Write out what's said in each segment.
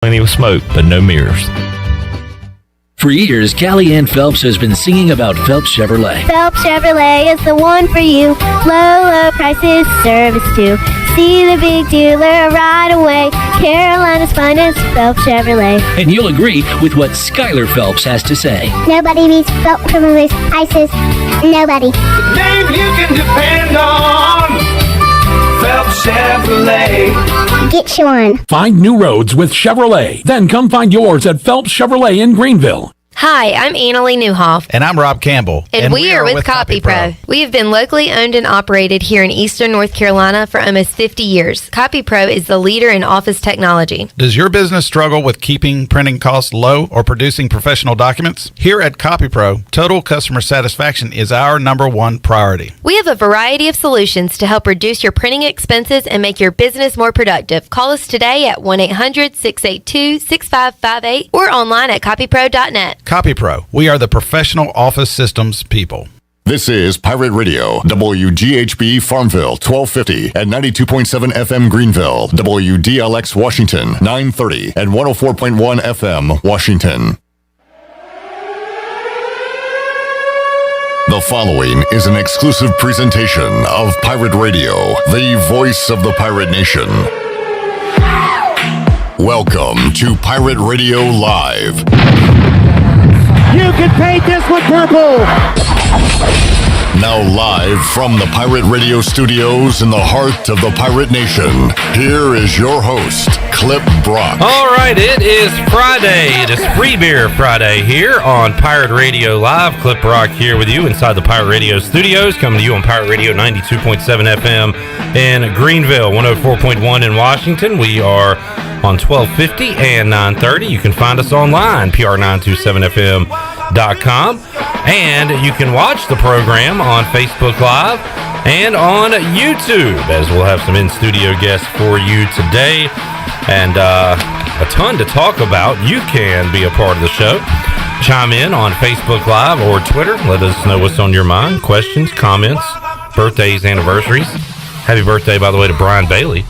Plenty of smoke, but no mirrors. For years, Callie Ann Phelps has been singing about Phelps Chevrolet. Phelps Chevrolet is the one for you. Low prices, service too. See the big dealer right away. Carolina's finest, Phelps Chevrolet. And you'll agree with what Skylar Phelps has to say. Nobody beats Phelps Chevrolet prices. Nobody. The name you can depend on. Phelps Chevrolet. Get you one. Find new roads with Chevrolet. Then come find yours at Phelps Chevrolet in Greenville. Hi, I'm Annalie Newhoff. And I'm Rob Campbell. And we are with CopyPro. We have been locally owned and operated here in Eastern North Carolina for almost 50 years. CopyPro is the leader in office technology. Does your business struggle with keeping printing costs low or producing professional documents? Here at CopyPro, total customer satisfaction is our #1 priority. We have a variety of solutions to help reduce your printing expenses and make your business more productive. Call us today at 1-800-682-6558 or online at copypro.net. CopyPro, we are the professional office systems people. This is Pirate Radio, WGHB Farmville, 1250 and 92.7 FM Greenville, WDLX Washington, 930 and 104.1 FM Washington. The following is an exclusive presentation of Pirate Radio, the voice of the pirate nation. Welcome to Pirate Radio Live. You can paint this with purple. Now live from the Pirate Radio studios in the heart of the Pirate Nation, here is your host, Clip Brock. All right, it is Friday. It is Free Beer Friday here on Pirate Radio Live. Clip Brock here with you inside the Pirate Radio studios, coming to you on Pirate Radio 92.7 FM in Greenville, 104.1 in Washington. We are on 1250 and 930. You can find us online, pr927fm.com. And you can watch the program on Facebook Live and on YouTube, as we'll have some in-studio guests for you today. And a ton to talk about. You can be a part of the show. Chime in on Facebook Live or Twitter. Let us know what's on your mind. Questions, comments, birthdays, anniversaries. Happy birthday, by the way, to Brian Bailey,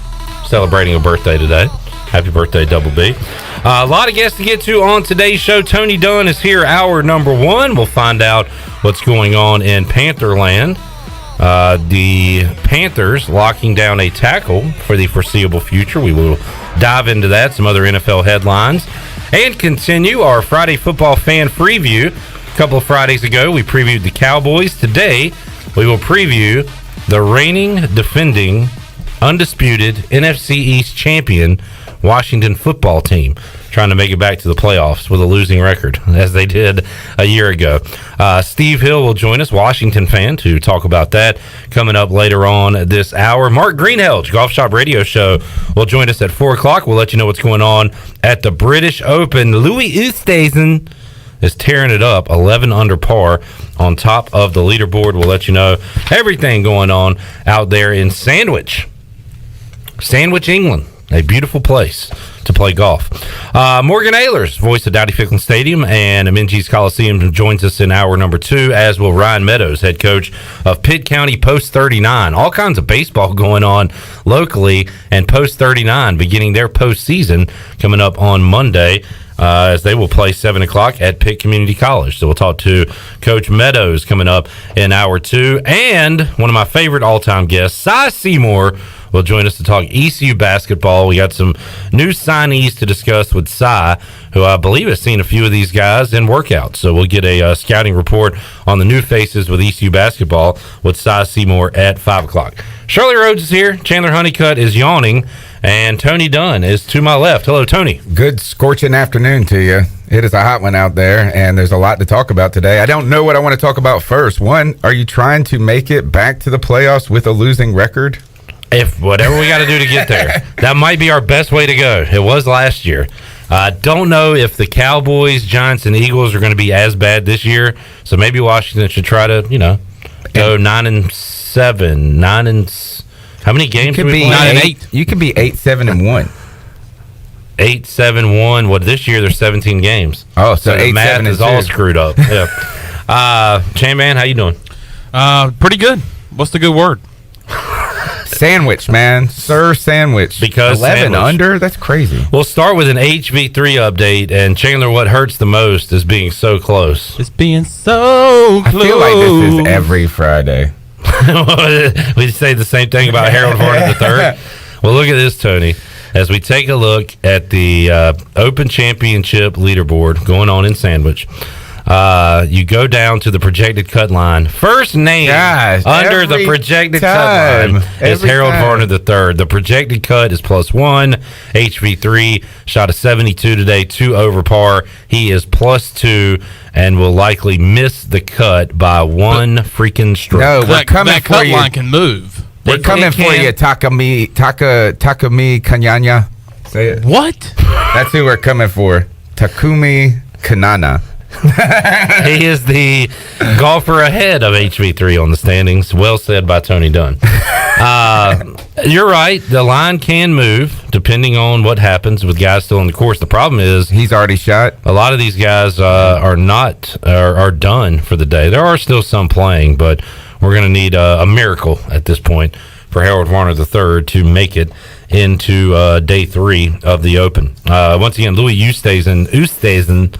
celebrating a birthday today. Happy birthday, Double B. A lot of guests to get to on today's show. Tony Dunn is here, hour number 1. We'll find out what's going on in Pantherland. The Panthers locking down a tackle for the foreseeable future. We will dive into that, some other NFL headlines, and continue our Friday football fan preview. A couple of Fridays ago, we previewed the Cowboys. Today, we will preview the reigning, defending, undisputed NFC East champion Washington football team, trying to make it back to the playoffs with a losing record, as they did a year ago. Steve Hill will join us, Washington fan, to talk about that coming up later on this hour. Mark Greenhalgh, Golf Shop Radio Show, will join us at 4 o'clock. We'll let you know what's going on at the British Open. Louis Oosthuizen is tearing it up, 11 under par on top of the leaderboard. We'll let you know everything going on out there in Sandwich, England. A beautiful place to play golf. Morgan Ahlers, voice of Dowdy Ficklin Stadium and Minges Coliseum, joins us in hour number 2, as will Ryan Meadows, head coach of Pitt County Post 39. All kinds of baseball going on locally, and Post 39 beginning their postseason coming up on Monday, as they will play 7 o'clock at Pitt Community College. So we'll talk to Coach Meadows coming up in hour 2. And one of my favorite all-time guests, Seymour, will join us to talk ECU basketball. We got some new signees to discuss with Cy, who I believe has seen a few of these guys in workouts. So we'll get a scouting report on the new faces with ECU basketball with Cy Seymour at 5 o'clock. Shirley Rhodes is here. Chandler Honeycutt is yawning. And Tony Dunn is to my left. Hello, Tony. Good scorching afternoon to you. It is a hot one out there, and there's a lot to talk about today. I don't know what I want to talk about first. One, are you trying to make it back to the playoffs with a losing record? If whatever we got to do to get there, that might be our best way to go. It was last year. I don't know if the Cowboys, Giants, and Eagles are going to be as bad this year. So maybe Washington should try to, go 9-7, how many games? You could be 9-8. You could be 8-7-1. 8-7-1. Well, this year there's 17 games. Oh, so the math is all screwed up. Yeah. Chan Man, how you doing? Pretty good. What's the good word? Sandwich, man. Sir Sandwich. Because 11 sandwich. under? That's crazy. We'll start with an HV3 update. And Chandler, what hurts the most is being so close. It's being so close. I feel like this is every Friday. We say the same thing about Harold Varner III. Well, look at this, Tony. As we take a look at the Open Championship leaderboard going on in Sandwich, you go down to the projected cut line. First name under the projected cut line is Harold Varner III. The projected cut is +1. HV3 shot a 72 today, 2 over par. He is +2 and will likely miss the cut by one freaking stroke. No, we're coming that for cut you. line can move. We're coming for you, Takumi Kanyanya. Say it. What? That's who we're coming for. Takumi Kanana. He is the golfer ahead of HV3 on the standings. Well said by Tony Dunn. You're right. The line can move depending on what happens with guys still on the course. The problem is he's already shot. A lot of these guys are done for the day. There are still some playing, but we're going to need a miracle at this point for Harold Varner III to make it into day 3 of the Open. Once again, Louis Oosthuizen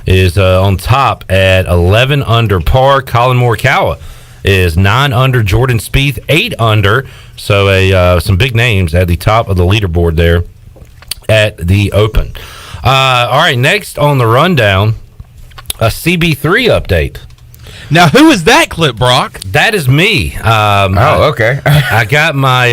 is on top at 11 under par. Colin Morikawa is 9 under. Jordan Spieth 8 under. So some big names at the top of the leaderboard there at the Open. All right, next on the rundown, a CB3 update. Now, who is that clip, Brock? That is me. Okay. I got my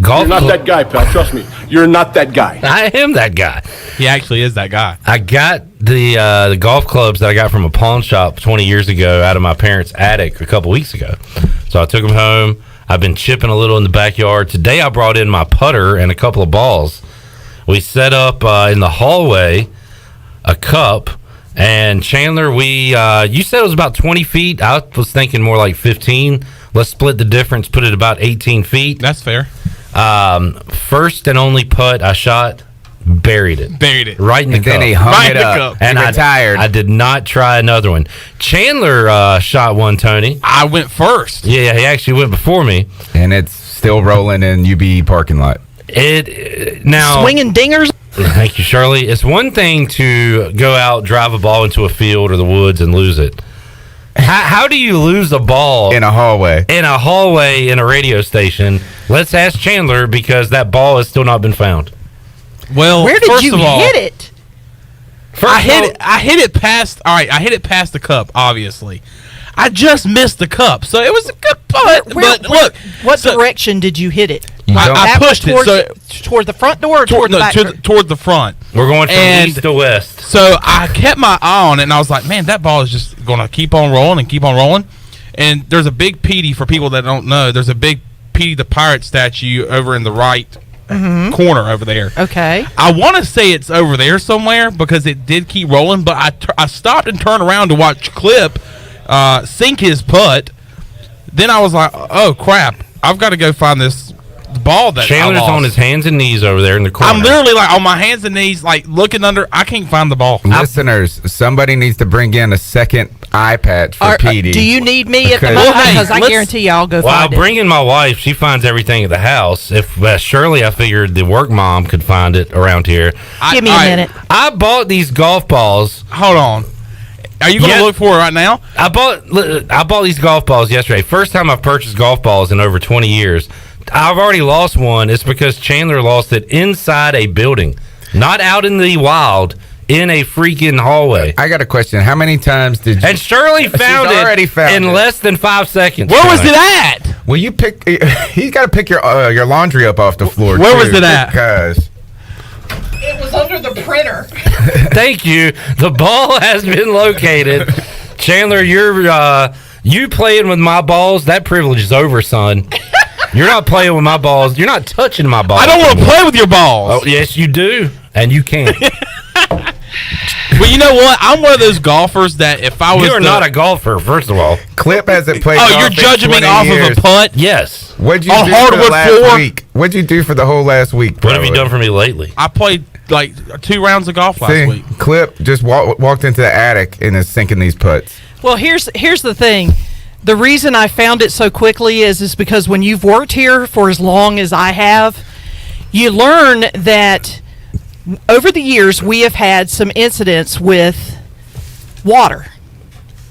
golf. You're not that guy, pal. Trust me. You're not that guy. I am that guy. He actually is that guy. I got the golf clubs that I got from a pawn shop 20 years ago out of my parents' attic a couple weeks ago. So I took them home. I've been chipping a little in the backyard. Today I brought in my putter and a couple of balls. We set up in the hallway a cup. And Chandler, you said it was about 20 feet. I was thinking more like 15. Let's split the difference, put it about 18 feet. That's fair. First and only putt I shot, buried it. Right in the cup. And then he hung it up. And he retired. I did not try another one. Chandler shot one, Tony. I went first. Yeah, he actually went before me. And it's still rolling in UBE parking lot. Now swinging dingers. Thank you, Shirley. It's one thing to go out, drive a ball into a field or the woods and lose it. How do you lose a ball in a hallway? In a radio station. Let's ask Chandler because that ball has still not been found. Well, where did you hit it? I hit it past. All right, I hit it past the cup. Obviously, I just missed the cup, so it was a good putt. But look, what direction did you hit it? I pushed it toward the front door or toward the back door? Toward the front. We're going from east to west. So I kept my eye on it, and I was like, man, that ball is just going to keep on rolling and keep on rolling. And there's a big Petey, for people that don't know, there's a big Petey the Pirate statue over in the right corner over there. Okay. I want to say it's over there somewhere because it did keep rolling, but I stopped and turned around to watch Clip sink his putt. Then I was like, oh, crap. I've got to go find this ball that Chandler's on his hands and knees over there in the corner. I'm literally like on my hands and knees, like looking under. I can't find the ball. Listeners, somebody needs to bring in a second eye patch for Petey. Do you need me at the moment? Because I guarantee you I'll go find it. Well, I'll bring in my wife. She finds everything at the house. If Shirley, I figured the work mom could find it around here. Give me a minute. I bought these golf balls. Hold on. Are you going to look for it right now? I bought these golf balls yesterday. First time I've purchased golf balls in over 20 years. I've already lost one. It's because Chandler lost it inside a building, not out in the wild, in a freaking hallway. I got a question. How many times did you... And Shirley found it in less than 5 seconds. Where was it at? Well, you pick... He's got to pick your laundry up off the floor. Where was it at? Because... It was under the printer. Thank you. The ball has been located. Chandler, you playing with my balls, that privilege is over, son. You're not playing with my balls. You're not touching my balls. I don't want to play with your balls. Oh, yes, you do. And you can. Well, you know what? I'm one of those golfers that if I was... You're not a golfer, first of all. Clip hasn't played golf you're judging me off years. of a putt? Yes. What'd you do for the last week? What'd you do for the whole last week? What have you done for me lately? I played like 2 rounds of golf last week. Clip just walked into the attic and is sinking these putts. Well, here's the thing. The reason I found it so quickly is because when you've worked here for as long as I have, you learn that over the years we have had some incidents with water.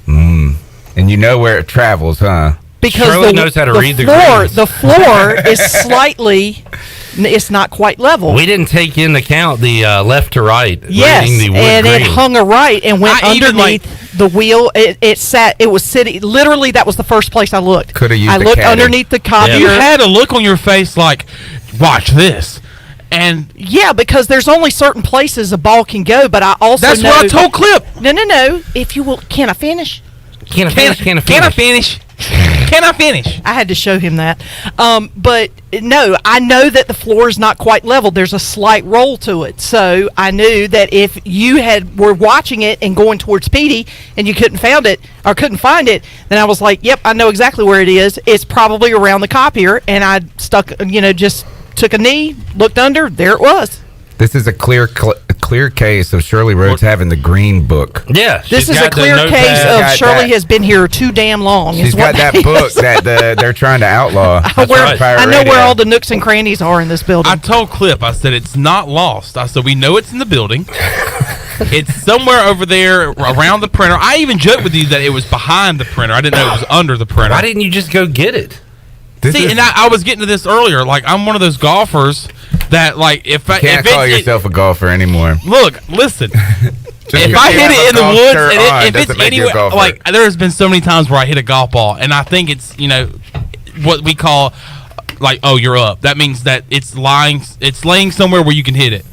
And you know where it travels, huh? Because Shirley knows how to read the floor. The floor is slightly, it's not quite level. We didn't take into account the left to right. Yes, the wood and grain. it hung a right and went underneath the wheel. It sat. It was sitting. Literally, that was the first place I looked. Could have used. I looked underneath the copier. You had a look on your face like, watch this. And yeah, because there's only certain places a ball can go, but I also that's know, what I told Clip. No. If you will, can I finish? Can I finish? Can I finish? I had to show him that. But no, I know that the floor is not quite level. There's a slight roll to it. So I knew that if you were watching it and going towards Petey and you couldn't find it, then I was like, yep, I know exactly where it is. It's probably around the copier. And I just took a knee, looked under, there it was. This is a clear case of Shirley Rhodes having the green book. Yeah, this is a clear case of Shirley has been here too damn long. She's got that book that they're trying to outlaw. I know where all the nooks and crannies are in this building. I told Clip, I said, it's not lost. I said, we know it's in the building. It's somewhere over there around the printer. I even joked with you that it was behind the printer. I didn't know it was under the printer. Why didn't you just go get it? I was getting to this earlier. Like, I'm one of those golfers that, like, if I can't call yourself a golfer anymore. Look, listen. If I hit it in the woods, and if it's anywhere, like, there has been so many times where I hit a golf ball, and I think it's, what we call, like, oh, you're up. That means that it's laying somewhere where you can hit it.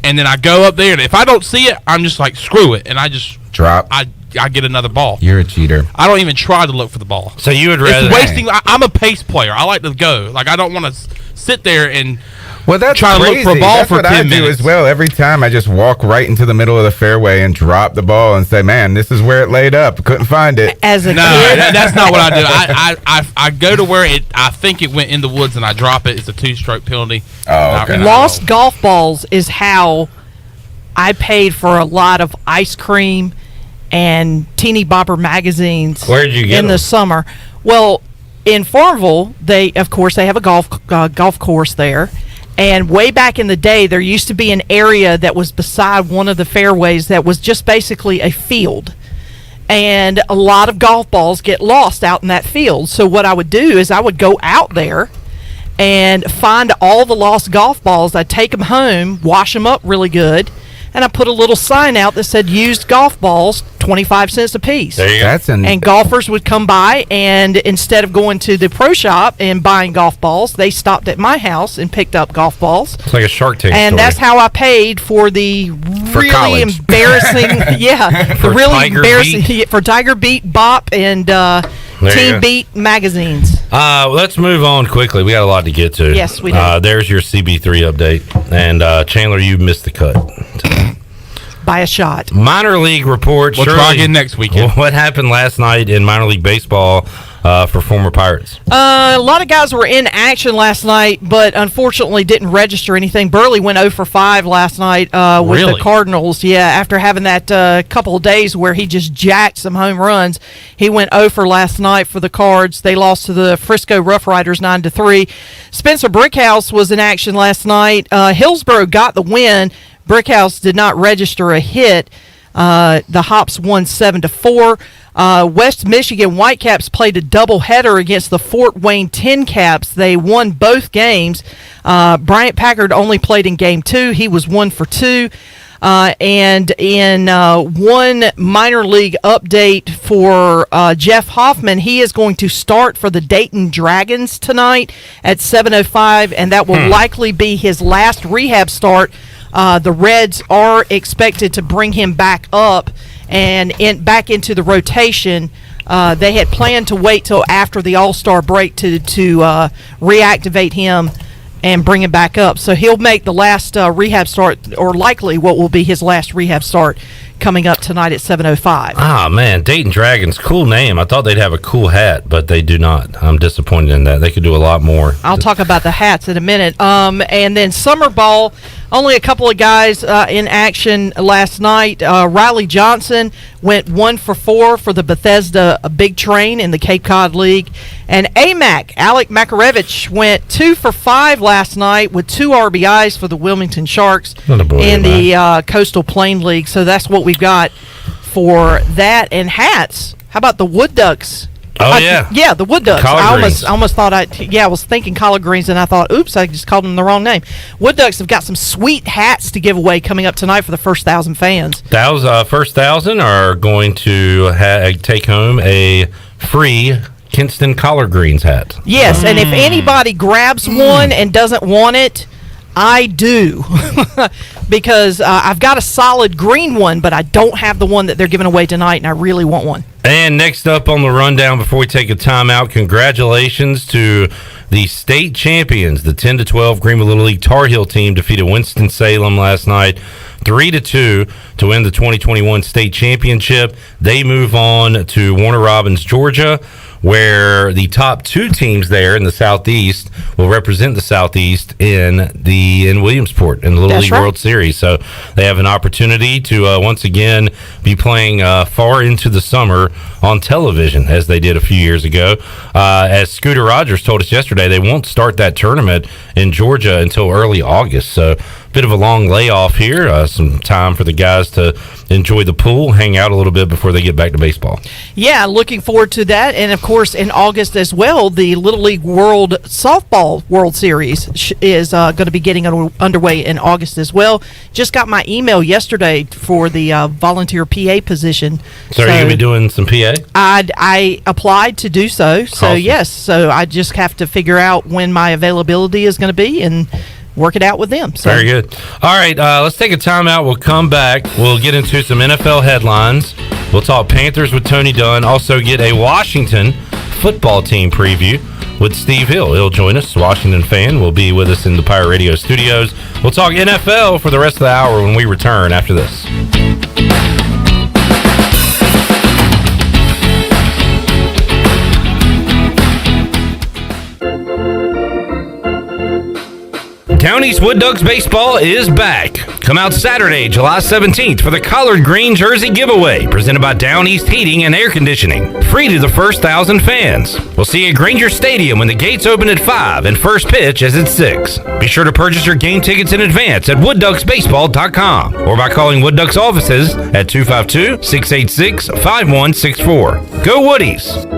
And then I go up there, and if I don't see it, I'm just like, screw it, and I just drop. I get another ball. You're a cheater. I don't even try to look for the ball. So you would rather... It's wasting... I'm a pace player. I like to go. Like, I don't want to sit there and that's try to look for a ball that's for 10 minutes. That's what I do as well. Every time I just walk right into the middle of the fairway and drop the ball and say, man, this is where it laid up. Couldn't find it. As a kid. That's not what I do. I go to where I think it went in the woods and I drop it. It's a 2-stroke penalty. Oh, okay. Lost golf balls is how I paid for a lot of ice cream and teeny bopper magazines. Where did you get in the summer? Well, in Farmville, they have a golf course there, and way back in the day, there used to be an area that was beside one of the fairways that was just basically a field, and a lot of golf balls get lost out in that field. So what I would do is I would go out there and find all the lost golf balls. I'd take them home, wash them up really good, and I put a little sign out that said used golf balls, 25 cents a piece. There you go. And golfers would come by, and instead of going to the pro shop and buying golf balls, they stopped at my house and picked up golf balls. It's like a Shark Tank and story. That's how I paid for the really college. Embarrassing, For the really Tiger embarrassing Beat. For Tiger Beat, Bop, and Team Beat magazines. Let's move on quickly. We got a lot to get to. Yes, we do. There's your CB3 update. And Chandler, you missed the cut. By a shot. Minor league report. We'll try again next weekend. What happened last night in minor league baseball for former Pirates? A lot of guys were in action last night, but unfortunately didn't register anything. Burley went 0 for 5 last night with the Cardinals. Yeah, after having that couple of days where he just jacked some home runs, he went 0 for last night for the Cards. They lost to the Frisco Rough Riders 9-3. Spencer Brickhouse was in action last night. Hillsborough got the win. Brickhouse did not register a hit. The Hops won 7-4. West Michigan Whitecaps played a doubleheader against the Fort Wayne Tin Caps. They won both games. Bryant Packard only played in game 2. He was 1 for 2. And in one minor league update for Jeff Hoffman, he is going to start for the Dayton Dragons tonight at 7:05, and that will likely be his last rehab start. The Reds are expected to bring him back up and back into the rotation. They had planned to wait till after the All-Star break to reactivate him and bring him back up. So he'll make the last rehab start, or likely what will be his last rehab start, coming up tonight at 7:05. Ah, man, Dayton Dragons, cool name. I thought they'd have a cool hat, but they do not. I'm disappointed in that. They could do a lot more. I'll talk about the hats in a minute. And then summer ball, only a couple of guys in action last night. Riley Johnson went 1 for 4 for the Bethesda Big Train in the Cape Cod League. And Alec Makarevich went 2 for 5 last night with 2 RBIs for the Wilmington Sharks in the Coastal Plain League. So that's what we've got for that. And hats. How about the Wood Ducks? Oh, yeah. Yeah, the Wood Ducks. I almost thought I was thinking collard greens, and I thought, oops, I just called them the wrong name. Wood Ducks have got some sweet hats to give away coming up tonight for the first 1,000 fans. First 1,000 are going to take home a free Kinston collard greens hat. Yes, and if anybody grabs one and doesn't want it, I do. Because I've got a solid green one, but I don't have the one that they're giving away tonight, and I really want one. And next up on the rundown, before we take a timeout, congratulations to the state champions. The 10-12 Greenville Little League Tar Heel team defeated Winston-Salem last night 3-2 to win the 2021 state championship. They move on to Warner Robins, Georgia, where the top 2 teams there in the Southeast will represent the Southeast in Williamsport in the Little League World Series. So they have an opportunity to once again be playing far into the summer on television, as they did a few years ago. As Scooter Rogers told us yesterday, they won't start that tournament in Georgia until early August. So bit of a long layoff here, some time for the guys to enjoy the pool, hang out a little bit before they get back to baseball. Yeah, looking forward to that. And, of course, in August as well, the Little League World Softball World Series is going to be getting underway in August as well. Just got my email yesterday for the volunteer PA position. So are you going to be doing some PA? I applied to do so. So, awesome. Yes. So I just have to figure out when my availability is going to be and work it out with them. So. Very good. All right, let's take a timeout. We'll come back. We'll get into some NFL headlines. We'll talk Panthers with Tony Dunn. Also get a Washington football team preview with Steve Hill. He'll join us. Washington fan will be with us in the Pirate Radio studios. We'll talk NFL for the rest of the hour when we return after this. Down East Wood Ducks baseball is back. Come out Saturday, July 17th for the Collard Green Jersey Giveaway, presented by Down East Heating and Air Conditioning. Free to the first 1,000 fans. We'll see you at Granger Stadium when the gates open at 5 and first pitch is at 6. Be sure to purchase your game tickets in advance at woodducksbaseball.com or by calling Wood Ducks offices at 252-686-5164. Go Woodies!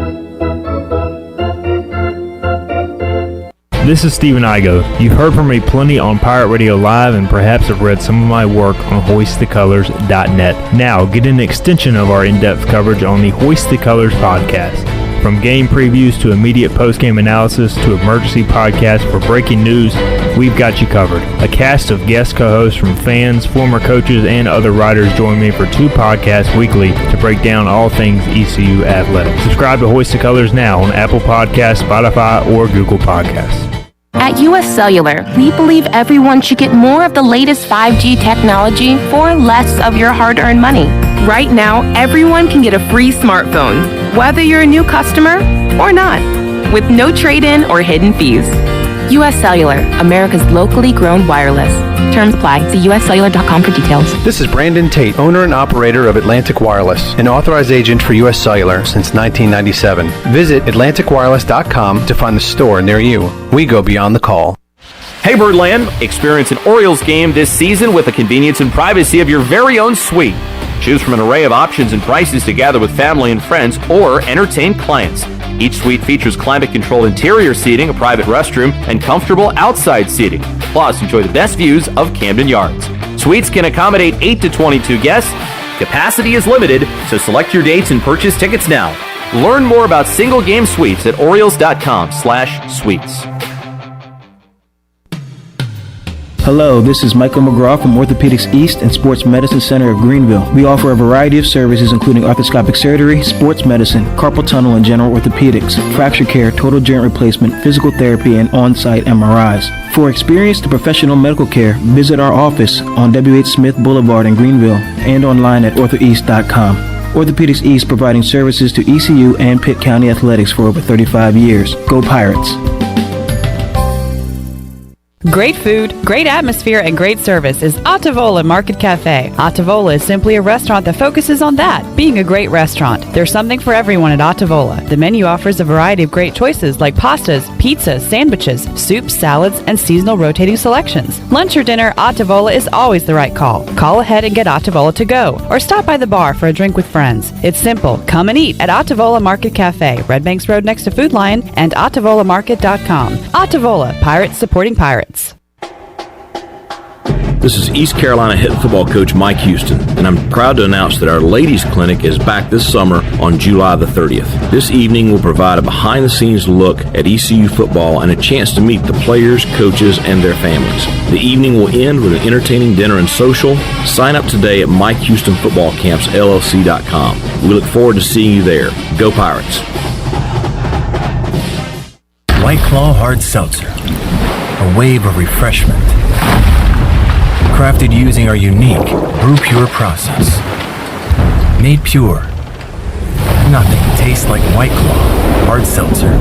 This is Stephen Igo. You've heard from me plenty on Pirate Radio Live and perhaps have read some of my work on hoistthecolors.net. Now, get an extension of our in-depth coverage on the Hoist the Colors podcast. From game previews to immediate post-game analysis to emergency podcasts for breaking news, we've got you covered. A cast of guest co-hosts from fans, former coaches, and other writers join me for 2 podcasts weekly to break down all things ECU athletics. Subscribe to Hoist the Colors now on Apple Podcasts, Spotify, or Google Podcasts. At U.S. Cellular, we believe everyone should get more of the latest 5G technology for less of your hard-earned money. Right now, everyone can get a free smartphone, whether you're a new customer or not, with no trade-in or hidden fees. U.S. Cellular, America's locally grown wireless. Terms apply. See uscellular.com for details. This is Brandon Tate, owner and operator of Atlantic Wireless, an authorized agent for U.S. Cellular since 1997. Visit atlanticwireless.com to find the store near you. We go beyond the call. Hey Birdland, experience an Orioles game this season with the convenience and privacy of your very own suite. Choose from an array of options and prices to gather with family and friends or entertain clients. Each suite features climate-controlled interior seating, a private restroom, and comfortable outside seating. Plus, enjoy the best views of Camden Yards. Suites can accommodate 8 to 22 guests. Capacity is limited, so select your dates and purchase tickets now. Learn more about single-game suites at Orioles.com/suites. Hello, this is Michael McGraw from Orthopedics East and Sports Medicine Center of Greenville. We offer a variety of services including arthroscopic surgery, sports medicine, carpal tunnel and general orthopedics, fracture care, total joint replacement, physical therapy, and on-site MRIs. For experienced and professional medical care, visit our office on W.H. Smith Boulevard in Greenville and online at orthoeast.com. Orthopedics East providing services to ECU and Pitt County athletics for over 35 years. Go Pirates! Great food, great atmosphere, and great service is Ottavola Market Cafe. Ottavola is simply a restaurant that focuses on that, being a great restaurant. There's something for everyone at Ottavola. The menu offers a variety of great choices like pastas, pizzas, sandwiches, soups, salads, and seasonal rotating selections. Lunch or dinner, Ottavola is always the right call. Call ahead and get Ottavola to go, or stop by the bar for a drink with friends. It's simple. Come and eat at Ottavola Market Cafe, Red Banks Road next to Food Lion, and OttavolaMarket.com. Ottavola, pirates supporting pirates. This is East Carolina head football coach Mike Houston, and I'm proud to announce that our ladies clinic is back this summer on July the 30th. This evening will provide a behind-the-scenes look at ECU football and a chance to meet the players, coaches, and their families. The evening will end with an entertaining dinner and social. Sign up today at MikeHoustonFootballCampsLLC.com. We look forward to seeing you there. Go Pirates! White Claw Hard Seltzer, a wave of refreshment. Crafted using our unique Brew Pure process. Made pure. Nothing tastes like White Claw Hard Seltzer.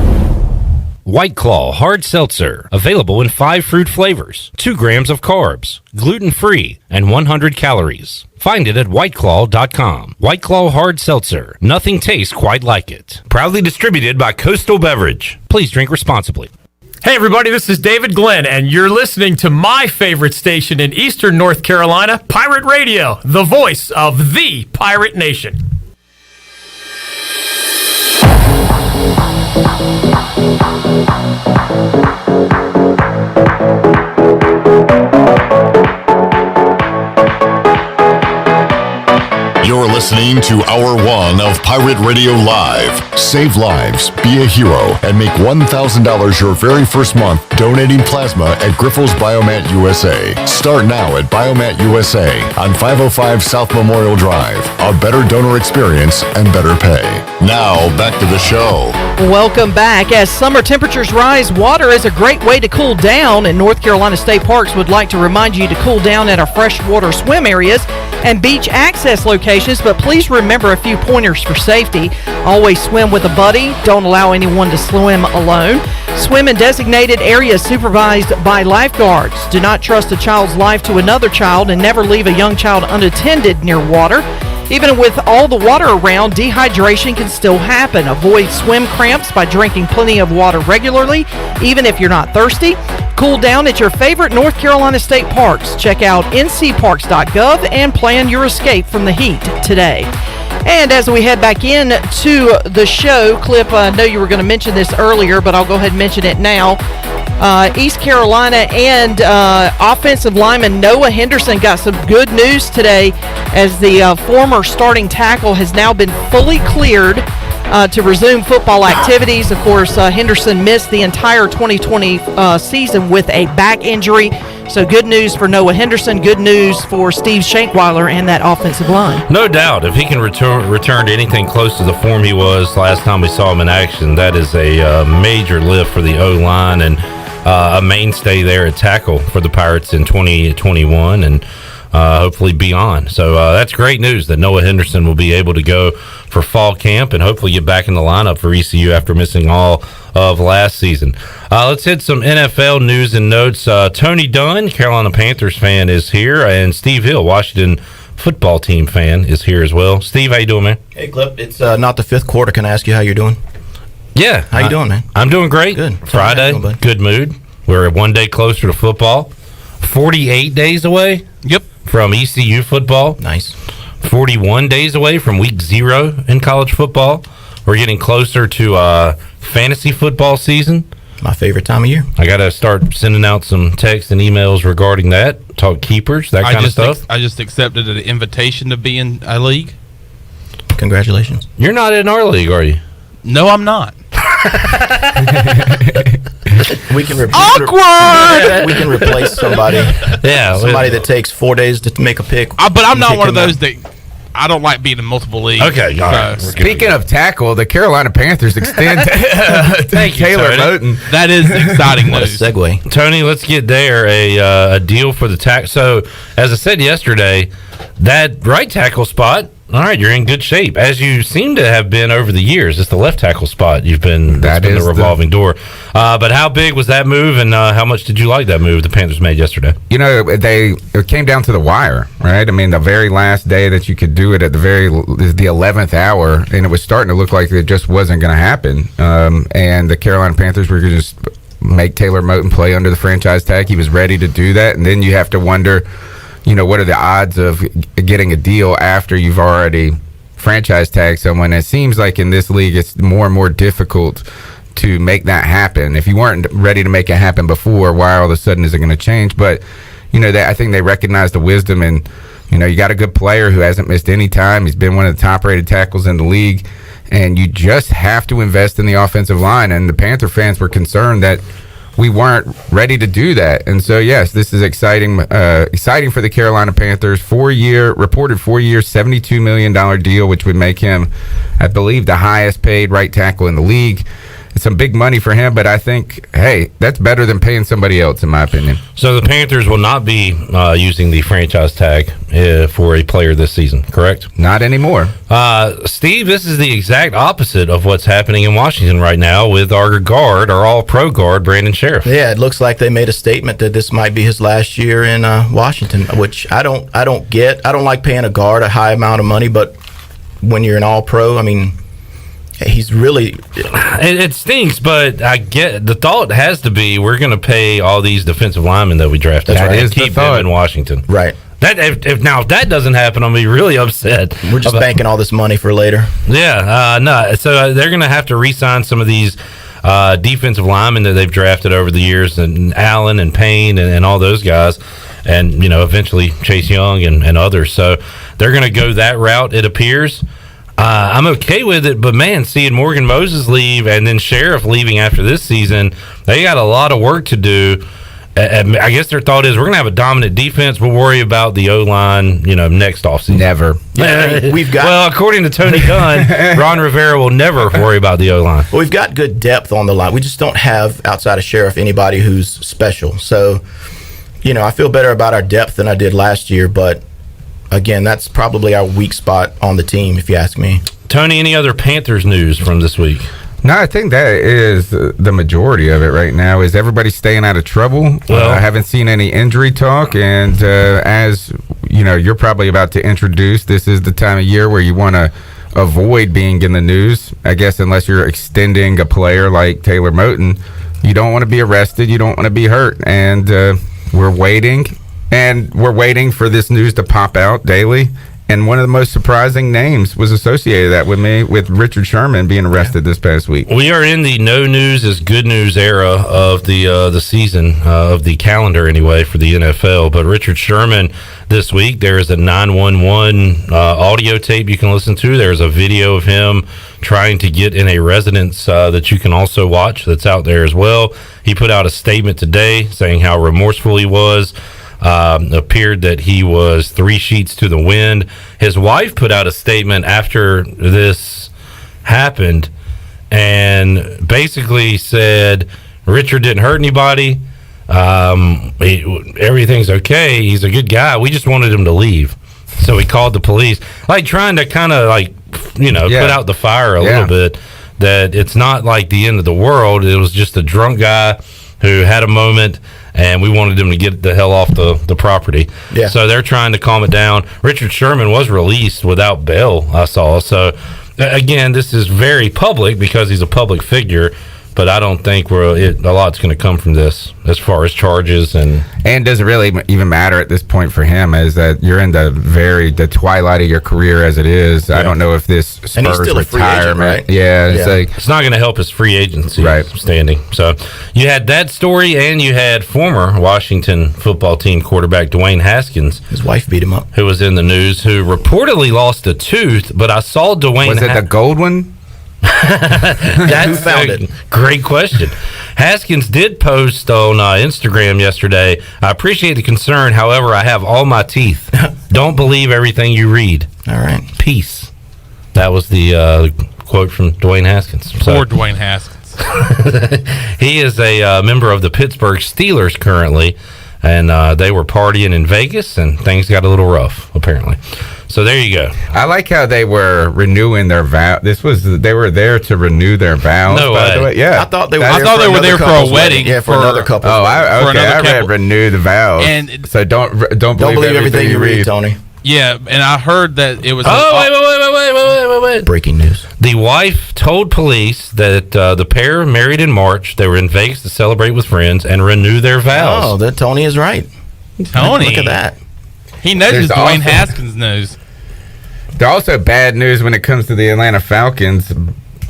White Claw Hard Seltzer, available in 5 fruit flavors, 2 grams of carbs, gluten-free, and 100 calories. Find it at whiteclaw.com. White Claw Hard Seltzer, nothing tastes quite like it. Proudly distributed by Coastal Beverage. Please drink responsibly. Hey everybody, this is David Glenn, and you're listening to my favorite station in Eastern North Carolina, Pirate Radio, the voice of the Pirate Nation. You're listening to Hour 1 of Pirate Radio Live. Save lives, be a hero, and make $1,000 your very first month donating plasma at Grifols Biomat USA. Start now at Biomat USA on 505 South Memorial Drive. A better donor experience and better pay. Now, back to the show. Welcome back. As summer temperatures rise, water is a great way to cool down, and North Carolina State Parks would like to remind you to cool down at our freshwater swim areas and beach access locations, but please remember a few pointers for safety. Always swim with a buddy. Don't allow anyone to swim alone. Swim in designated areas supervised by lifeguards. Do not trust a child's life to another child, and never leave a young child unattended near water. Even with all the water around, dehydration can still happen. Avoid swim cramps by drinking plenty of water regularly, even if you're not thirsty. Cool down at your favorite North Carolina State Parks. Check out ncparks.gov and plan your escape from the heat today. And as we head back in to the show, Clip, I know you were going to mention this earlier, but I'll go ahead and mention it now. East Carolina and offensive lineman Noah Henderson got some good news today, as the former starting tackle has now been fully cleared to resume football activities. Of course, Henderson missed the entire 2020 season with a back injury. So good news for Noah Henderson, good news for Steve Shankweiler and that offensive line. No doubt. If he can return to anything close to the form he was last time we saw him in action, that is a major lift for the O-line and a mainstay there at tackle for the Pirates in 2021 and hopefully beyond. So that's great news that Noah Henderson will be able to go for fall camp and hopefully get back in the lineup for ECU after missing all of last season. Let's hit some NFL news and notes. Tony Dunn, Carolina Panthers fan, is here, and Steve Hill, Washington football team fan, is here as well. Steve, how you doing, man? Hey, Clip. It's not the fifth quarter. Can I ask you how you're doing? Yeah. How you doing, man? I'm doing great. Good. Friday, good mood. We're one day closer to football. 48 days away. Yep. From ECU football. Nice. 41 days away from week 0 in college football. We're getting closer to fantasy football season. My favorite time of year. I got to start sending out some texts and emails regarding that. Talk keepers, that kind of stuff. I just accepted an invitation to be in a league. Congratulations. You're not in our league, are you? No, I'm not. We can awkward. We can replace somebody. Yeah, somebody that takes 4 days to make a pick. But I'm not one of those that. I don't like being in multiple leagues. Okay, all right. Speaking of tackle, the Carolina Panthers extend Thank you, Taylor Tony. Moton. That is exciting What a news. segue. Tony, let's get there. A deal for the tackle. So, as I said yesterday, that right tackle spot All right, you're in good shape, as you seem to have been over the years. It's the left tackle spot you've been. That's been the revolving door. But how big was that move, and how much did you like that move the Panthers made yesterday? It came down to the wire, right? I mean, the very last day that you could do it at the 11th hour, and it was starting to look like it just wasn't going to happen. And the Carolina Panthers were going to just make Taylor Moton play under the franchise tag. He was ready to do that, and then you have to wonder, what are the odds of getting a deal after you've already franchise tagged someone? It seems like in this league, it's more and more difficult to make that happen. If you weren't ready to make it happen before, why all of a sudden is it going to change? But, I think they recognize the wisdom, and, you got a good player who hasn't missed any time. He's been one of the top-rated tackles in the league, and you just have to invest in the offensive line. And the Panther fans were concerned that we weren't ready to do that. And so, yes, this is exciting for the Carolina Panthers. Reported 4-year, $72 million deal, which would make him, I believe, the highest paid right tackle in the league. It's some big money for him, but I think, hey, that's better than paying somebody else, in my opinion. So the Panthers will not be using the franchise tag for a player this season, correct? Not anymore. Steve, this is the exact opposite of what's happening in Washington right now with our guard, our all-pro guard, Brandon Sheriff. Yeah, it looks like they made a statement that this might be his last year in Washington, which I don't get. I don't like paying a guard a high amount of money, but when you're an all-pro, I mean, he's really... It stinks, but I get the thought has to be we're going to pay all these defensive linemen that we drafted. That's right. And keep them in Washington. Right. That if that doesn't happen, I'll be really upset. We're just banking all this money for later. Yeah, no. So they're going to have to re-sign some of these defensive linemen that they've drafted over the years, and Allen and Payne and all those guys, and eventually Chase Young and others. So they're going to go that route, it appears. I'm okay with it, but man, seeing Morgan Moses leave and then Sheriff leaving after this season, they got a lot of work to do. I guess their thought is we're going to have a dominant defense. We'll worry about the O-line, next offseason. Never. Yeah, we've got. Well, according to Tony Gunn, Ron Rivera will never worry about the O-line. Well, we've got good depth on the line. We just don't have, outside of Sheriff, anybody who's special. So, I feel better about our depth than I did last year, but again, that's probably our weak spot on the team, if you ask me. Tony, any other Panthers news from this week? No, I think that is the majority of it right now. Is everybody staying out of trouble? Well, I haven't seen any injury talk, and as you're probably about to introduce, this is the time of year where you want to avoid being in the news. I guess unless you're extending a player like Taylor Moton, you don't want to be arrested, you don't want to be hurt, and we're waiting. And we're waiting for this news to pop out daily. And one of the most surprising names was associated with Richard Sherman being arrested this past week. We are in the no news is good news era of the season, of the calendar anyway, for the NFL. But Richard Sherman this week, there is a 911 audio tape you can listen to. There's a video of him trying to get in a residence that you can also watch that's out there as well. He put out a statement today saying how remorseful he was. Appeared that he was 3 sheets to the wind. His wife put out a statement after this happened and basically said Richard didn't hurt anybody. Everything's okay. He's a good guy. We just wanted him to leave. So he called the police, like trying to kind of put out the fire a little bit, that it's not like the end of the world. It was just a drunk guy who had a moment, and we wanted him to get the hell off the property. Yeah. So they're trying to calm it down. Richard Sherman was released without bail, I saw. So, again, this is very public because he's a public figure, but I don't think a lot's going to come from this as far as charges. And does it really even matter at this point for him, is that you're in the twilight of your career as it is. Yeah. I don't know if this spurs and he's still retirement. A free agent, right? Yeah. It's not going to help his free agency standing. So you had that story, and you had former Washington football team quarterback Dwayne Haskins. His wife beat him up. Who was in the news, who reportedly lost a tooth, but I saw Dwayne... Was it the gold one? That's a great question. Haskins did post on Instagram yesterday, I appreciate the concern, however, I have all my teeth. Don't believe everything you read. All right. Peace. That was the quote from Dwayne Haskins. Poor Dwayne Haskins. He is a member of the Pittsburgh Steelers currently, and they were partying in Vegas, and things got a little rough, apparently. So there you go. I like how they were renewing their vow. They were there to renew their vows. No by the way. way. Yeah, I thought they were. they were there for a wedding. Yeah, for another couple. Oh, I another read renew the vows. And so don't believe everything you read, Tony. Yeah, and I heard that it was. Wait. Breaking news. The wife told police that the pair married in March. They were in Vegas to celebrate with friends and renew their vows. Oh, that Tony is right. Tony, look at that. He knows There's Dwayne also- Haskins knows. There's also bad news when it comes to the Atlanta Falcons.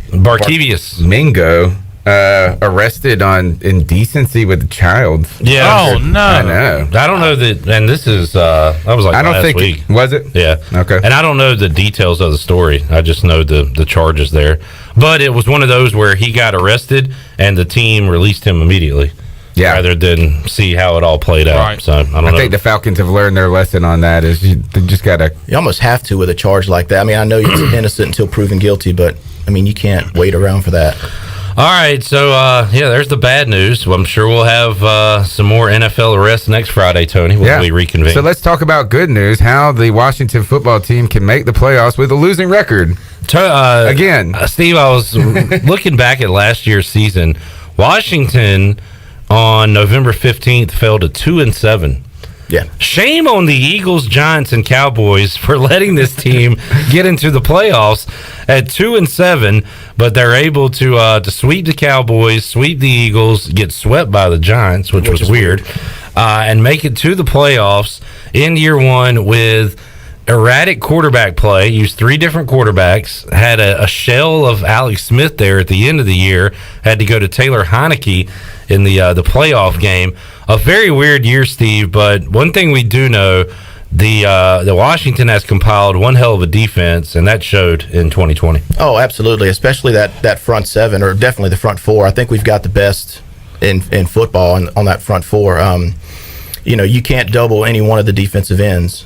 Barkevius Mingo arrested on indecency with a child. Yeah. Oh no. I know. I don't know that, and this is that was like I don't last think week. Was it? Yeah. Okay. And I don't know the details of the story. I just know the charges there. But it was one of those where he got arrested and the team released him immediately. Yeah. Rather than see how it all played out. Right. So I don't know. I think the Falcons have learned their lesson on that. Is they just gotta. You almost have to with a charge like that. I mean, I know you're innocent until proven guilty, but I mean, you can't wait around for that. All right, so there's the bad news. Well, I'm sure we'll have some more NFL arrests next Friday, Tony, when we reconvene. So let's talk about good news: how the Washington football team can make the playoffs with a losing record. Again, Steve, I was looking back at last year's season. Washington on November 15th fell to 2-7. Yeah. Shame on the Eagles, Giants, and Cowboys for letting this team get into the playoffs at 2-7, but they're able to sweep the Cowboys, sweep the Eagles, get swept by the Giants, which was weird, and make it to the playoffs in year one with erratic quarterback play. Used 3 different quarterbacks, had a shell of Alex Smith there at the end of the year, had to go to Taylor Heineke in the playoff game. A very weird year, Steve, but one thing we do know, the Washington has compiled one hell of a defense, and that showed in 2020. Oh, absolutely, especially that front seven, or definitely the front four. I think we've got the best in football on that front four. You can't double any one of the defensive ends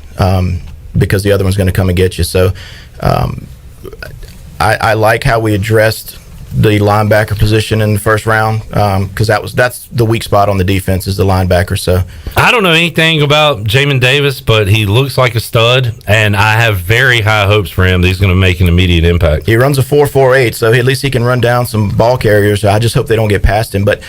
because the other one's going to come and get you. So I like how we addressed the linebacker position in the first round because that's the weak spot on the defense is the linebacker. So I don't know anything about Jamin Davis, but he looks like a stud, and I have very high hopes for him that he's going to make an immediate impact. He runs a 4.48, so at least he can run down some ball carriers. I just hope they don't get past him. But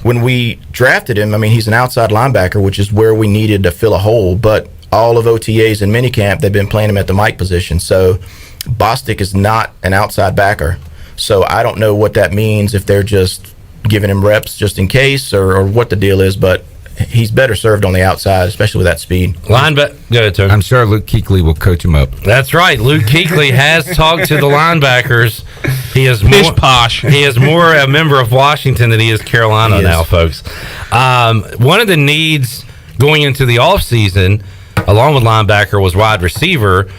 when we drafted him, I mean, he's an outside linebacker, which is where we needed to fill a hole. But all of OTAs and minicamp, they've been playing him at the Mike position. So Bostic is not an outside backer. So I don't know what that means, if they're just giving him reps just in case or what the deal is, but he's better served on the outside, especially with that speed. Linebacker, go ahead, Tony. I'm sure Luke Kuechly will coach him up. That's right. Luke Kuechly has talked to the linebackers. He is more posh. He is more a member of Washington than he is Carolina now, folks. One of the needs going into the offseason, along with linebacker, was wide receiver.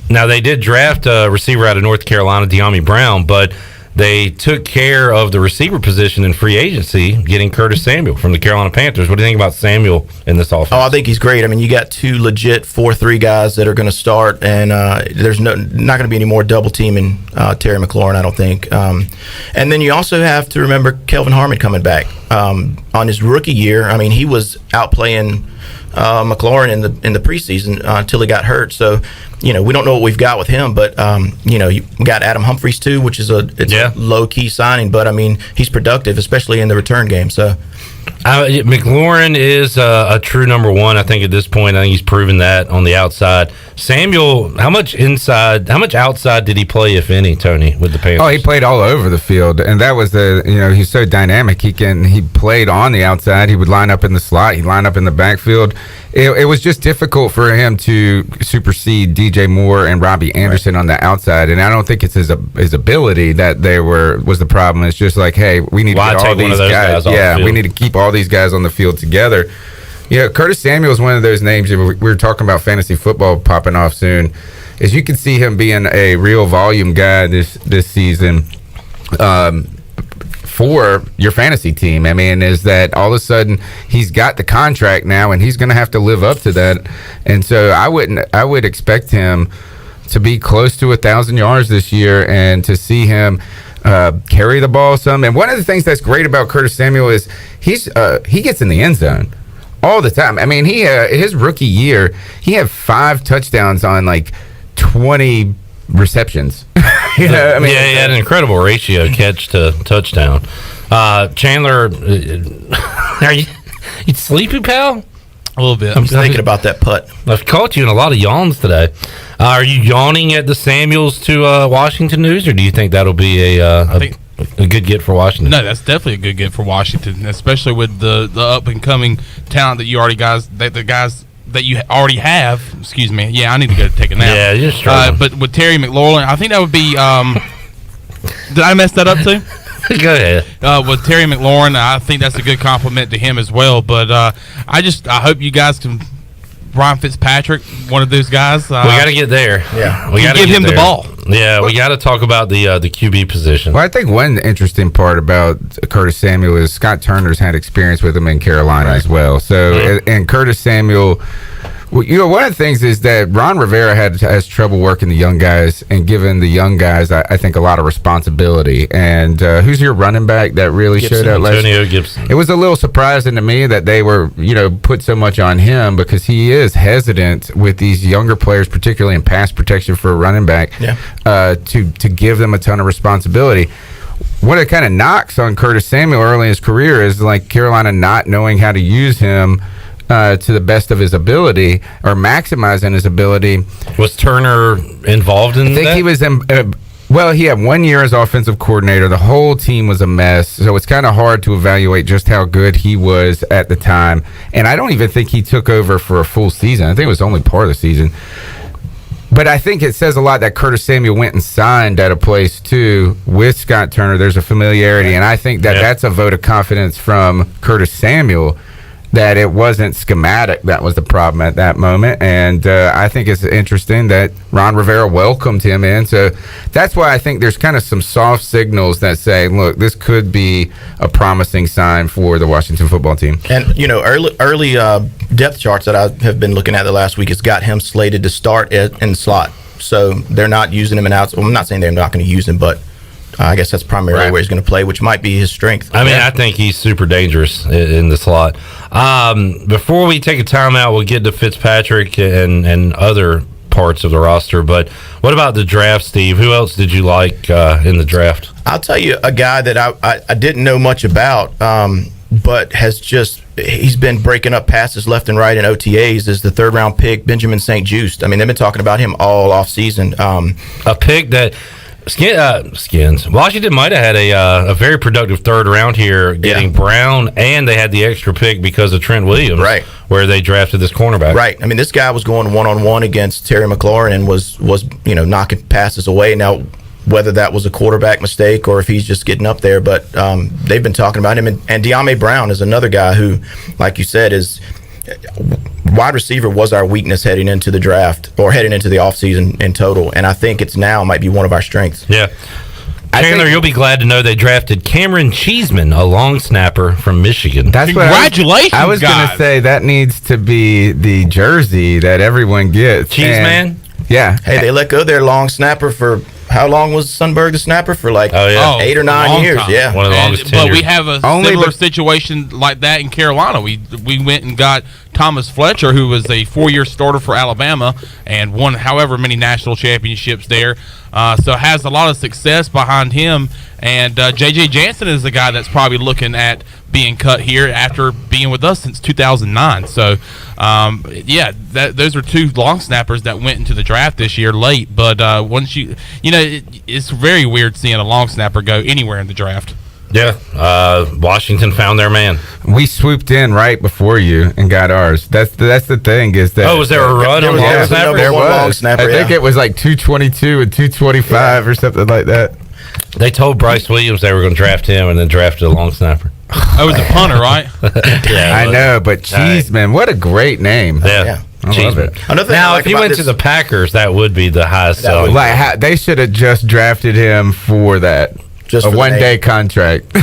Now, they did draft a receiver out of North Carolina, De'Ami Brown, but they took care of the receiver position in free agency, getting Curtis Samuel from the Carolina Panthers. What do you think about Samuel in this offense? Oh, I think he's great. I mean, you got 2 legit 4-3 guys that are going to start, and there's not going to be any more double teaming Terry McLaurin, I don't think. And then you also have to remember Kelvin Harmon coming back. On his rookie year, I mean, he was outplaying McLaurin in the preseason until he got hurt. So, we don't know what we've got with him, but you got Adam Humphries too, which is a low key signing, but I mean he's productive, especially in the return game. So McLaurin is a true number one. I think at this point, I think he's proven that on the outside. Samuel, how much outside did he play, if any, Tony, with the Panthers? Oh, he played all over the field, and that was he's so dynamic. He played on the outside. He would line up in the slot. He'd line up in the backfield. It was just difficult for him to supersede DJ Moore and Robbie Anderson on the outside, and I don't think it's his ability that was the problem. It's just like, hey, we need to get all these guys. Yeah, we need to keep all these guys on the field together. Curtis Samuel is one of those names. We were talking about fantasy football popping off soon. As you can see him being a real volume guy this season for your fantasy team. I mean, is that all of a sudden he's got the contract now and he's going to have to live up to that. And so I would expect him to be close to 1,000 yards this year and to see him carry the ball some. And one of the things that's great about Curtis Samuel is he gets in the end zone all the time. I mean, he his rookie year, he had 5 touchdowns on like 20 receptions. He had an incredible ratio catch to touchdown. Chandler, are you sleepy, pal? A little bit. I'm just thinking about that putt. I've caught you in a lot of yawns today. Are you yawning at the Samuels to Washington news, or do you think that'll be a good get for Washington? No, that's definitely a good get for Washington, especially with the up and coming talent that you already the guys that you already have. Excuse me. Yeah, I need to go take a nap. Yeah, you're struggling. But with Terry McLaurin, I think that would be. Did I mess that up too? Go ahead. With Terry McLaurin, I think that's a good compliment to him as well. But I hope you guys can. Ryan Fitzpatrick, one of those guys. We got to get there. Yeah, we got to give him the ball. Yeah, we got to talk about the QB position. Well, I think one interesting part about Curtis Samuel is Scott Turner's had experience with him in Carolina as well. So, and Curtis Samuel. Well, one of the things is that Ron Rivera has trouble working the young guys and giving the young guys, I think, a lot of responsibility. And who's your running back that really showed up last year? Antonio Gibson. It was a little surprising to me that they were, put so much on him because he is hesitant with these younger players, particularly in pass protection for a running back, to give them a ton of responsibility. What it kind of knocks on Curtis Samuel early in his career is like Carolina not knowing how to use him to the best of his ability or maximizing his ability. Was Turner involved in that? I think he was well, he had 1 year as offensive coordinator. The whole team was a mess, so it's kind of hard to evaluate just how good he was at the time. And I don't even think he took over for a full season. I think it was only part of the season. But I think it says a lot that Curtis Samuel went and signed at a place, too, with Scott Turner. There's a familiarity, and I think that's a vote of confidence from Curtis Samuel that it wasn't schematic that was the problem at that moment. And I think it's interesting that Ron Rivera welcomed him in. So that's why I think there's kind of some soft signals that say, look, this could be a promising sign for the Washington football team. And, early depth charts that I have been looking at the last week has got him slated to start in slot. So they're not using him in outside. Well, I'm not saying they're not going to use him, but I guess that's primarily where he's going to play, which might be his strength. I mean, I think he's super dangerous in the slot. Before we take a timeout, we'll get to Fitzpatrick and other parts of the roster. But what about the draft, Steve? Who else did you like in the draft? I'll tell you a guy that I didn't know much about, but he's been breaking up passes left and right in OTAs, is the third-round pick, Benjamin St. Juste. I mean, they've been talking about him all offseason. A pick that... Skins. Washington might have had a very productive third round here, getting Brown, and they had the extra pick because of Trent Williams, right, where they drafted this cornerback. Right. I mean, this guy was going one-on-one against Terry McLaurin and was knocking passes away. Now, whether that was a quarterback mistake or if he's just getting up there, but they've been talking about him. And De'Ame Brown is another guy who, like you said, is wide receiver was our weakness heading into the draft or heading into the offseason in total, and I think it's now might be one of our strengths. Yeah. Chandler, you'll be glad to know they drafted Cameron Cheeseman, a long snapper from Michigan. Congratulations, I was going to say that needs to be the jersey that everyone gets. Cheeseman? Yeah. Hey, they let go their long snapper for how long was Sundberg the snapper for? 8 or 9 years. Time. Yeah, one of the longest tenures. But we have a similar situation like that in Carolina. We went and got Thomas Fletcher, who was a 4-year starter for Alabama and won however many national championships there. So has a lot of success behind him. And J.J. Jansen is the guy that's probably looking at being cut here after being with us since 2009. So, those are two long snappers that went into the draft this year late. But once it's very weird seeing a long snapper go anywhere in the draft. Yeah, Washington found their man. We swooped in right before you and got ours. That's the thing is that. Oh, was there a run on long snapper? There was. Long snapper, I think it was like 222 and 225 or something like that. They told Bryce Williams they were going to draft him and then drafted a long snapper. Oh, it was a punter, right? Yeah, I know, but Cheeseman, what a great name. Yeah. I love it. Now, if he went to the Packers, that would be the highest selling. They should have just drafted him for that. Just a for one-day contract.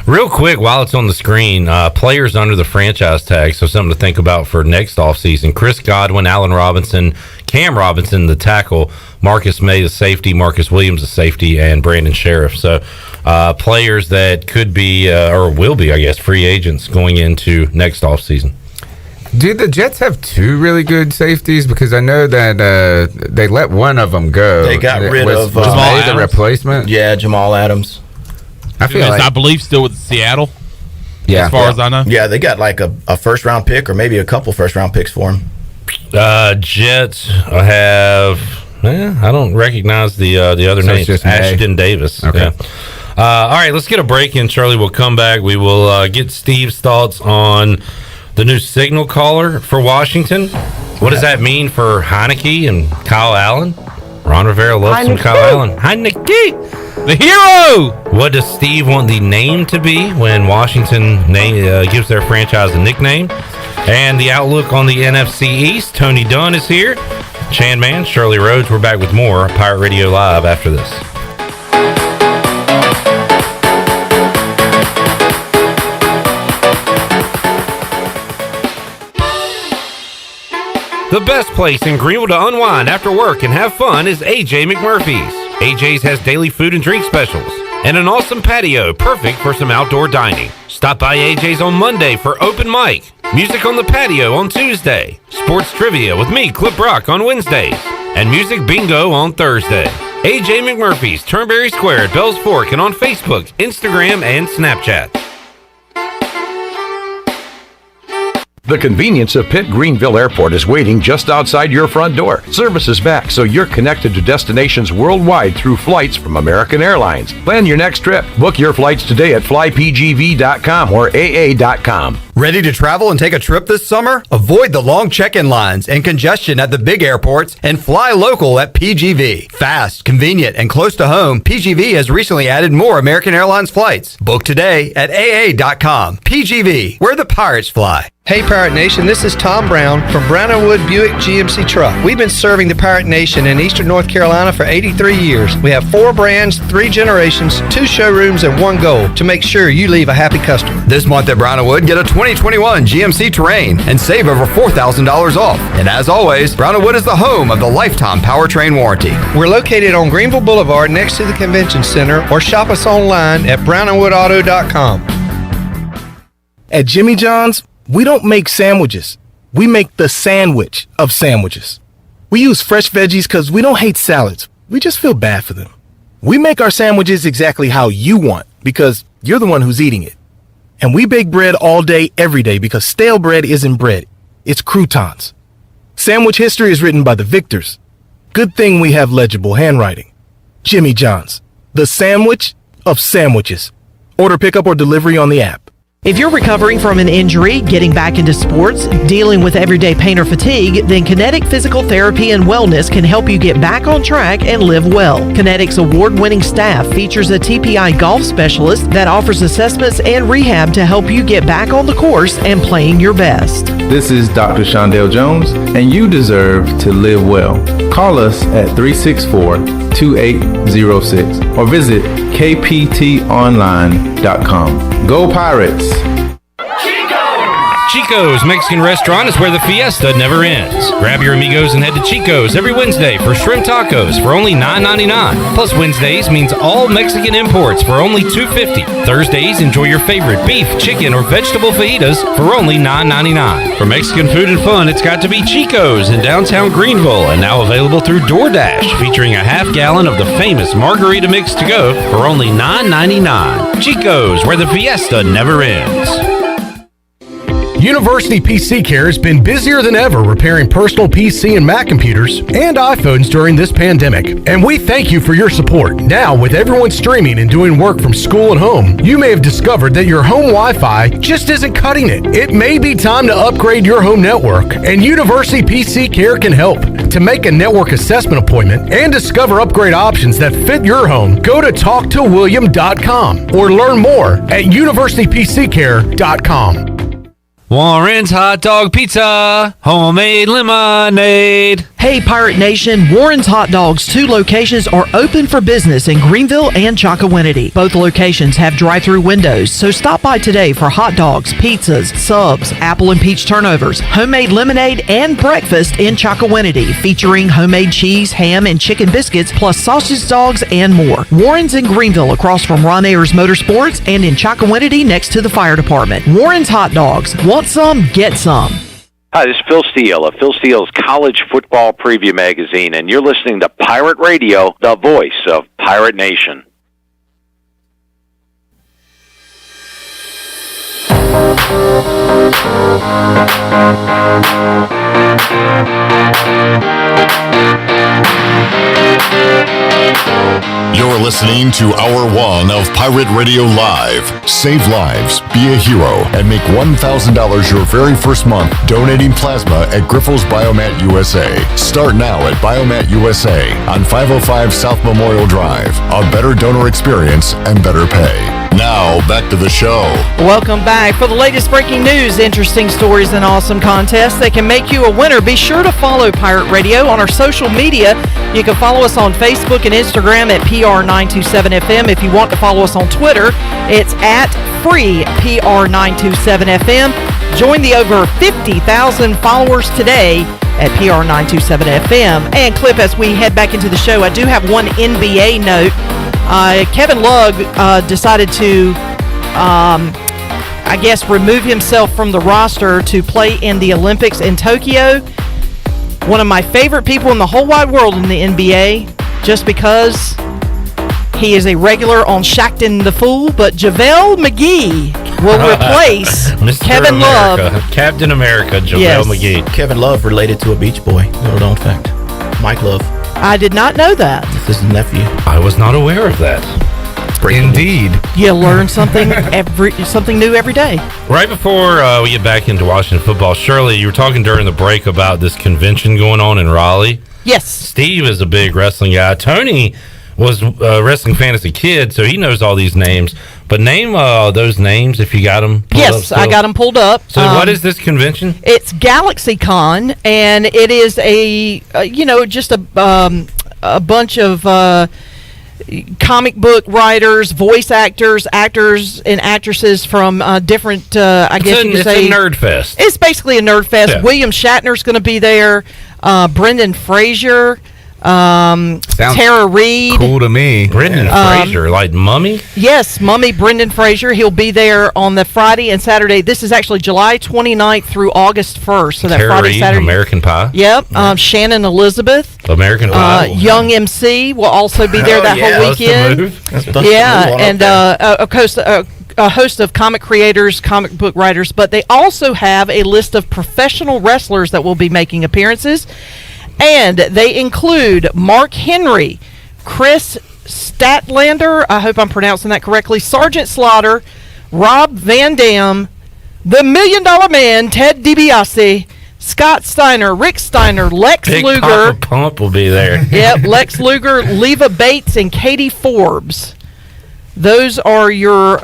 Real quick, while it's on the screen, players under the franchise tag, so something to think about for next offseason. Chris Godwin, Allen Robinson, Cam Robinson, the tackle, Marcus May, the safety, Marcus Williams, the safety, and Brandon Sheriff. So players that could be, or will be, I guess, free agents going into next offseason. Do the Jets have two really good safeties? Because I know that they let one of them go. They got rid of was Jamal May Adams. the replacement. Yeah, Jamal Adams. I feel like I believe still with Seattle. Yeah, as far as I know. Yeah, they got like a first round pick or maybe a couple first round picks for him. Jets have. I don't recognize the other So name. it's just Ashton May. Davis. Okay. Yeah. All right, let's get a break in, Charlie. We'll come back. We will get Steve's thoughts on the new signal caller for Washington. What does that mean for Heineke and Kyle Allen? Ron Rivera loves some Kyle Allen. Heineke, the hero. What does Steve want the name to be when Washington gives their franchise a nickname? And the outlook on the NFC East. Tony Dunn is here. Chan Man, Shirley Rhodes. We're back with more Pirate Radio Live after this. The best place in Greenville to unwind after work and have fun is AJ McMurphy's. AJ's has daily food and drink specials and an awesome patio perfect for some outdoor dining. Stop by AJ's on Monday for open mic, music on the patio on Tuesday, sports trivia with me, Clip Brock, on Wednesdays, and music bingo on Thursday. AJ McMurphy's, Turnberry Square at Bells Fork, and on Facebook, Instagram, and Snapchat. The convenience of Pitt Greenville Airport is waiting just outside your front door. Service is back, so you're connected to destinations worldwide through flights from American Airlines. Plan your next trip. Book your flights today at flypgv.com or aa.com. Ready to travel and take a trip this summer? Avoid the long check-in lines and congestion at the big airports and fly local at PGV. Fast, convenient, and close to home, PGV has recently added more American Airlines flights. Book today at aa.com. PGV, where the pirates fly. Hey Pirate Nation, this is Tom Brown from Brown & Wood Buick GMC Truck. We've been serving the Pirate Nation in Eastern North Carolina for 83 years. We have 4 brands, 3 generations, 2 showrooms, and 1 goal to make sure you leave a happy customer. This month at Brown & Wood, get a 2021 GMC Terrain and save over $4,000 off. And as always, Brown & Wood is the home of the lifetime powertrain warranty. We're located on Greenville Boulevard next to the Convention Center, or shop us online at brownandwoodauto.com. At Jimmy John's, we don't make sandwiches. We make the sandwich of sandwiches. We use fresh veggies because we don't hate salads. We just feel bad for them. We make our sandwiches exactly how you want because you're the one who's eating it. And we bake bread all day, every day because stale bread isn't bread. It's croutons. Sandwich history is written by the victors. Good thing we have legible handwriting. Jimmy John's, the sandwich of sandwiches. Order pickup or delivery on the app. If you're recovering from an injury, getting back into sports, dealing with everyday pain or fatigue, then Kinetic Physical Therapy and Wellness can help you get back on track and live well. Kinetic's award-winning staff features a TPI golf specialist that offers assessments and rehab to help you get back on the course and playing your best. This is Dr. Shondell Jones, and you deserve to live well. Call us at 364-2806 or visit kptonline.com. Go Pirates! Chico's Mexican Restaurant is where the fiesta never ends. Grab your amigos and head to Chico's every Wednesday for shrimp tacos for only $9.99. Plus Wednesdays means all Mexican imports for only $2.50. Thursdays, enjoy your favorite beef, chicken, or vegetable fajitas for only $9.99. For Mexican food and fun, it's got to be Chico's in downtown Greenville and now available through DoorDash, featuring a half gallon of the famous margarita mix to go for only $9.99. Chico's, where the fiesta never ends. University PC Care has been busier than ever repairing personal PC and Mac computers and iPhones during this pandemic. And we thank you for your support. Now, with everyone streaming and doing work from school and home, you may have discovered that your home Wi-Fi just isn't cutting it. It may be time to upgrade your home network, and University PC Care can help. To make a network assessment appointment and discover upgrade options that fit your home, go to talktowilliam.com or learn more at universitypccare.com. Warren's Hot Dog Pizza, homemade lemonade. Hey Pirate Nation, Warren's Hot Dogs 2 locations are open for business in Greenville and Chocowinity. Both locations have drive-through windows, so stop by today for hot dogs, pizzas, subs, apple and peach turnovers, homemade lemonade, and breakfast in Chocowinity, featuring homemade cheese, ham, and chicken biscuits, plus sausage dogs and more. Warren's in Greenville across from Ron Ayers Motorsports and in Chocowinity next to the fire department. Warren's Hot Dogs. Want some? Get some. Hi, this is Phil Steele of Phil Steele's College Football Preview Magazine, and you're listening to Pirate Radio, the voice of Pirate Nation. You're listening to Hour 1 of Pirate Radio Live. Save lives, be a hero, and make $1,000 your very first month donating plasma at Grifols Biomat USA. Start now at Biomat USA on 505 South Memorial Drive. A better donor experience and better pay. Now, back to the show. Welcome back. For the latest breaking news, interesting stories, and awesome contests that can make you a winner, be sure to follow Pirate Radio on our social media. You can follow us on Facebook and Instagram at PR927FM. If you want to follow us on Twitter, it's at FreePR927FM. Join the over 50,000 followers today at PR927FM. And Clip, as we head back into the show, I do have one NBA note. Kevin Love decided to, I guess, remove himself from the roster to play in the Olympics in Tokyo. One of my favorite people in the whole wide world in the NBA, just because he is a regular on Shaqtin' the Fool, but JaVale McGee will replace Kevin America. Love. Captain America, JaVale McGee. Kevin Love related to a Beach Boy. Little known fact. Mike Love. I did not know that. This is his nephew. I was not aware of that. Indeed. You learn something something new every day. Right before we get back into Washington football, Shirley, you were talking during the break about this convention going on in Raleigh. Yes. Steve is a big wrestling guy. Tony was a wrestling fantasy kid, so he knows all these names. But name those names if you got them pulled up. Yes, I got them pulled up. So what is this convention? It's GalaxyCon, and it is just a bunch of comic book writers, voice actors, and actresses from different, It's a nerd fest. It's basically a nerd fest. Yeah. William Shatner's going to be there. Brendan Fraser. Tara Reid. Cool to me. Brendan Fraser, like Mummy? Yes, Mummy Brendan Fraser. He'll be there on the Friday and Saturday. This is actually July 29th through August 1st. So that Tara Friday, Reid, Saturday. American Pie. Yep. Shannon Elizabeth. American Pie. Young MC will also be there that whole weekend. And a host of comic creators, comic book writers, but they also have a list of professional wrestlers that will be making appearances. And they include Mark Henry, Chris Statlander, I hope I'm pronouncing that correctly, Sergeant Slaughter, Rob Van Dam, the $1 Million Man, Ted DiBiase, Scott Steiner, Rick Steiner, Lex Big Luger. Papa Pump will be there. Yep, Lex Luger, Leva Bates, and Katie Forbes. Those are your...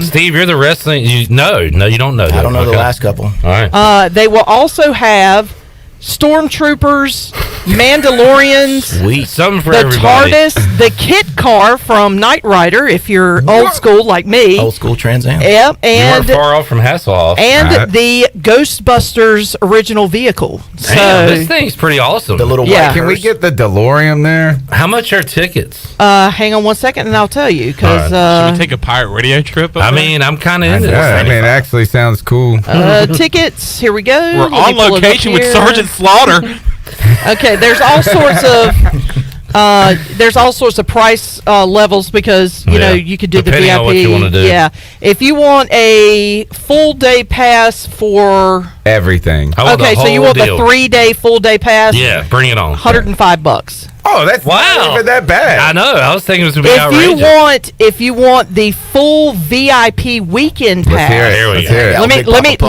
Steve, you're the wrestling... No, you don't know that. I don't know the last couple. All right. They will also have Stormtroopers, Mandalorians, Sweet. Something for the everybody. TARDIS, the Kit Car from Knight Rider, if you're old school like me. Old school Trans Am. Yep, You and weren't far off from Hasselhoff. and the Ghostbusters original vehicle. Damn, this thing's pretty awesome. The little Yeah. white Can we get the DeLorean there? How much are tickets? Hang on one second and I'll tell you, because Should we take a pirate radio trip? I mean, I'm kind of into Yeah, I this. mean, it actually sounds cool. tickets, here we go. We're Let me on pull it up location with here. Sergeant Slaughter. Okay, there's all sorts of price levels because you know you could do Depending the VIP. on what you wanna do. Yeah, if you want a full day pass for Everything. I want okay, the so you whole want deal. the 3-day full day pass. Yeah, bring it on. $105. Oh, that's not even that bad. I know. I was thinking it was going to be outrageous. If you want the full VIP weekend pass, There we go.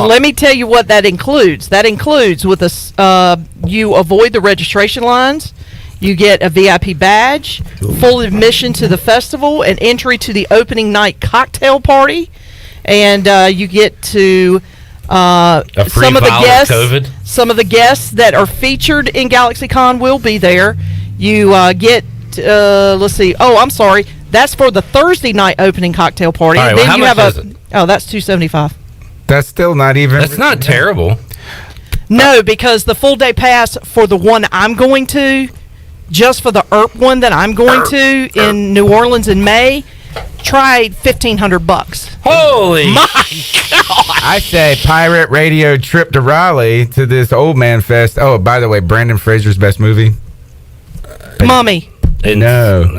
let me tell you what that includes. That includes with you avoid the registration lines. You get a VIP badge, full admission to the festival, and entry to the opening night cocktail party, and you get to A free some of the vial of guests. COVID? Some of the guests that are featured in GalaxyCon will be there. You get. Let's see. Oh, I'm sorry. That's for the Thursday night opening cocktail party. All right, And well, then how you much have is it? Oh, that's $275. That's still not even. That's not terrible. No, because the full day pass for the one I'm going to, just for the ERP one that I'm going to in New Orleans in May, try $1,500. Holy! My I say Pirate Radio trip to Raleigh to this old man fest. Oh, by the way, Brandon Fraser's best movie? Mummy. Bedazzled.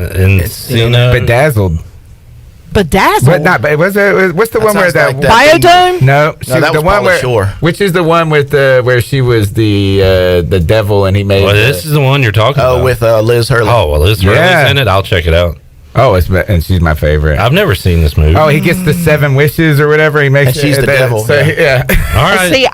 Bedazzled? What, not, what's the one where that... Biodome? No, that was one Pauly Shore. Which is the one with where she was the devil and he made... Well, this is the one you're talking about. Oh, with Liz Hurley. Oh, well, Liz Hurley's in it. I'll check it out. Oh, and she's my favorite. I've never seen this movie. Oh, he gets the 7 wishes or whatever. He makes and she's the devil. So, yeah. All right. See,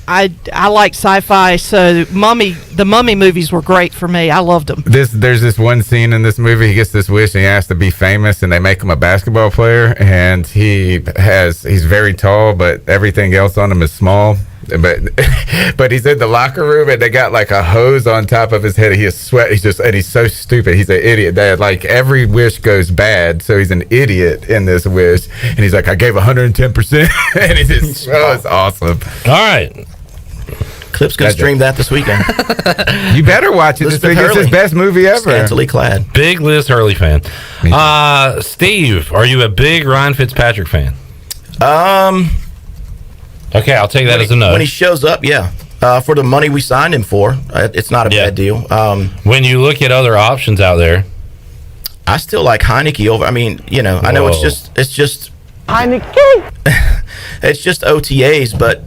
I like sci-fi, so the Mummy movies were great for me. I loved them. There's this one scene in this movie. He gets this wish and he has to be famous, and they make him a basketball player. And he's very tall, but everything else on him is small. But he's in the locker room and they got like a hose on top of his head. He is sweat. He's so stupid. He's an idiot. That like every wish goes bad, so he's an idiot in this wish. And he's like, I gave 110%, and it's awesome. All right. Clip's gonna stream that this weekend. You better watch it. This is his best movie ever. Scantily clad. Big Liz Hurley fan. Steve, are you a big Ryan Fitzpatrick fan? Okay, I'll take that as a no. When he shows up, yeah. For the money we signed him for, it's not a bad deal. When you look at other options out there, I still like Heineke over. I mean, I know it's just Heineke. It's just OTAs, but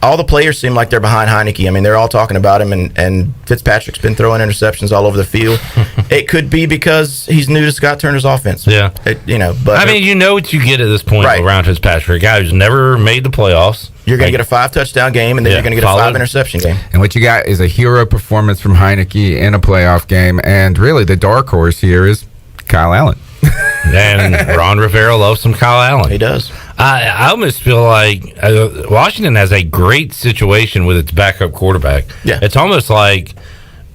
all the players seem like they're behind Heineke. I mean, they're all talking about him, and Fitzpatrick's been throwing interceptions all over the field. It could be because he's new to Scott Turner's offense. Yeah. But I mean, you know what you get at this point around Fitzpatrick. A guy who's never made the playoffs. You're going to get a 5-touchdown game, and then you're going to get a 5-interception game. And what you got is a hero performance from Heineke in a playoff game, and really the dark horse here is Kyle Allen. And Ron Rivera loves some Kyle Allen. He does. I almost feel like Washington has a great situation with its backup quarterback. Yeah. It's almost like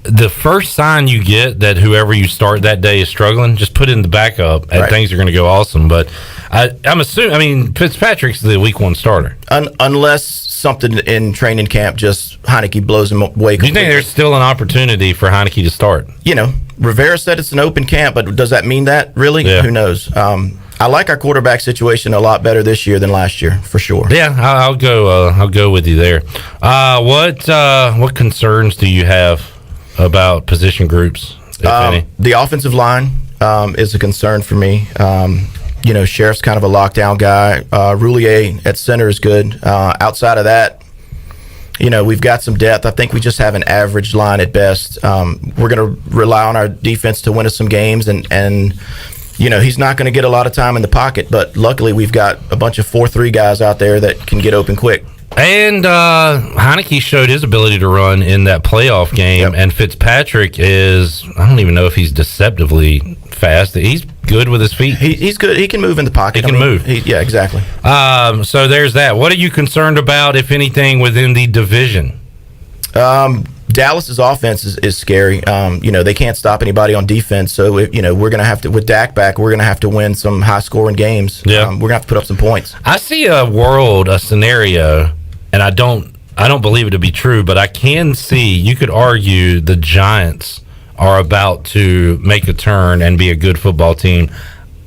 the first sign you get that whoever you start that day is struggling, just put in the backup and things are going to go awesome. But I'm assuming, Fitzpatrick's the week 1 starter. Unless something in training camp just Heineke blows him away completely. Do you think there's still an opportunity for Heineke to start? Rivera said it's an open camp, but does that mean that, really? Yeah. Who knows? I like our quarterback situation a lot better this year than last year, for sure. Yeah, I'll go with you there. What concerns do you have about position groups, if any? The offensive line is a concern for me. Sheriff's kind of a lockdown guy. Roulier at center is good. Outside of that, we've got some depth. I think we just have an average line at best. We're going to rely on our defense to win us some games, and he's not going to get a lot of time in the pocket, but luckily we've got a bunch of 4-3 guys out there that can get open quick. And Heineke showed his ability to run in that playoff game, and Fitzpatrick is, I don't even know if he's deceptively fast. He's good with his feet. He's good. He can move in the pocket. He can move. Yeah, exactly. So there's that. What are you concerned about, if anything, within the division? Dallas's offense is scary. They can't stop anybody on defense. So, we're going to have to, with Dak back, we're going to have to win some high-scoring games. Yeah. We're going to have to put up some points. I see a scenario, and I don't believe it to be true, but I can see, you could argue the Giants are about to make a turn and be a good football team.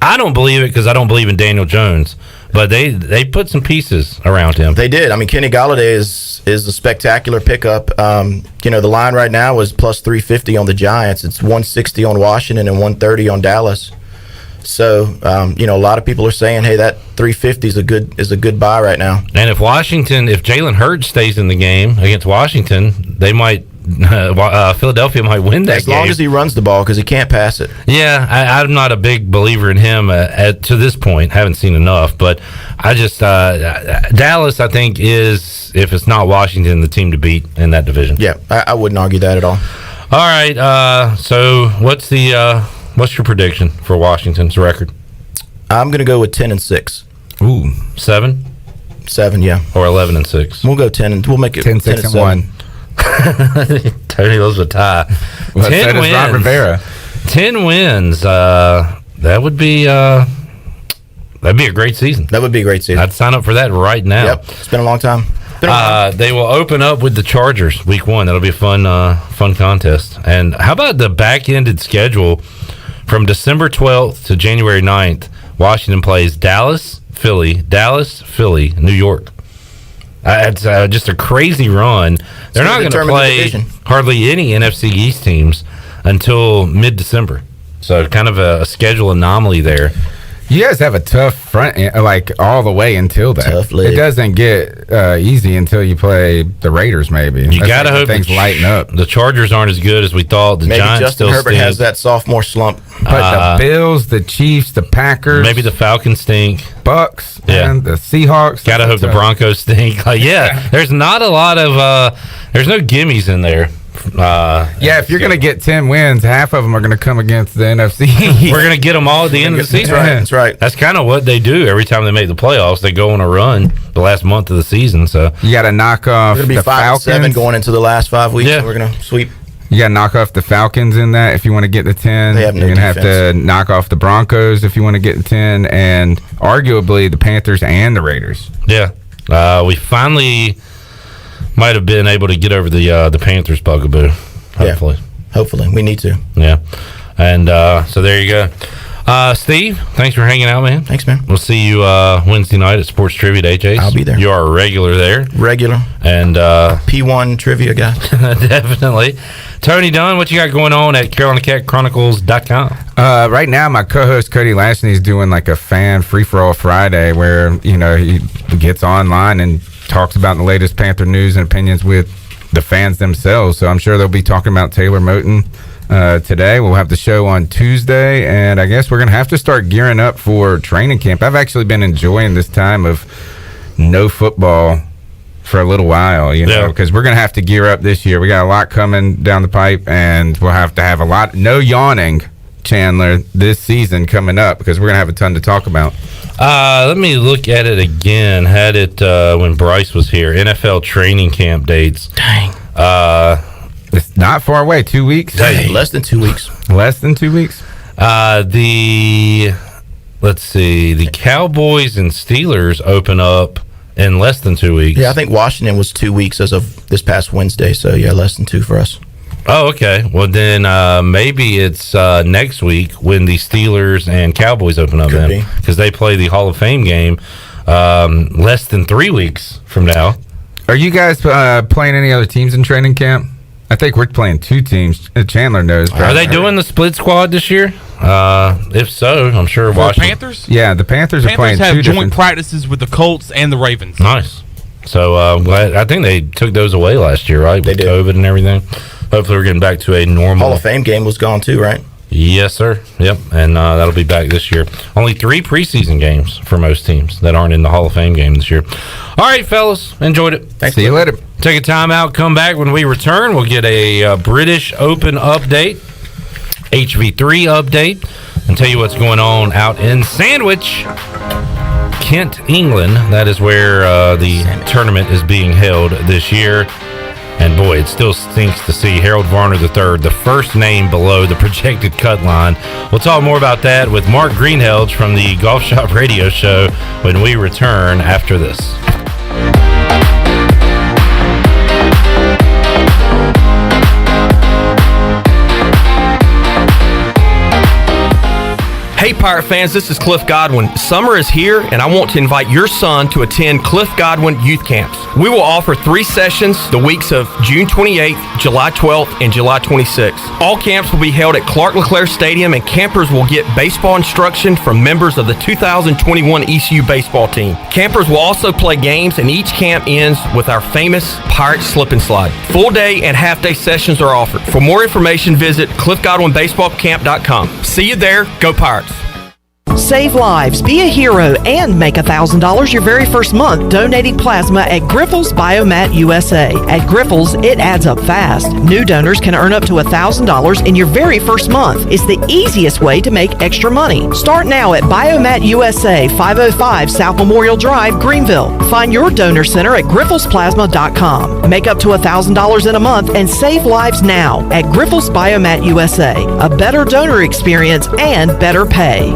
I don't believe it because I don't believe in Daniel Jones, but they put some pieces around him. They did. I mean, Kenny Golladay is a spectacular pickup. The line right now is plus 350 on the Giants. It's 160 on Washington and 130 on Dallas. So, a lot of people are saying, hey, that 350 is a good buy right now. And if Jalen Hurts stays in the game against Washington, they might. Philadelphia might win that as long as he runs the ball, because he can't pass it. Yeah, I'm not a big believer in him to this point. Haven't seen enough, but I just Dallas, I think, is, if it's not Washington, the team to beat in that division. Yeah, I wouldn't argue that at all. All right, so what's your prediction for Washington's record? I'm going to go with 10-6. Ooh, 7? 7, yeah, or 11-6. We'll go 10, and we'll make it 10-6-1. Tony loves a tie. Well, 10 wins. Ron Rivera. 10 wins. That would be that'd be a great season. That would be a great season. I'd sign up for that right now. Yep, it's been a long time. They will open up with the Chargers week 1. That'll be a fun contest. And how about the back-ended schedule from December 12th to January 9th? Washington plays Dallas, Philly, Dallas, Philly, New York. It's just a crazy run. They're not going to play hardly any NFC East teams until mid-December. So kind of a schedule anomaly there. You guys have a tough front end, like all the way until that. Tough league. It doesn't get easy until you play the Raiders. Maybe you got to hope things lighten up. The Chargers aren't as good as we thought. The Maybe Giants Justin still Herbert stink. has that sophomore slump. But the Bills, the Chiefs, the Packers, maybe the Falcons stink. Bucks, and the Seahawks. Got to hope the Broncos stink. There's not a lot of there's no gimmies in there. If you're going to get 10 wins, half of them are going to come against the NFC. We're going to get them all at the end of the season. That's right. That's kind of what they do every time they make the playoffs. They go on a run the last month of the season. So you got to knock off We're going to be the 5-7 going into the last 5 weeks. Yeah. We're going to sweep. You got to knock off the Falcons in that if you want to get to 10. They have no You're going to have to defense. knock off the Broncos if you want to get to 10, and arguably the Panthers and the Raiders. Yeah. We finally might have been able to get over the Panthers bugaboo. Hopefully. Yeah. Hopefully. We need to. Yeah. And so there you go. Steve, thanks for hanging out, man. Thanks, man. We'll see you Wednesday night at Sports Trivia at HA's. I'll be there. You are a regular there. Regular. And P1 trivia guy. Definitely. Tony Dunn, what you got going on at CarolinaCatChronicles.com? Right now, my co-host Cody Lashney is doing like a fan free-for-all Friday where, he gets online and talks about the latest Panther news and opinions with the fans themselves. So I'm sure they'll be talking about Taylor Moton today. We'll have the show on Tuesday, and I guess we're going to have to start gearing up for training camp. I've actually been enjoying this time of no football for a little while, because we're going to have to gear up this year. We got a lot coming down the pipe, and we'll have to have no yawning, Chandler, this season coming up, because we're going to have a ton to talk about. Let me look at it again. Had it when Bryce was here. NFL training camp dates. Dang. It's not far away. 2 weeks. Less than 2 weeks. Less than 2 weeks. Let's see. The Cowboys and Steelers open up in less than 2 weeks. Yeah, I think Washington was 2 weeks as of this past Wednesday. So, yeah, less than 2 for us. Oh, okay. Well, then maybe it's next week when the Steelers and Cowboys open up then, because they play the Hall of Fame game less than 3 weeks from now. Are you guys playing any other teams in training camp? I think we're playing 2 teams. Chandler knows. Are they doing the split squad this year? If so, I'm sure For Washington. Panthers? Yeah, the Panthers are playing have 2 joint different practices with the Colts and the Ravens. Nice. So I think they took those away last year, right? With COVID and everything. Hopefully we're getting back to a normal. Hall of Fame game was gone too, right? Yes, sir. Yep. And that'll be back this year. Only 3 preseason games for most teams that aren't in the Hall of Fame game this year. All right, fellas. Enjoyed it. Thanks. See you later. Take a time out. Come back. When we return, we'll get a British Open update, HV3 update, and tell you what's going on out in Sandwich, Kent, England. That is where the tournament is being held this year. And boy, it still stinks to see Harold Varner III, the first name below the projected cut line. We'll talk more about that with Mark Greenhalgh from the Golf Shop Radio Show when we return after this. Hey Pirate fans, this is Cliff Godwin. Summer is here and I want to invite your son to attend Cliff Godwin Youth Camps. We will offer 3 sessions the weeks of June 28th, July 12th, and July 26th. All camps will be held at Clark LeClaire Stadium and campers will get baseball instruction from members of the 2021 ECU baseball team. Campers will also play games and each camp ends with our famous Pirate Slip and Slide. Full day and half day sessions are offered. For more information, visit cliffgodwinbaseballcamp.com. See you there. Go Pirates. Save lives, be a hero, and make $1,000 your very first month donating plasma at Griffel's Biomat USA. At Griffel's, it adds up fast. New donors can earn up to $1,000 in your very first month. It's the easiest way to make extra money. Start now at Biomat USA, 505 South Memorial Drive, Greenville. Find your donor center at grifflesplasma.com. Make up to $1,000 in a month and save lives now at Griffel's Biomat USA. A better donor experience and better pay.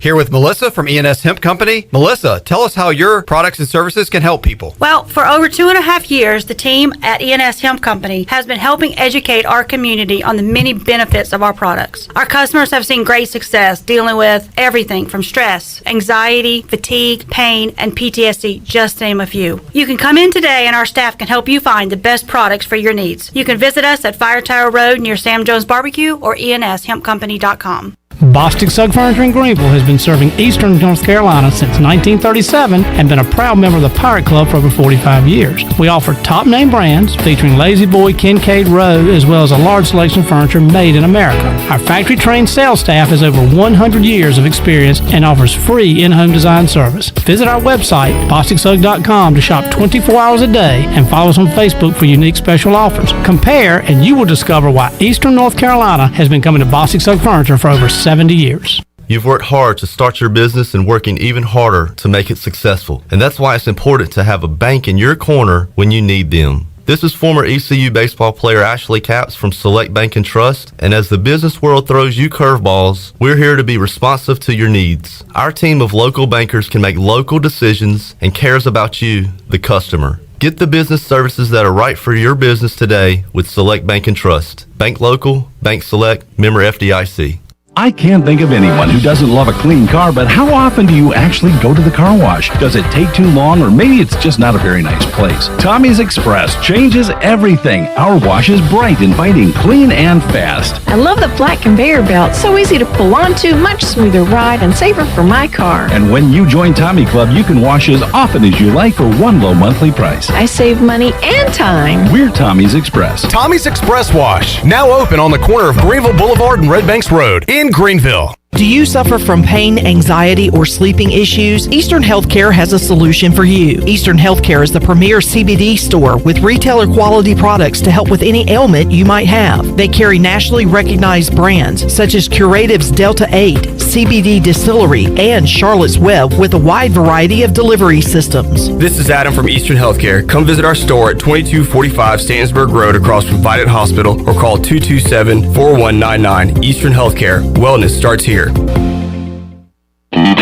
Here with Melissa from E&S Hemp Company. Melissa, tell us how your products and services can help people. Well, for over 2.5 years, the team at E&S Hemp Company has been helping educate our community on the many benefits of our products. Our customers have seen great success dealing with everything from stress, anxiety, fatigue, pain, and PTSD, just to name a few. You can come in today and our staff can help you find the best products for your needs. You can visit us at Fire Tower Road near Sam Jones Barbecue or enshempcompany.com. Bostic Sugg Furniture in Greenville has been serving Eastern North Carolina since 1937 and been a proud member of the Pirate Club for over 45 years. We offer top name brands featuring Lazy Boy, Kincaid, Rowe, as well as a large selection of furniture made in America. Our factory trained sales staff has over 100 years of experience and offers free in-home design service. Visit our website, bosticsugg.com, to shop 24 hours a day and follow us on Facebook for unique special offers. Compare and you will discover why Eastern North Carolina has been coming to Bostic Sugg Furniture for over 70 years. You've worked hard to start your business and working even harder to make it successful. And that's why it's important to have a bank in your corner when you need them. This is former ECU baseball player Ashley Capps from Select Bank and Trust. And as the business world throws you curveballs, we're here to be responsive to your needs. Our team of local bankers can make local decisions and cares about you, the customer. Get the business services that are right for your business today with Select Bank and Trust. Bank local, bank select, member FDIC. I can't think of anyone who doesn't love a clean car, but how often do you actually go to the car wash? Does it take too long, or maybe it's just not a very nice place? Tommy's Express changes everything. Our wash is bright, inviting, clean, and fast. I love the flat conveyor belt. So easy to pull onto, much smoother ride, and safer for my car. And when you join Tommy Club, you can wash as often as you like for one low monthly price. I save money and time. We're Tommy's Express. Tommy's Express Wash, now open on the corner of Greenville Boulevard and Red Banks Road in Greenville. Do you suffer from pain, anxiety, or sleeping issues? Eastern Healthcare has a solution for you. Eastern Healthcare is the premier CBD store with retailer quality products to help with any ailment you might have. They carry nationally recognized brands such as Curative's Delta 8, CBD Distillery, and Charlotte's Web with a wide variety of delivery systems. This is Adam from Eastern Healthcare. Come visit our store at 2245 Stansburg Road across from Vidant Hospital or call 227-4199. Eastern Healthcare. Wellness starts here.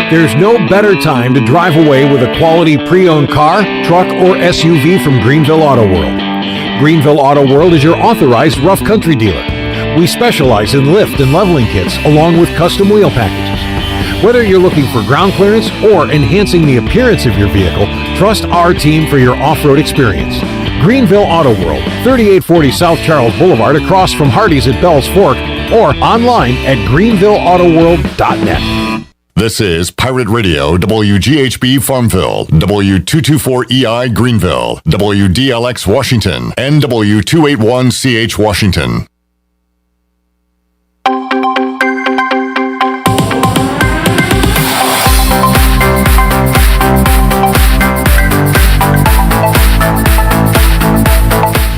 There's no better time to drive away with a quality pre-owned car, truck, or SUV from Greenville Auto World. Greenville Auto World is your authorized rough country dealer. We specialize in lift and leveling kits along with custom wheel packages. Whether you're looking for ground clearance or enhancing the appearance of your vehicle, trust our team for your off-road experience. Greenville Auto World, 3840 South Charles Boulevard across from Hardee's at Bell's Fork, or online at greenvilleautoworld.net. This is Pirate Radio, WGHB Farmville, W224EI Greenville, WDLX Washington, and W281CH Washington.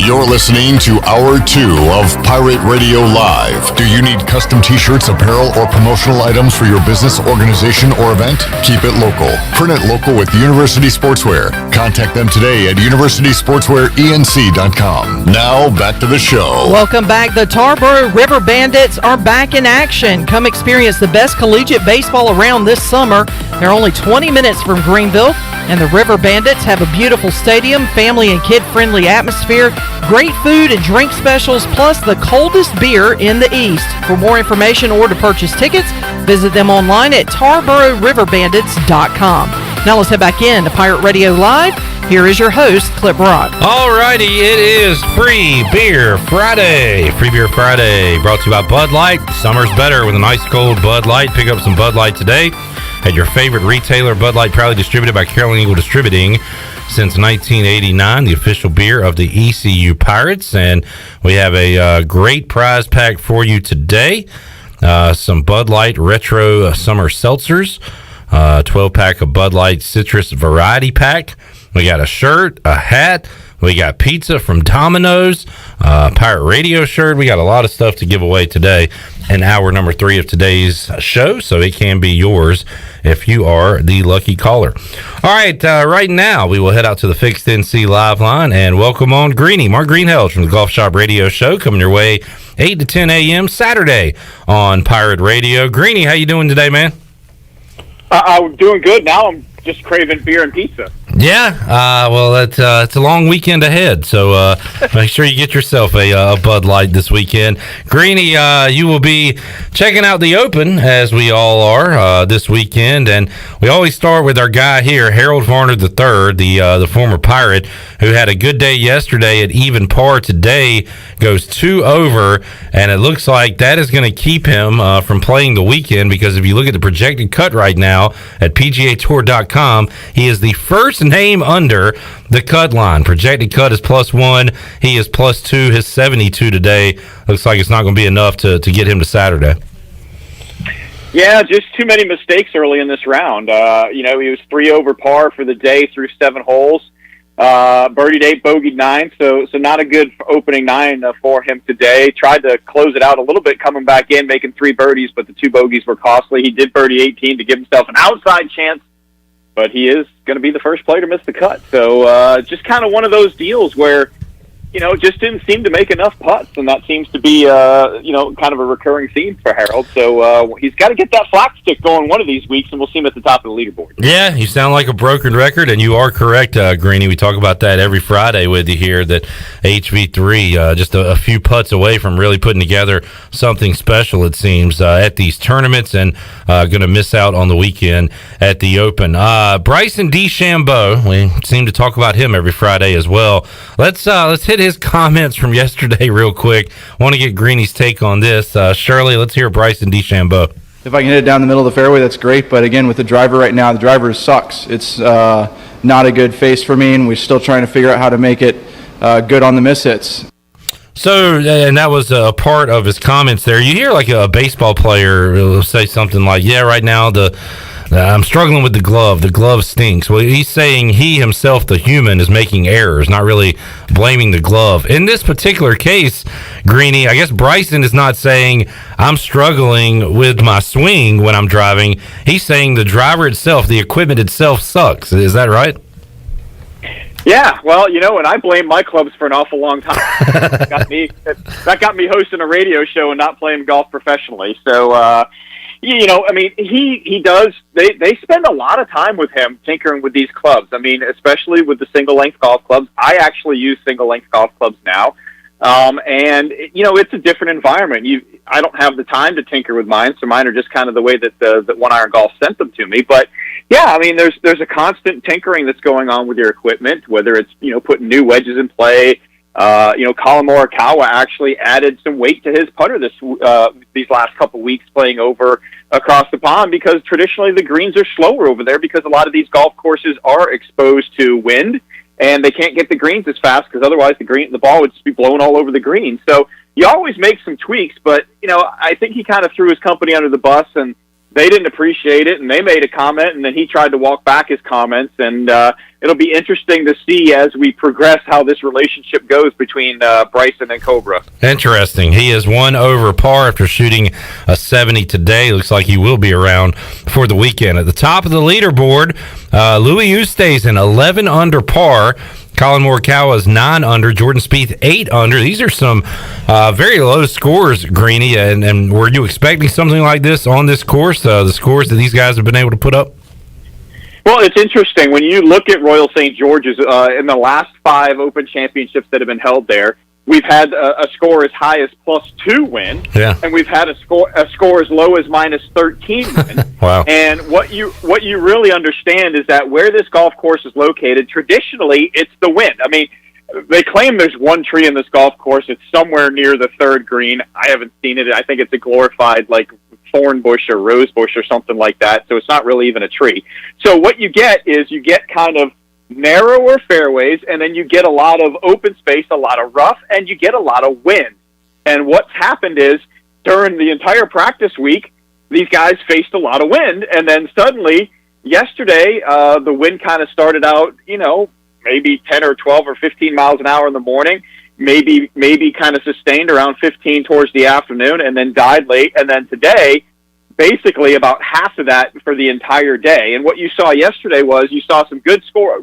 You're listening to Hour 2 of Pirate Radio Live. Do you need custom t-shirts, apparel, or promotional items for your business, organization, or event? Keep it local. Print it local with University Sportswear. Contact them today at universitysportswearenc.com. Now, back to the show. Welcome back. The Tarboro River Bandits are back in action. Come experience the best collegiate baseball around this summer. They're only 20 minutes from Greenville, and the River Bandits have a beautiful stadium, family and kid-friendly atmosphere, great food and drink specials, plus the coldest beer in the East. For more information or to purchase tickets, visit them online at TarboroRiverBandits.com. Now let's head back in to Pirate Radio Live. Here is your host, Clip Rock. Alrighty, it is Free Beer Friday. Free Beer Friday, brought to you by Bud Light. Summer's better with a nice cold Bud Light. Pick up some Bud Light today at your favorite retailer. Bud Light, proudly distributed by Carolina Eagle Distributing since 1989, the official beer of the ECU Pirates. And we have a great prize pack for you today. Some Bud Light Retro Summer Seltzers, 12-pack of Bud Light Citrus Variety Pack. We got a shirt, a hat. We got pizza from Domino's, Pirate Radio shirt. We got a lot of stuff to give away today in hour number 3 of today's show, so it can be yours if you are the lucky caller. All right, right now we will head out to the Fixed NC Live line and welcome on Greenie, Mark Greenhalgh from the Golf Shop Radio Show, coming your way 8 to 10 a.m. Saturday on Pirate Radio. Greenie, how you doing today, man? I'm doing good. Now I'm just craving beer and pizza. Yeah, well, it's a long weekend ahead, so make sure you get yourself a Bud Light this weekend. Greeny, you will be checking out the Open, as we all are, this weekend, and we always start with our guy here, Harold Varner III, the former Pirate, who had a good day yesterday at even par. Today goes 2 over, and it looks like that is going to keep him from playing the weekend, because if you look at the projected cut right now at PGAtour.com, he is the first name under the cut line. Projected cut is +1. He is +2. His 72 today looks like it's not going to be enough to get him to Saturday. Yeah, just too many mistakes early in this round. He was 3 over par for the day through 7 holes. Birdied 8, bogeyed 9, so not a good opening 9 for him today. Tried to close it out a little bit coming back in, making 3 birdies, but the 2 bogeys were costly. He did birdie 18 to give himself an outside chance, but he is going to be the first player to miss the cut. So just kind of one of those deals where, just didn't seem to make enough putts, and that seems to be, kind of a recurring theme for Harold. So he's got to get that flat stick going one of these weeks, and we'll see him at the top of the leaderboard. Yeah, you sound like a broken record, and you are correct, Greeny. We talk about that every Friday with you here, that HV3 just a few putts away from really putting together something special, it seems, at these tournaments, and going to miss out on the weekend at the Open. Bryson DeChambeau, we seem to talk about him every Friday as well. Let's hit his comments from yesterday real quick. Want to get Greeny's take on this. Shirley, let's hear Bryson DeChambeau. If I can hit it down the middle of the fairway, that's great. But again, with the driver right now, the driver sucks. It's not a good face for me, and we're still trying to figure out how to make it good on the mishits. So, and that was a part of his comments there. You hear like a baseball player say something like, yeah, right now I'm struggling with the glove. The glove stinks. Well, he's saying he himself, the human, is making errors, not really blaming the glove. In this particular case, Greeny, I guess Bryson is not saying I'm struggling with my swing when I'm driving. He's saying the driver itself, the equipment itself sucks. Is that right? Yeah, well, and I blame my clubs for an awful long time. that got me hosting a radio show and not playing golf professionally. So, he does. They spend a lot of time with him tinkering with these clubs. I mean, especially with the single length golf clubs. I actually use single length golf clubs now, and it's a different environment. I don't have the time to tinker with mine, so mine are just kind of the way that the One Iron Golf sent them to me. But yeah, I mean, there's a constant tinkering that's going on with your equipment, whether it's putting new wedges in play. Colin Morikawa actually added some weight to his putter these last couple weeks playing over across the pond, because traditionally the greens are slower over there because a lot of these golf courses are exposed to wind and they can't get the greens as fast, because otherwise the ball would just be blown all over the green. So you always make some tweaks, but I think he kind of threw his company under the bus, and they didn't appreciate it, and they made a comment, and then he tried to walk back his comments, and it'll be interesting to see as we progress how this relationship goes between Bryson and Cobra. Interesting. He is 1 over par after shooting a 70 today. Looks like he will be around for the weekend. At the top of the leaderboard, Louis Oosthuizen 11 under par. Colin Morikawa is 9 under. Jordan Spieth 8 under. These are some very low scores, Greeny. And were you expecting something like this on this course? The scores that these guys have been able to put up? Well, it's interesting. When you look at Royal St. George's, in the last 5 Open Championships that have been held there, we've had a score as high as +2 win, and we've had a score as low as -13 win. Wow! And what you really understand is that where this golf course is located, traditionally it's the wind. I mean, they claim there's one tree in this golf course. It's somewhere near the 3rd green. I haven't seen it. I think it's a glorified thorn bush or rose bush or something like that. So it's not really even a tree. So what you get is kind of narrower fairways, and then you get a lot of open space, a lot of rough, and you get a lot of wind. And what's happened is during the entire practice week, these guys faced a lot of wind, and then suddenly yesterday the wind kind of started out, maybe 10 or 12 or 15 miles an hour in the morning, maybe kind of sustained around 15 towards the afternoon, and then died late. And then today, basically about half of that for the entire day. And what you saw yesterday was you saw some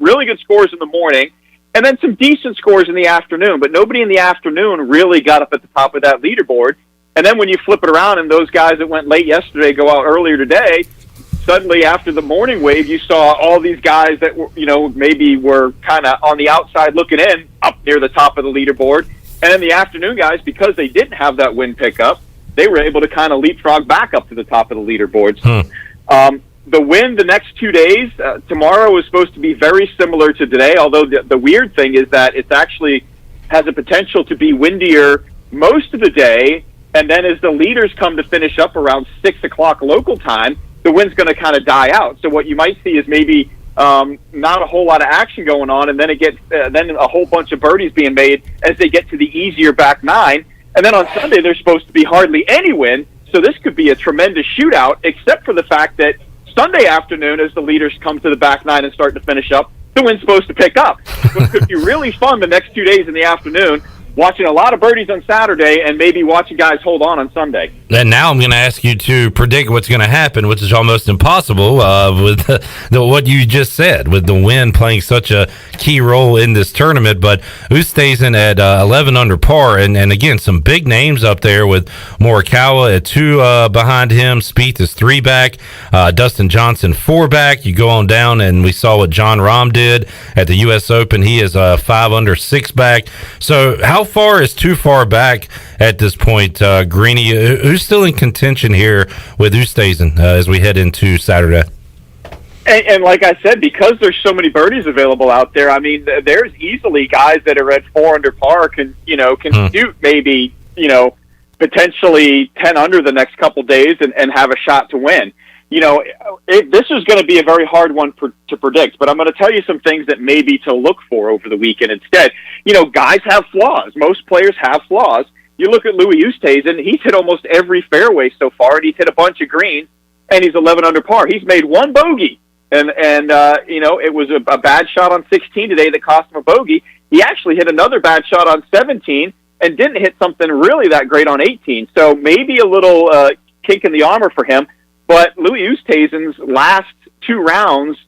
really good scores in the morning, and then some decent scores in the afternoon. But nobody in the afternoon really got up at the top of that leaderboard. And then when you flip it around and those guys that went late yesterday go out earlier today, suddenly after the morning wave, you saw all these guys that were, maybe were kind of on the outside looking in up near the top of the leaderboard. And then the afternoon guys, because they didn't have that wind pickup, they were able to kind of leapfrog back up to the top of the leaderboards. The wind the next 2 days, tomorrow is supposed to be very similar to today, although the weird thing is that it actually has a potential to be windier most of the day, and then as the leaders come to finish up around 6 o'clock local time, the wind's going to kind of die out. So what you might see is maybe not a whole lot of action going on, and then then a whole bunch of birdies being made as they get to the easier back nine. And then on Sunday, there's supposed to be hardly any wind, so this could be a tremendous shootout, except for the fact that Sunday afternoon, as the leaders come to the back nine and start to finish up, the wind's supposed to pick up. So it could be really fun the next 2 days in the afternoon, watching a lot of birdies on Saturday and maybe watching guys hold on Sunday. And now I'm going to ask you to predict what's going to happen, which is almost impossible with what you just said, with the wind playing such a key role in this tournament. But Oosthuizen at 11 under par, and again, some big names up there with Morikawa at 2 behind him. Spieth is 3 back. Dustin Johnson 4 back. You go on down, and we saw what Jon Rahm did at the U.S. Open. He is 5 under 6 back. So how far is too far back at this point, Greeny? Who's still in contention here with Oosthuizen as we head into Saturday? And like I said, because there's so many birdies available out there, I mean, there's easily guys that are at 4 under par can shoot maybe, potentially 10 under the next couple days and have a shot to win. This is going to be a very hard one to predict, but I'm going to tell you some things that maybe to look for over the weekend instead. Guys have flaws. Most players have flaws. You look at Louis Oosthuizen, he's hit almost every fairway so far, and he's hit a bunch of greens, and he's 11 under par. He's made one bogey, and it was a bad shot on 16 today that cost him a bogey. He actually hit another bad shot on 17 and didn't hit something really that great on 18. So maybe a little kink in the armor for him. But Louis Oosthuizen's last 2 rounds,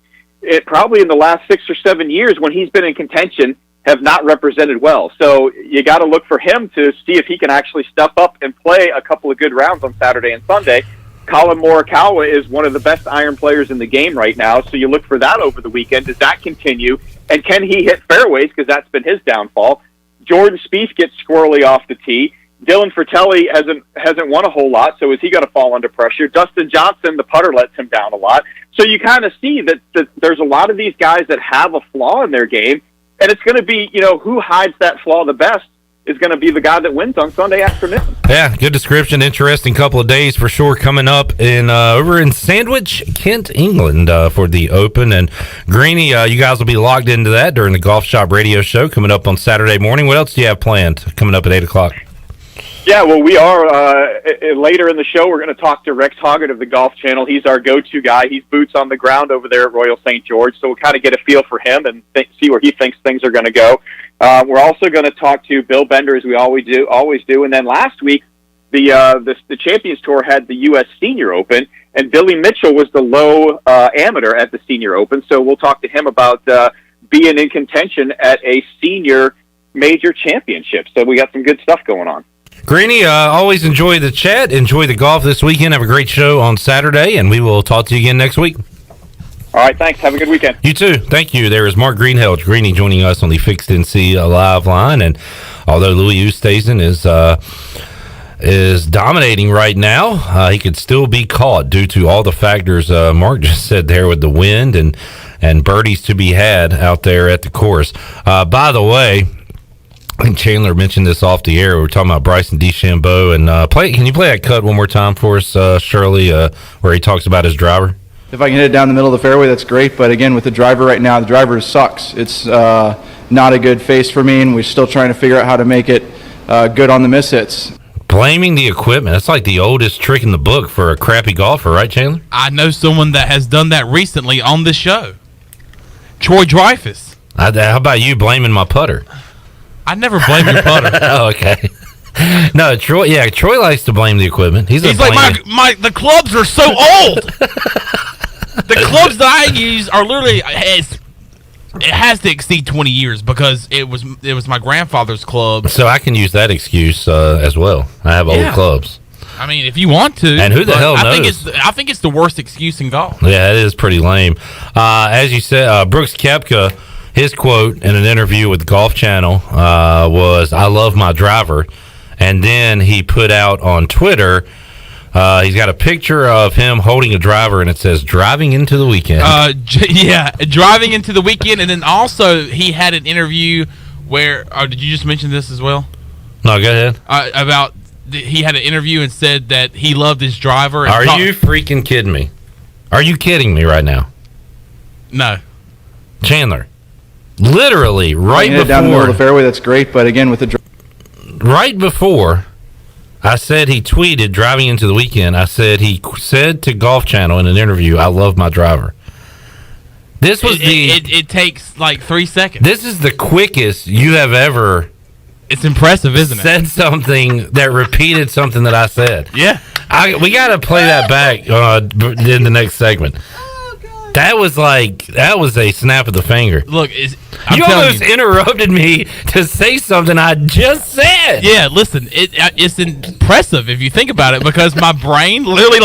probably in the last 6 or 7 years when he's been in contention, have not represented well. So you got to look for him to see if he can actually step up and play a couple of good rounds on Saturday and Sunday. Colin Morikawa is one of the best iron players in the game right now, so you look for that over the weekend. Does that continue? And can he hit fairways, because that's been his downfall? Jordan Spieth gets squirrely off the tee. Dylan Fratelli hasn't won a whole lot, so is he going to fall under pressure? Dustin Johnson, the putter lets him down a lot. So you kind of see that there's a lot of these guys that have a flaw in their game, and it's going to be, who hides that flaw the best is going to be the guy that wins on Sunday afternoon. Yeah, good description. Interesting couple of days for sure coming up in over in Sandwich, Kent, England for the Open. And Greeny, you guys will be logged into that during the Golf Shop radio show coming up on Saturday morning. What else do you have planned coming up at 8 o'clock? Yeah, well, we are later in the show. We're going to talk to Rex Hoggart of the Golf Channel. He's our go-to guy. He's boots on the ground over there at Royal St. George, so we'll kind of get a feel for him and see where he thinks things are going to go. We're also going to talk to Bill Bender, as we always do. And then last week, the Champions Tour had the U.S. Senior Open, and Billy Mitchell was the low amateur at the Senior Open. So we'll talk to him about being in contention at a senior major championship. So we got some good stuff going on. Greeny, always enjoy the chat. Enjoy the golf this weekend. Have a great show on Saturday, and we will talk to you again next week. All right, thanks. Have a good weekend. You too. Thank you. There is Mark Greenhalgh, Greeny, joining us on the Fixed NC Live line. And although Louis Oosthuizen is dominating right now, he could still be caught due to all the factors Mark just said there with the wind and birdies to be had out there at the course. By the way, I think Chandler mentioned this off the air. We were talking about Bryson DeChambeau. And can you play that cut one more time for us, Shirley, where he talks about his driver? If I can hit it down the middle of the fairway, that's great. But again, with the driver right now, the driver sucks. It's not a good face for me, and we're still trying to figure out how to make it good on the mishits. Blaming the equipment. That's like the oldest trick in the book for a crappy golfer, right, Chandler? I know someone that has done that recently on this show. Troy Dreyfus. How about you blaming my putter? I never blame your putter. Oh, okay. No, Troy. Yeah, Troy likes to blame the equipment. He's like, the clubs are so old. The clubs that I use are literally it has to exceed 20 years because it was my grandfather's club. So I can use that excuse as well. I have old clubs. I mean, if you want to. And who the hell knows? I think it's the worst excuse in golf. Yeah, it is pretty lame. As you said, Brooks Koepka, his quote in an interview with the Golf Channel was, "I love my driver." And then he put out on Twitter, he's got a picture of him holding a driver, and it says, "Driving into the weekend." Driving into the weekend. And then also he had an interview where, did you just mention this as well? No, go ahead. He had an interview and said that he loved his driver. And Are you freaking kidding me? Are you kidding me right now? No. Chandler, literally right before. Down the middle of the fairway, that's great, but again, with the right before I said he tweeted driving into the weekend, I said he said to Golf Channel in an interview, "I love my driver." This was it takes like 3 seconds. This is the quickest you have ever. It's impressive, isn't it? Said something that repeated something that I said. Yeah. We got to play that back in the next segment. That was a snap of the finger. Look, you almost interrupted me to say something I just said. Yeah, listen, it's impressive if you think about it, because my brain literally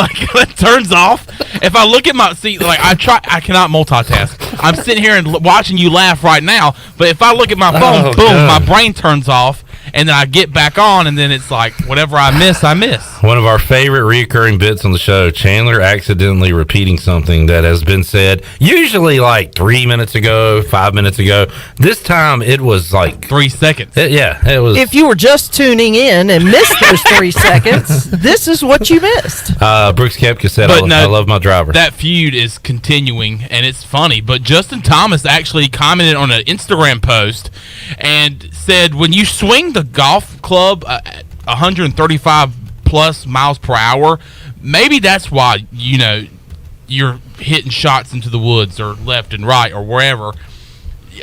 turns off. If I look at my I cannot multitask. I'm sitting here and watching you laugh right now, but if I look at my phone, my brain turns off. And then I get back on, and then it's like, whatever I miss, I miss. One of our favorite reoccurring bits on the show, Chandler accidentally repeating something that has been said, usually like 3 minutes ago, 5 minutes ago. This time, it was like 3 seconds. It was. If you were just tuning in and missed those 3 seconds, this is what you missed. Brooks Koepka said, I love my driver. That feud is continuing, and it's funny. But Justin Thomas actually commented on an Instagram post and said, when you swing the golf club at 135 plus miles per hour, maybe that's why you're hitting shots into the woods or left and right or wherever.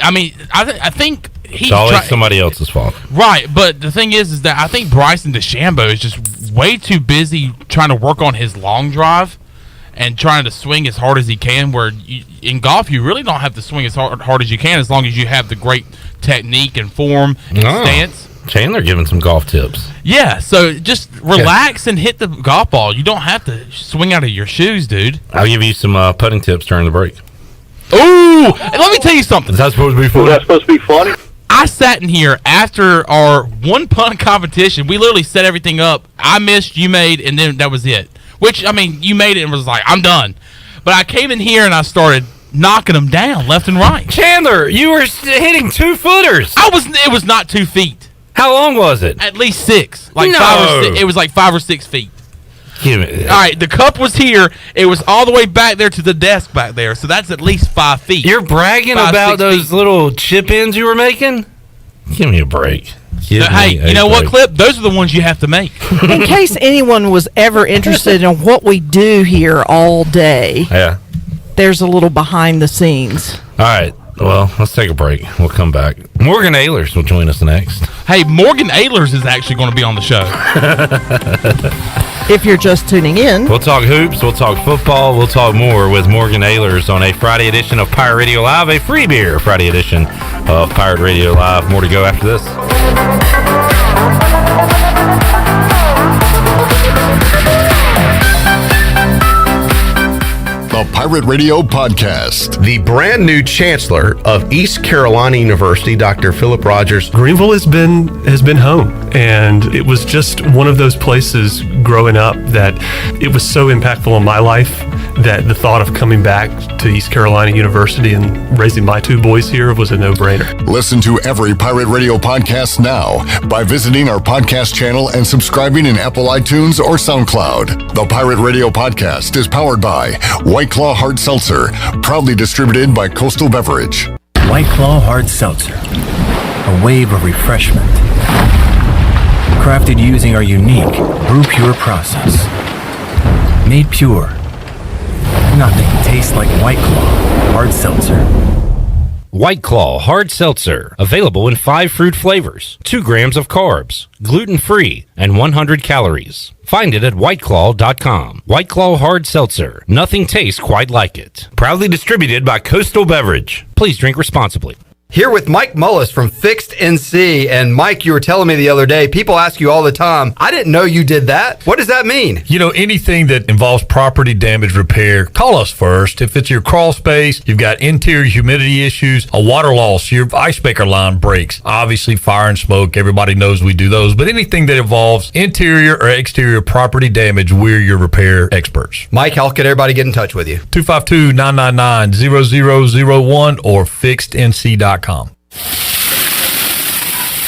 I mean, I think it's always somebody else's fault, right? But the thing is that I think Bryson DeChambeau is just way too busy trying to work on his long drive and trying to swing as hard as he can. Where in golf, you really don't have to swing as hard as you can, as long as you have the great technique and form and stance. Chandler giving some golf tips. Yeah, so just relax and hit the golf ball. You don't have to swing out of your shoes, dude. I'll give you some putting tips during the break. Ooh, and let me tell you something. Is that supposed to be funny? Is that supposed to be funny? I sat in here after our one punt competition. We literally set everything up. I missed, you made, and then that was it. Which, I mean, you made it and was like, I'm done. But I came in here and I started knocking them down left and right. Chandler, you were hitting 2-footers. It was not 2 feet. How long was it? At least 6. Like no. 5 or 6. It was like 5 or 6 feet. Give me. All right, the cup was here. It was all the way back there to the desk back there. So that's at least 5 feet. You're bragging about those little chip ins you were making? Give me a break. Hey, you know what, Clip? Those are the ones you have to make. In case anyone was ever interested in what we do here all day, there's a little behind the scenes. All right. Well, let's take a break. We'll come back. Morgan Ahlers will join us next. Hey, Morgan Ahlers is actually going to be on the show. If you're just tuning in. We'll talk hoops, we'll talk football, we'll talk more with Morgan Ahlers on a Friday edition of Pirate Radio Live, a free beer Friday edition of Pirate Radio Live. More to go after this. The Pirate Radio Podcast. The brand new chancellor of East Carolina University, Dr. Philip Rogers. Greenville has been home, and it was just one of those places growing up that it was so impactful on my life that the thought of coming back to East Carolina University and raising my 2 boys here was a no-brainer. Listen to every Pirate Radio podcast now by visiting our podcast channel and subscribing in Apple iTunes or SoundCloud. The Pirate Radio Podcast is powered by White Claw Hard Seltzer, proudly distributed by Coastal Beverage. White Claw Hard Seltzer, a wave of refreshment. Crafted using our unique Brew Pure process. Made pure. Nothing tastes like White Claw Hard Seltzer. White Claw Hard Seltzer, available in 5 fruit flavors, 2 grams of carbs, gluten-free, and 100 calories. Find it at whiteclaw.com. White Claw Hard Seltzer, nothing tastes quite like it. Proudly distributed by Coastal Beverage. Please drink responsibly. Here with Mike Mullis from Fixed NC. And Mike, you were telling me the other day, people ask you all the time, I didn't know you did that. What does that mean? You know, anything that involves property damage repair, call us first. If it's your crawl space, you've got interior humidity issues, a water loss, your ice maker line breaks, obviously fire and smoke, everybody knows we do those. But anything that involves interior or exterior property damage, we're your repair experts. Mike, how can everybody get in touch with you? 252-999-0001 or fixednc.com.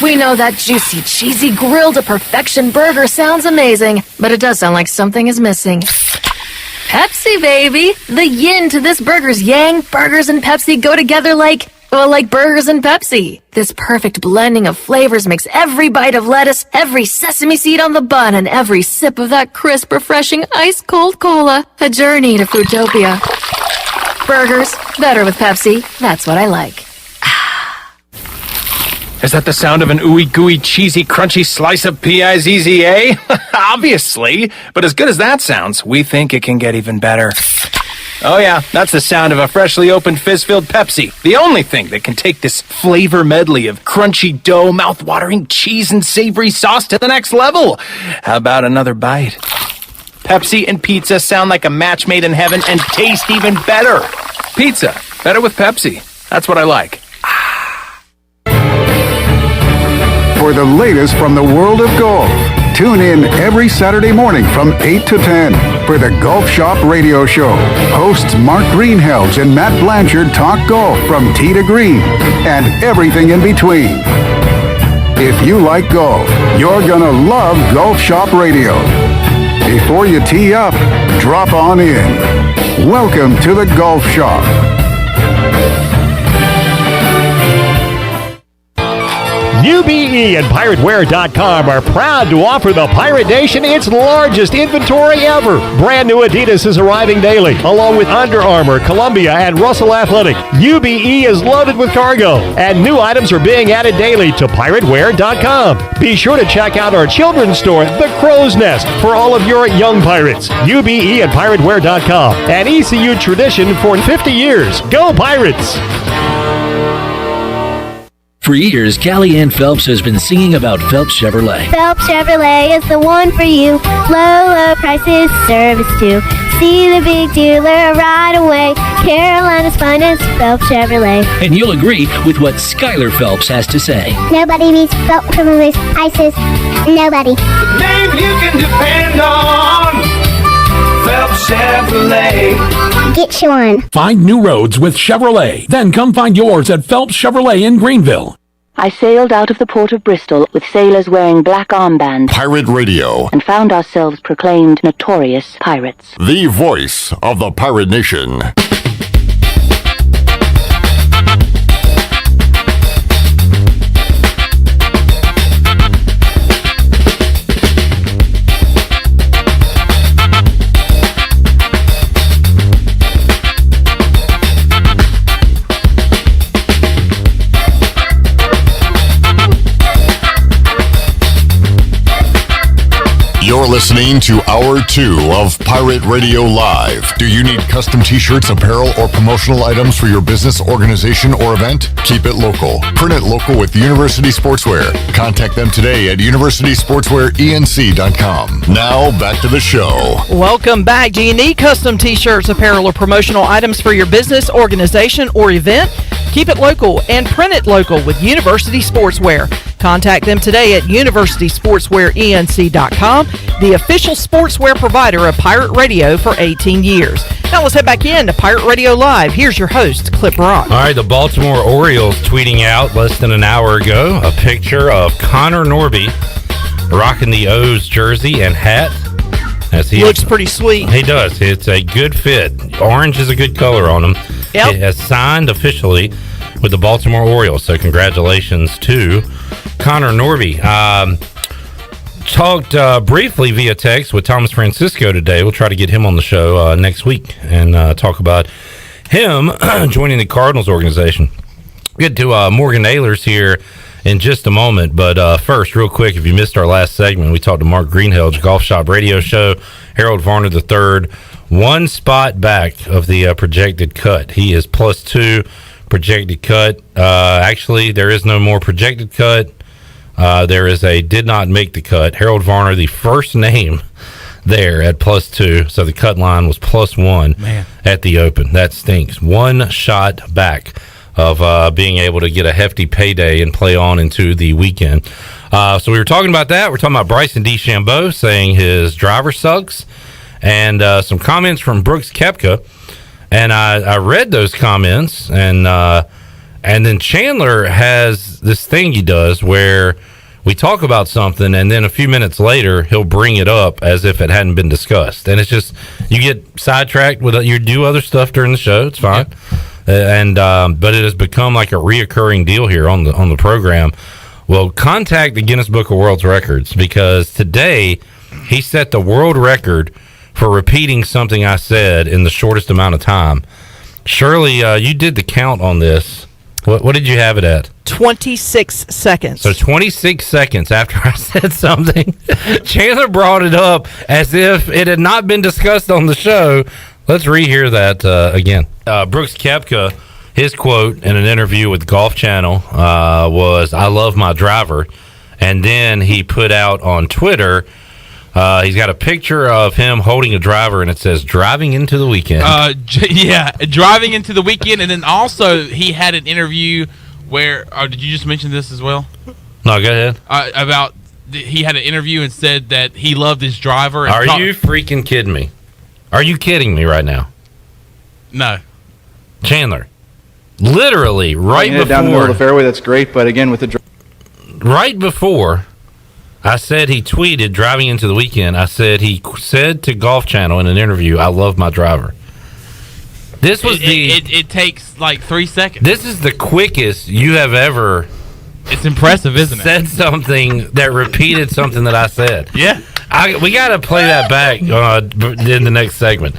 We know that juicy, cheesy, grilled to perfection burger sounds amazing, but it does sound like something is missing. Pepsi, baby! The yin to this burger's yang. Burgers and Pepsi go together like burgers and Pepsi. This perfect blending of flavors makes every bite of lettuce, every sesame seed on the bun, and every sip of that crisp, refreshing, ice-cold cola a journey to Foodtopia. Burgers, better with Pepsi. That's what I like. Is that the sound of an ooey gooey cheesy crunchy slice of P-I-Z-Z-A? Obviously, but as good as that sounds, we think it can get even better. Oh yeah, that's the sound of a freshly opened fizz-filled Pepsi. The only thing that can take this flavor medley of crunchy dough, mouth-watering cheese, and savory sauce to the next level. How about another bite? Pepsi and pizza sound like a match made in heaven and taste even better. Pizza, better with Pepsi. That's what I like. For the latest from the world of golf, tune in every Saturday morning from 8 to 10 for the Golf Shop Radio Show. Hosts Mark Greenhalgh and Matt Blanchard talk golf from tee to green and everything in between. If you like golf, you're gonna love Golf Shop Radio. Before you tee up, drop on in. Welcome to the Golf Shop. UBE and PirateWear.com are proud to offer the Pirate Nation its largest inventory ever. Brand new Adidas is arriving daily, along with Under Armour, Columbia, and Russell Athletic. UBE is loaded with cargo, and new items are being added daily to PirateWear.com. Be sure to check out our children's store, The Crow's Nest, for all of your young pirates. UBE and PirateWear.com, an ECU tradition for 50 years. Go Pirates! For years, Callie Ann Phelps has been singing about Phelps Chevrolet. Phelps Chevrolet is the one for you. Low prices, service too. See the big dealer right away. Carolina's finest, Phelps Chevrolet. And you'll agree with what Skylar Phelps has to say. Nobody beats Phelps Chevrolet's prices. Nobody. The name you can depend on. Phelps Chevrolet. Get you one. Find new roads with Chevrolet. Then come find yours at Phelps Chevrolet in Greenville. I sailed out of the port of Bristol with sailors wearing black armbands. Pirate Radio. And found ourselves proclaimed notorious pirates. The voice of the Pirate Nation. You're listening to Hour 2 of Pirate Radio Live. Do you need custom t-shirts, apparel, or promotional items for your business, organization, or event? Keep it local. Print it local with University Sportswear. Contact them today at universitysportswearenc.com. Now, back to the show. Welcome back. Do you need custom t-shirts, apparel, or promotional items for your business, organization, or event? Keep it local and print it local with University Sportswear. Contact them today at universitysportswearenc.com, the official sportswear provider of Pirate Radio for 18 years. Now let's head back in to Pirate Radio Live. Here's your host, Clip Rock. All right, the Baltimore Orioles tweeting out less than an hour ago a picture of Connor Norby rocking the O's jersey and hat. As he looks pretty sweet. He does. It's a good fit. Orange is a good color on him. Yep. It has signed officially with the Baltimore Orioles, so congratulations to Connor Norby. Talked briefly via text with Thomas Francisco today. We'll try to get him on the show next week and talk about him joining the Cardinals organization. Get to Morgan Ahlers here in just a moment, but first, real quick, if you missed our last segment, we talked to Mark Greenhalgh, Golf Shop Radio Show, Harold Varner III, one spot back of the projected cut. He is +2 projected cut. Actually, there is no more projected cut. There is a did not make the cut. Harold Varner, the first name there at +2. So the cut line was +1 at the Open. That stinks. One shot back of being able to get a hefty payday and play on into the weekend. So we were talking about that. We're talking about Bryson DeChambeau saying his driver sucks, and some comments from Brooks Koepka. And I read those comments, and then Chandler has this thing he does where we talk about something, and then a few minutes later he'll bring it up as if it hadn't been discussed. And it's just, you get sidetracked with you do other stuff during the show. It's fine. But it has become like a reoccurring deal here on the program. Well, contact the Guinness Book of World Records, because today he set the world record for repeating something I said in the shortest amount of time. Shirley, you did the count on this. What did you have it at? 26 seconds. So 26 seconds after I said something, Chandler brought it up as if it had not been discussed on the show. Let's rehear that again. Brooks Koepka, his quote in an interview with Golf Channel was, "I love my driver." And then he put out on Twitter, he's got a picture of him holding a driver, and it says, "Driving into the weekend." Driving into the weekend. And then also he had an interview where, did you just mention this as well? No, go ahead. He had an interview and said that he loved his driver. And Are you freaking kidding me? Are you kidding me right now? No. Chandler, literally right before. Down the middle of the fairway, that's great, but again, with the right before I said he tweeted driving into the weekend, I said he said to Golf Channel in an interview, "I love my driver." This was it takes like 3 seconds. This is the quickest you have ever. It's impressive, isn't it? Said something that repeated something that I said. Yeah. We got to play that back in the next segment.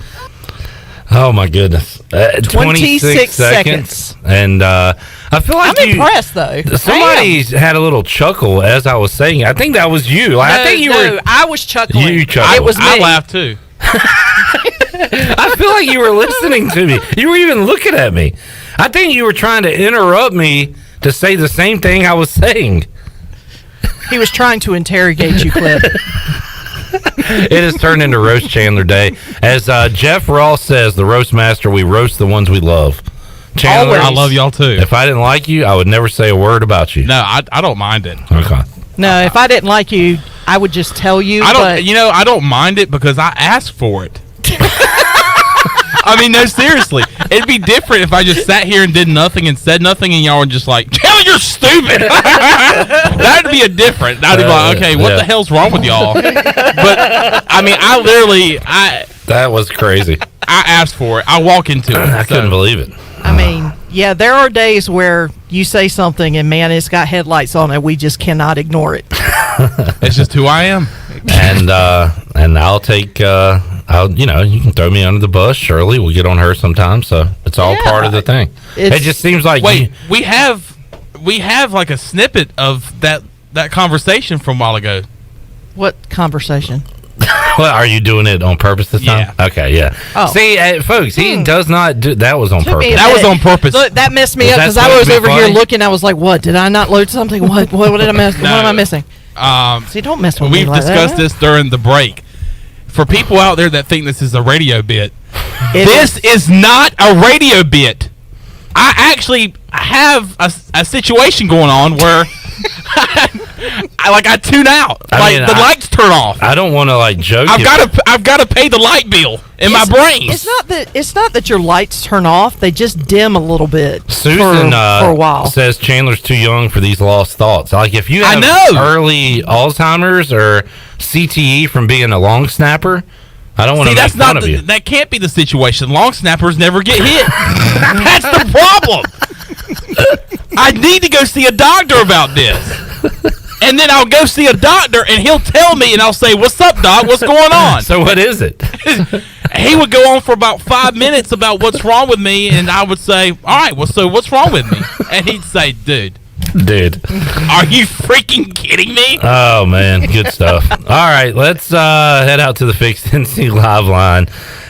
Oh my goodness! 26 seconds, and I feel like I'm impressed though. Somebody's had a little chuckle as I was saying it. I think that was you. I think you were. I was chuckling. You chuckled. It was me. I laughed too. I feel like you were listening to me. You were even looking at me. I think you were trying to interrupt me to say the same thing I was saying. He was trying to interrogate you, Cliff. It has turned into Roast Chandler Day. As Jeff Ross says, the roast master, we roast the ones we love. Chandler, I love y'all too. If I didn't like you, I would never say a word about you. No, I don't mind it. Okay. No, if I didn't like you, I would just tell you. I don't mind it because I asked for it. I mean, no, seriously. It'd be different if I just sat here and did nothing and said nothing, and y'all were just like, "Hell, you're stupid." That'd be a different. I'd be like, "Okay, what the hell's wrong with y'all?" But I mean, that was crazy. I asked for it. I walk into it. I couldn't believe it. I mean, yeah, there are days where you say something and man, it's got headlights on it. We just cannot ignore it. It's just who I am. And I'll take. You can throw me under the bus. Shirley, we'll get on her sometime. So it's all part of the thing. It just seems like. Wait, we have like a snippet of that conversation from a while ago. What conversation? Well, are you doing it on purpose this time? Yeah. Okay, yeah. Oh. See, folks, he does not do that. Was on purpose. That was on purpose. Look, that messed me up because I was over here looking. I was like, "What? Did I not load something? What did I miss? No. What am I missing?" See, don't mess with me We've like discussed that. this during the break. For people out there that think this is a radio bit, this is not a radio bit. I actually have a situation going on where I tune out. The lights turn off. I don't want to joke. I've got to pay the light bill in my brain. It's not that your lights turn off; they just dim a little bit. Susan for a while says Chandler's too young for these lost thoughts. Like if you have early Alzheimer's or CTE from being a long snapper, I don't want to make fun of you. That can't be the situation. Long snappers never get hit. That's the problem. I need to go see a doctor about this. And then I'll go see a doctor, and he'll tell me, and I'll say, "What's up, doc? What's going on?" So what is it? He would go on for about 5 minutes about what's wrong with me, and I would say, "All right, well, so what's wrong with me?" And he'd say, "Dude, Dude. Are you freaking kidding me? Oh, man. Good stuff. All right. Let's head out to the Fixed NC Live line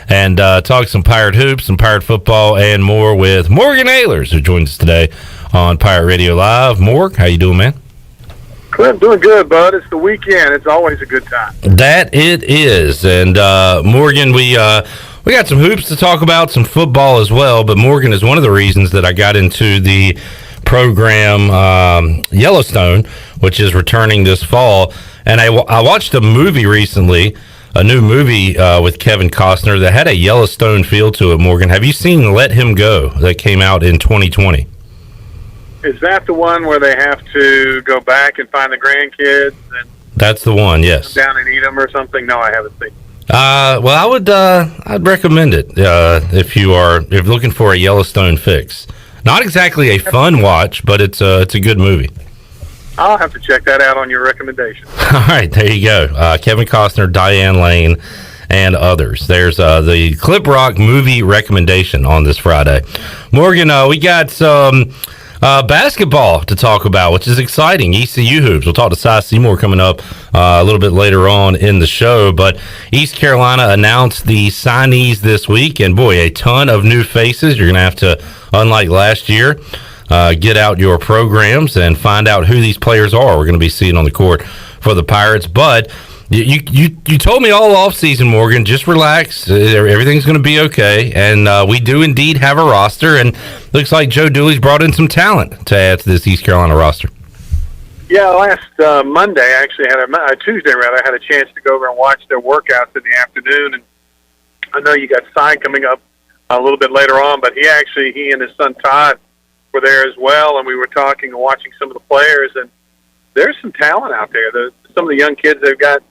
and talk some Pirate hoops, some Pirate football, and more with Morgan Ahlers, who joins us today on Pirate Radio Live. Morg, how you doing, man? Clint, doing good, bud. It's the weekend. It's always a good time. That it is. And Morgan, we got some hoops to talk about, some football as well, but Morgan is one of the reasons that I got into the program Yellowstone, which is returning this fall. And I watched a movie recently, a new movie with Kevin Costner that had a Yellowstone feel to it, Morgan. Have you seen Let Him Go that came out in 2020? Is that the one where they have to go back and find the grandkids and That's the one, yes. come down and eat them or something? No, I haven't seen. Well, I'd recommend it if you're looking for a Yellowstone fix. Not exactly a fun watch, but it's a good movie. I'll have to check that out on your recommendation. All right, there you go. Kevin Costner, Diane Lane, and others. There's the Clip Rock movie recommendation on this Friday. Morgan, we got some basketball to talk about, which is exciting. ECU hoops. We'll talk to Seymour coming up a little bit later on in the show. But East Carolina announced the signees this week, and boy, a ton of new faces. You're going to have to, unlike last year, get out your programs and find out who these players are we're going to be seeing on the court for the Pirates. But you told me all off season, Morgan, just relax. Everything's going to be okay. And we do indeed have a roster. And looks like Joe Dooley's brought in some talent to add to this East Carolina roster. Yeah, last Monday, I actually had Tuesday rather, I had a chance to go over and watch their workouts in the afternoon. And I know you got Cy coming up a little bit later on, but he and his son Todd were there as well. And we were talking and watching some of the players. And there's some talent out there. Some of the young kids they've got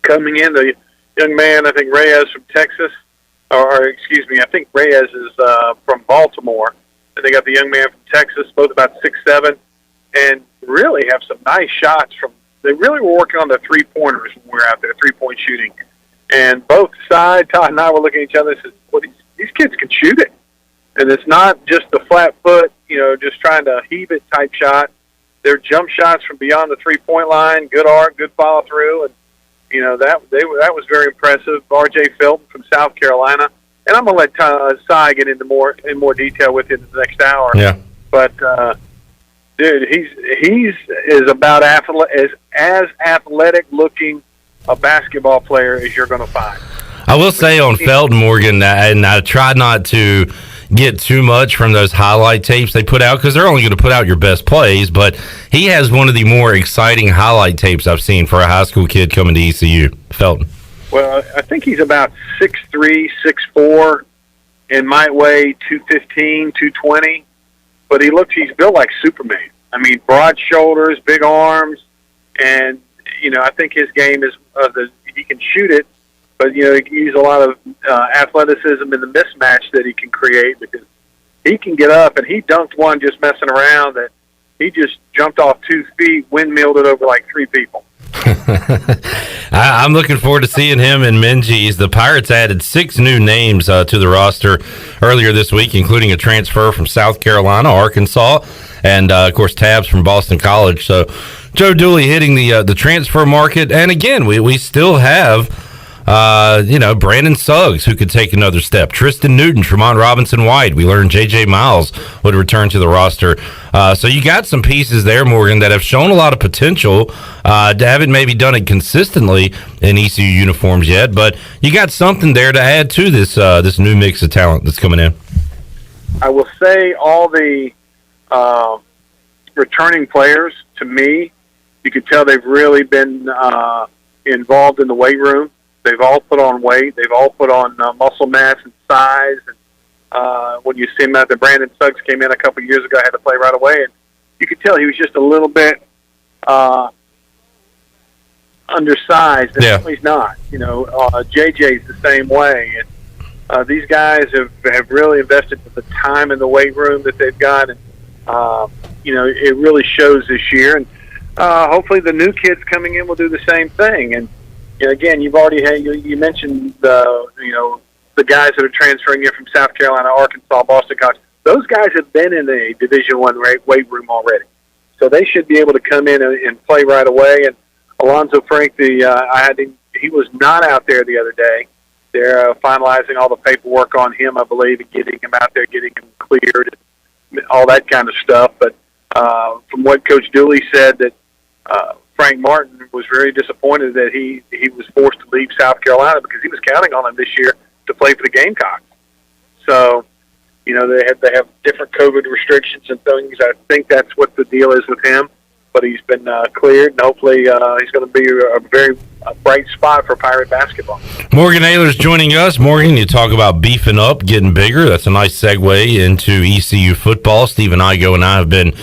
coming in, the young man, I think Reyes from Texas, or excuse me, I think Reyes is from Baltimore. And they got the young man from Texas, both about 6'7", and really have some nice shots from. They really were working on the 3-pointers when we were out there, 3-point shooting. And both sides, Todd and I were looking at each other and said, well, these kids can shoot it. And it's not just the flat foot, just trying to heave it type shot. They're jump shots from beyond the 3-point line, good arc, good follow through, and that was very impressive. R.J. Felton from South Carolina, and I'm going to let Cy get into more detail with you in the next hour. Yeah. But dude, he's is about as athletic looking a basketball player as you're going to find. I will say on Felton, Morgan, and I try not to get too much from those highlight tapes they put out because they're only going to put out your best plays, but he has one of the more exciting highlight tapes I've seen for a high school kid coming to ECU. Felton. Well, I think he's about 6'3", 6'4", and might weigh 215, 220, but he's built like Superman. I mean, broad shoulders, big arms, and, I think his game is he can shoot it, but, he can use a lot of athleticism in the mismatch that he can create because he can get up, and he dunked one just messing around that he just jumped off 2 feet, windmilled it over like 3 people. I'm looking forward to seeing him in Menzies. The Pirates added 6 new names to the roster earlier this week, including a transfer from South Carolina, Arkansas, and, of course, Tabs from Boston College. So Joe Dooley hitting the transfer market. And, again, we still have Brandon Suggs, who could take another step. Tristan Newton, Tremont Robinson-White. We learned J.J. Miles would return to the roster. So you got some pieces there, Morgan, that have shown a lot of potential. Haven't maybe done it consistently in ECU uniforms yet, but you got something there to add to this new mix of talent that's coming in. I will say all the returning players, to me, you can tell they've really been involved in the weight room. They've all put on weight. They've all put on muscle mass and size. And when you see him out there, Brandon Suggs came in a couple of years ago, had to play right away, and you could tell he was just a little bit undersized. Yeah. He's not. JJ's the same way. And these guys have really invested the time in the weight room that they've got, and it really shows this year. And hopefully the new kids coming in will do the same thing. And again, you've already had you mentioned the guys that are transferring in from South Carolina, Arkansas, Boston College. Those guys have been in the Division I weight room already, So they should be able to come in and play right away. And Alonzo Frank, he was not out there the other day. They're finalizing all the paperwork on him, I believe, and getting him out there, getting him cleared, and all that kind of stuff. But from what Coach Dooley said, that Frank Martin was very disappointed that he was forced to leave South Carolina because he was counting on him this year to play for the Gamecocks. So, they have different COVID restrictions and things. I think that's what the deal is with him. But he's been cleared, and hopefully he's going to be a very bright spot for Pirate basketball. Morgan Ahlers joining us. Morgan, you talk about beefing up, getting bigger. That's a nice segue into ECU football. Stephen Igo and I have been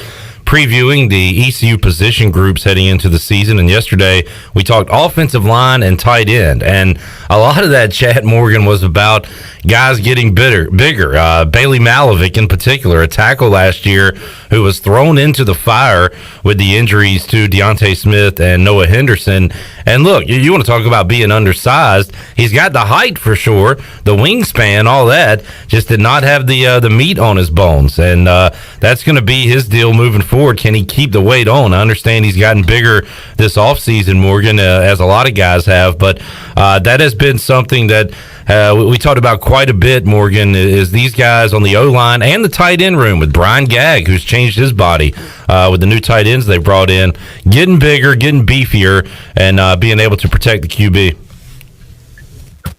previewing the ECU position groups heading into the season, and yesterday we talked offensive line and tight end, and a lot of that chat, Morgan, was about guys getting bigger. Bailey Malovic in particular, a tackle last year who was thrown into the fire with the injuries to Deontay Smith and Noah Henderson. And look, you want to talk about being undersized. He's got the height for sure, the wingspan, all that, just did not have the meat on his bones, and that's going to be his deal moving forward. Can he keep the weight on? I understand he's gotten bigger this offseason, Morgan, as a lot of guys have, but that has been something that we talked about quite a bit, Morgan, is these guys on the O-line and the tight end room with Brian Gagg, who's changed his body with the new tight ends they brought in, getting bigger, getting beefier, and being able to protect the QB.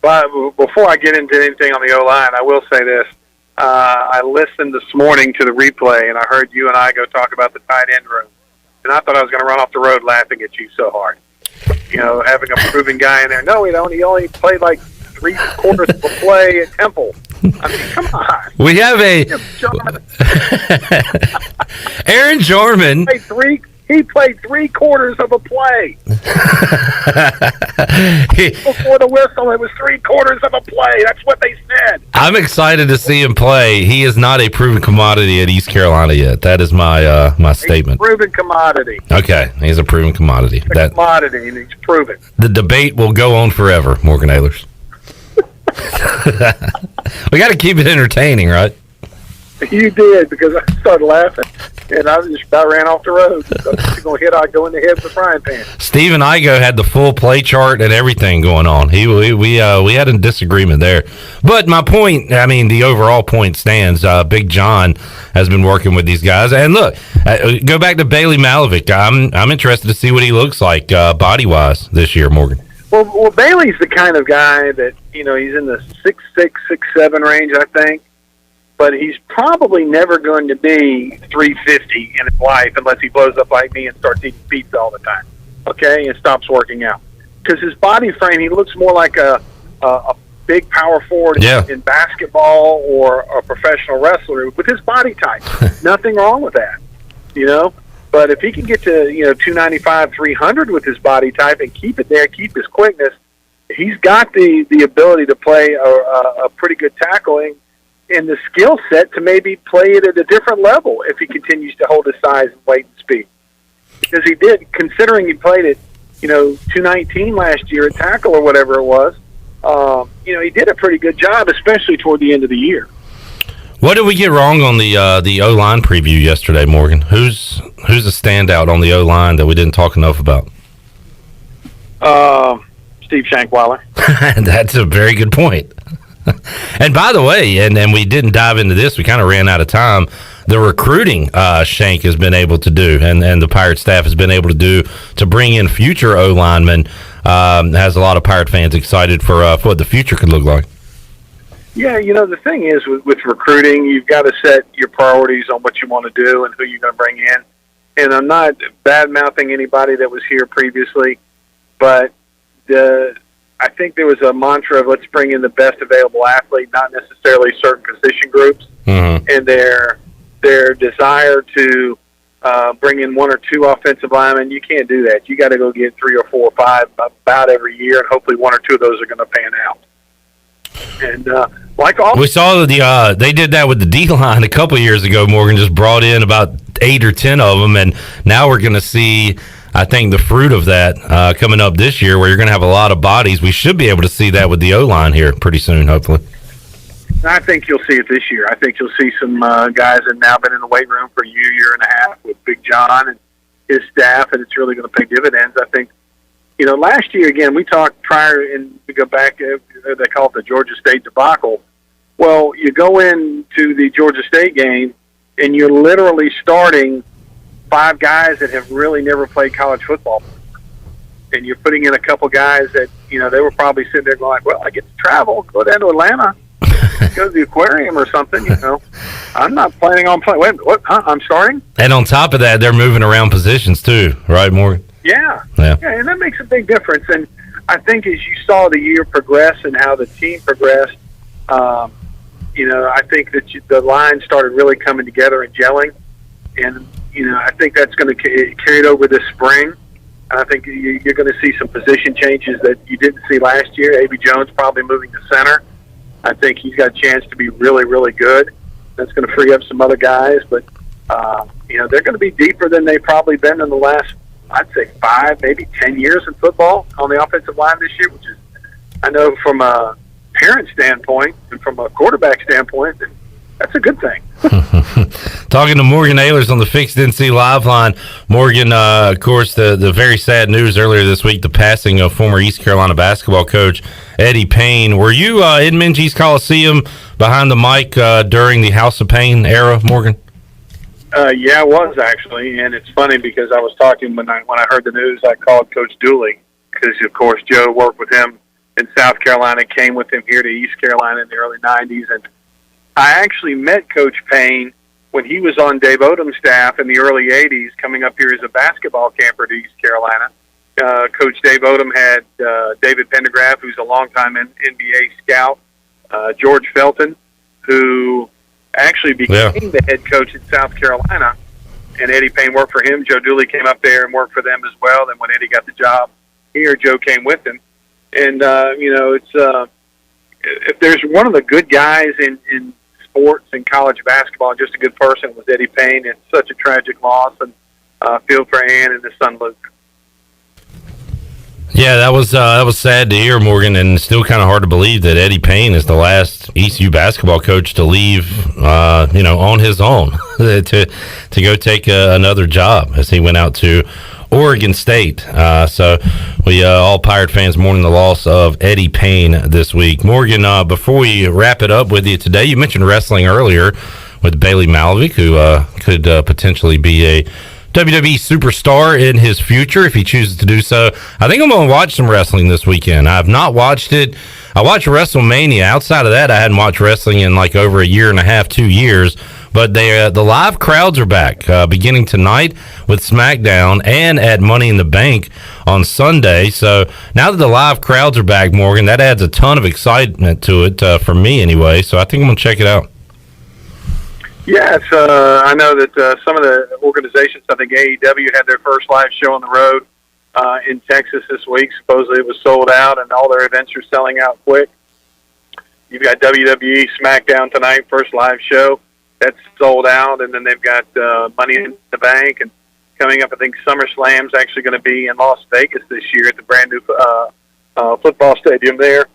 But before I get into anything on the O-line, I will say this. I listened this morning to the replay, and I heard you and I go talk about the tight end room. And I thought I was going to run off the road laughing at you so hard. Having a proven guy in there. No, he only played like 3/4 of a play at Temple. I mean, come on. We have Aaron Jarman. He played 3/4 of a play. Before the whistle, it was 3/4 of a play. That's what they said. I'm excited to see him play. He is not a proven commodity at East Carolina yet. That is my statement. He's a proven commodity. Okay, he's a proven commodity. Commodity, and he's proven. The debate will go on forever, Morgan Ahlers. We got to keep it entertaining, right? You did, because I started laughing, and I just about ran off the road. So if you're going to hit, I'd go in the head with the frying pan. Stephen Igo had the full play chart and everything going on. We had a disagreement there. But my point, the overall point stands. Big John has been working with these guys. And look, go back to Bailey Malovic. I'm interested to see what he looks like body-wise this year, Morgan. Well, Bailey's the kind of guy that, he's in the 6'6", 6'7" range, I think. But he's probably never going to be 350 in his life unless he blows up like me and starts eating pizza all the time, okay, and stops working out. Because his body frame, he looks more like a big power forward in basketball or a professional wrestler with his body type. Nothing wrong with that, But if he can get to 295, 300 with his body type and keep it there, keep his quickness, he's got the ability to play a pretty good tackling. And the skill set to maybe play it at a different level if he continues to hold his size and weight and speed. Because he did, considering he played at, 219 last year at tackle or whatever it was, he did a pretty good job, especially toward the end of the year. What did we get wrong on the O-line preview yesterday, Morgan? Who's a standout on the O-line that we didn't talk enough about? Steve Shankweiler. That's a very good point. And by the way, and we didn't dive into this, we kind of ran out of time. The recruiting Shank has been able to do, and the Pirate staff has been able to do to bring in future O-linemen, has a lot of Pirate fans excited for what the future could look like. Yeah, the thing is with recruiting, you've got to set your priorities on what you want to do and who you're going to bring in. And I'm not bad-mouthing anybody that was here previously, but I think there was a mantra of let's bring in the best available athlete, not necessarily certain position groups, and their desire to bring in one or two offensive linemen. You can't do that. You got to go get 3 or 4 or 5 about every year, and hopefully 1 or 2 of those are going to pan out. And we saw they did that with the D-line a couple of years ago. Morgan just brought in about 8 or 10 of them, and now we're going to see, I think, the fruit of that coming up this year, where you're going to have a lot of bodies. We should be able to see that with the O-line here pretty soon, hopefully. I think you'll see it this year. I think you'll see some guys that have now been in the weight room for a year and a half with Big John, his staff, and it's really going to pay dividends. I think, last year, again, we talked prior, and we go back, they call it the Georgia State debacle. Well, you go into the Georgia State game, and you're literally starting 5 guys that have really never played college football before. And you're putting in a couple guys that, they were probably sitting there going, well, I get to travel, go down to Atlanta, go to the aquarium or something, I'm not planning on playing. Wait, what? Huh? I'm starting? And on top of that, they're moving around positions too, right, Morgan? Yeah, and that makes a big difference. And I think as you saw the year progress and how the team progressed, I think that the line started really coming together and gelling. And, I think that's going to carry it over this spring. And I think you're going to see some position changes that you didn't see last year. A.B. Jones probably moving to center. I think he's got a chance to be really, really good. That's going to free up some other guys. But, they're going to be deeper than they've probably been in the last, I'd say, 5, maybe 10 years in football on the offensive line this year, which is, I know from a parent standpoint and from a quarterback standpoint, that's a good thing. Talking to Morgan Ahlers on the Fixed NC Live line. Morgan, of course, the very sad news earlier this week, the passing of former East Carolina basketball coach Eddie Payne. Were you in Minges Coliseum behind the mic during the House of Payne era, Morgan? Yeah, I was actually, and it's funny because I was talking when I heard the news. I called Coach Dooley because, of course, Joe worked with him in South Carolina, came with him here to East Carolina in the early 90s, and I actually met Coach Payne when he was on Dave Odom's staff in the early 80s, coming up here as a basketball camper to East Carolina. Coach Dave Odom had David Pendergraft, who's a longtime NBA scout, George Felton, who actually became the head coach at South Carolina, and Eddie Payne worked for him. Joe Dooley came up there and worked for them as well. Then when Eddie got the job here, Joe came with him. And, it's if there's one of the good guys in sports and college basketball, just a good person, was Eddie Payne. It's such a tragic loss, and feel for Ann and his son Luke. Yeah, that was sad to hear, Morgan, and still kind of hard to believe that Eddie Payne is the last ECU basketball coach to leave, on his own to go take another job as he went out to Oregon State. So we all Pirate fans mourning the loss of Eddie Payne this week. Morgan, before we wrap it up with you today, you mentioned wrestling earlier with Bailey Malvik, who could potentially be a WWE superstar in his future if he chooses to do so. I think I'm going to watch some wrestling this weekend. I've not watched it. I watched WrestleMania. Outside of that, I hadn't watched wrestling in like over a year and a half, 2 years. But the live crowds are back beginning tonight with SmackDown and at Money in the Bank on Sunday. So now that the live crowds are back, Morgan, that adds a ton of excitement to it for me anyway. So I think I'm going to check it out. Yes, I know that some of the organizations, I think AEW had their first live show on the road in Texas this week. Supposedly it was sold out, and all their events are selling out quick. You've got WWE SmackDown tonight, first live show. That's sold out, and then they've got Money in the Bank, and coming up, I think SummerSlam's actually going to be in Las Vegas this year at the brand new football stadium there.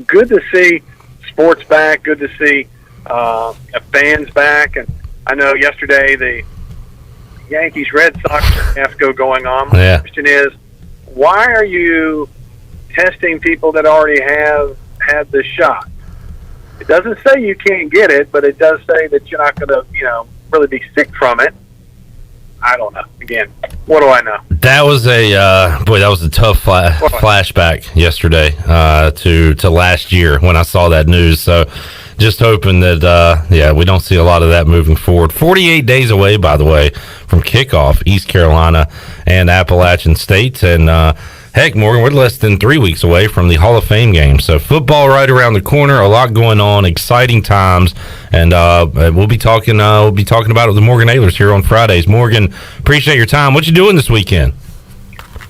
Good to see sports back. Good to see fans back, and I know yesterday the Yankees-Red Sox fiasco going on. My question is, why are you testing people that already have had the shot? It doesn't say you can't get it, but it does say that you're not going to, really be sick from it. I don't know. Again, what do I know? That was a tough flashback yesterday to last year when I saw that news. So just hoping that, we don't see a lot of that moving forward. 48 days away, by the way, from kickoff, East Carolina and Appalachian State. And, heck, Morgan, we're less than 3 weeks away from the Hall of Fame game. So football right around the corner, a lot going on, exciting times. And we'll be talking about it with Morgan Ahlers here on Fridays. Morgan, appreciate your time. What you doing this weekend?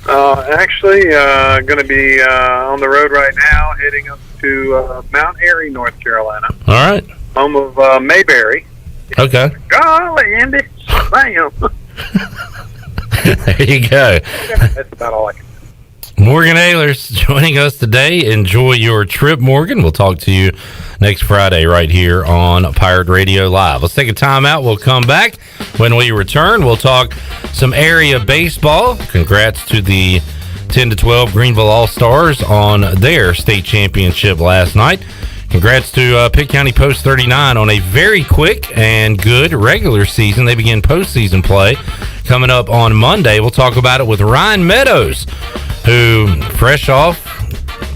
Actually, going to be on the road right now, heading up to Mount Airy, North Carolina. All right. Home of Mayberry. Okay. Golly, Andy. Bam. There you go. That's about all I can. Morgan Ahlers joining us today. Enjoy your trip, Morgan. We'll talk to you next Friday right here on Pirate Radio Live. Let's take a time out. We'll come back. When we return, we'll talk some area baseball. Congrats to the 10-12 Greenville All-Stars on their state championship last night. Congrats to Pitt County Post 39 on a very quick and good regular season. They begin postseason play coming up on Monday. We'll talk about it with Ryan Meadows, who, fresh off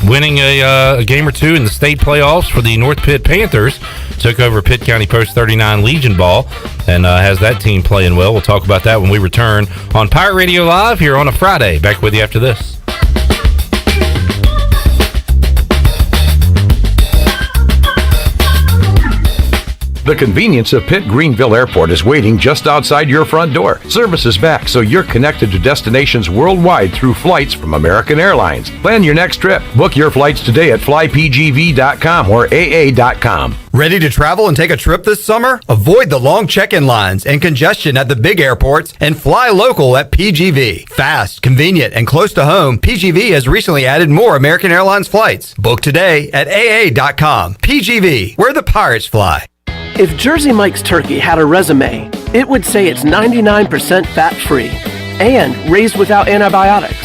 winning a game or two in the state playoffs for the North Pitt Panthers, took over Pitt County Post 39 Legion ball and has that team playing well. We'll talk about that when we return on Pirate Radio Live here on a Friday. Back with you after this. The convenience of Pitt Greenville Airport is waiting just outside your front door. Service is back, so you're connected to destinations worldwide through flights from American Airlines. Plan your next trip. Book your flights today at flypgv.com or aa.com. Ready to travel and take a trip this summer? Avoid the long check-in lines and congestion at the big airports and fly local at PGV. Fast, convenient, and close to home, PGV has recently added more American Airlines flights. Book today at aa.com. PGV, where the pirates fly. If Jersey Mike's turkey had a resume, it would say it's 99% fat-free and raised without antibiotics.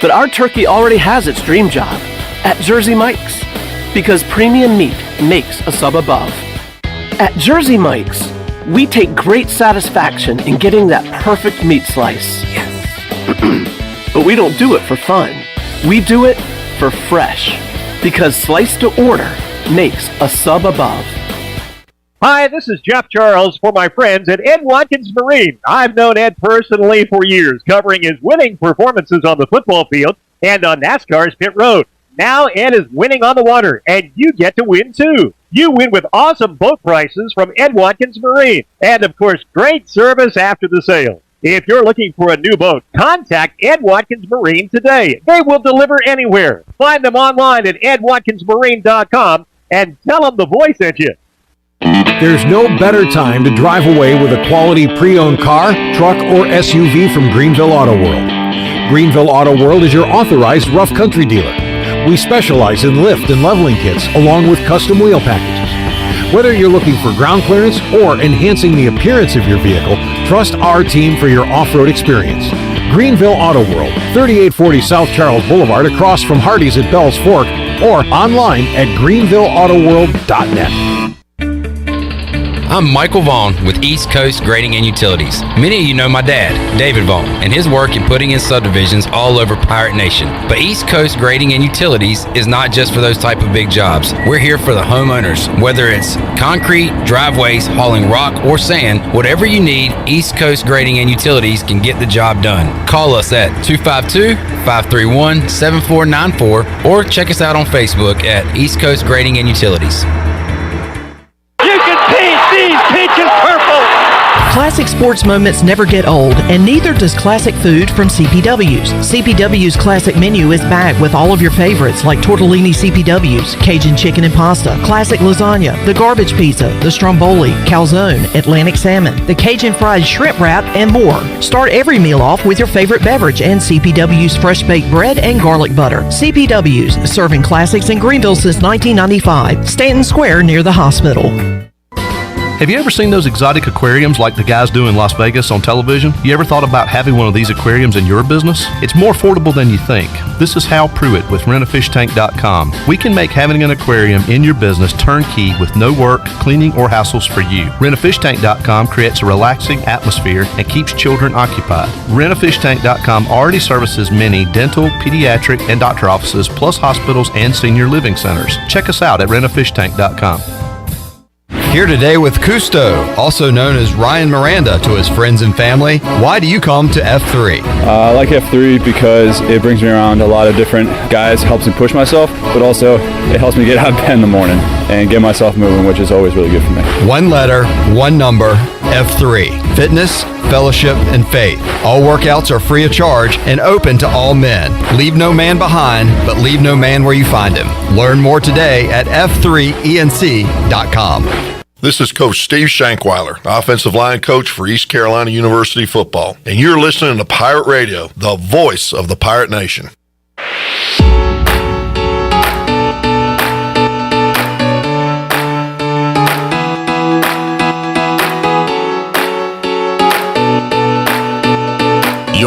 But our turkey already has its dream job at Jersey Mike's, because premium meat makes a sub above. At Jersey Mike's, we take great satisfaction in getting that perfect meat slice. Yes. But we don't do it for fun. We do it for fresh, because slice to order makes a sub above. Hi, this is Jeff Charles for my friends at Ed Watkins Marine. I've known Ed personally for years, covering his winning performances on the football field and on NASCAR's pit road. Now Ed is winning on the water, and you get to win too. You win with awesome boat prices from Ed Watkins Marine, and of course, great service after the sale. If you're looking for a new boat, contact Ed Watkins Marine today. They will deliver anywhere. Find them online at edwatkinsmarine.com and tell them the voice sent you. There's no better time to drive away with a quality pre-owned car, truck, or SUV from Greenville Auto World. Greenville Auto World is your authorized rough country dealer. We specialize in lift and leveling kits along with custom wheel packages. Whether you're looking for ground clearance or enhancing the appearance of your vehicle, trust our team for your off-road experience. Greenville Auto World, 3840 South Charles Boulevard across from Hardee's at Bell's Fork, or online at greenvilleautoworld.net. I'm Michael Vaughn with East Coast Grading and Utilities. Many of you know my dad, David Vaughn, and his work in putting in subdivisions all over Pirate Nation. But East Coast Grading and Utilities is not just for those type of big jobs. We're here for the homeowners. Whether it's concrete, driveways, hauling rock, or sand, whatever you need, East Coast Grading and Utilities can get the job done. Call us at 252-531-7494 or check us out on Facebook at East Coast Grading and Utilities. Peaches purple! Classic sports moments never get old, and neither does classic food from CPW's. CPW's classic menu is back with all of your favorites like tortellini CPW's, Cajun chicken and pasta, classic lasagna, the garbage pizza, the stromboli, calzone, Atlantic salmon, the Cajun fried shrimp wrap, and more. Start every meal off with your favorite beverage and CPW's fresh baked bread and garlic butter. CPW's, serving classics in Greenville since 1995. Stanton Square near the hospital. Have you ever seen those exotic aquariums like the guys do in Las Vegas on television? You ever thought about having one of these aquariums in your business? It's more affordable than you think. This is Hal Pruitt with rentafishtank.com. We can make having an aquarium in your business turnkey with no work, cleaning, or hassles for you. Rentafishtank.com creates a relaxing atmosphere and keeps children occupied. Rentafishtank.com already services many dental, pediatric, and doctor offices, plus hospitals and senior living centers. Check us out at rentafishtank.com. Here today with Cousteau, also known as Ryan Miranda to his friends and family. Why do you come to F3? I like F3 because it brings me around a lot of different guys, helps me push myself, but also it helps me get out of bed in the morning and get myself moving, which is always really good for me. One letter, one number, F3. Fitness, fellowship, and faith. All workouts are free of charge and open to all men. Leave no man behind, but leave no man where you find him. Learn more today at f3enc.com. This is Coach Steve Shankweiler, offensive line coach for East Carolina University football, and you're listening to Pirate Radio, the voice of the Pirate Nation.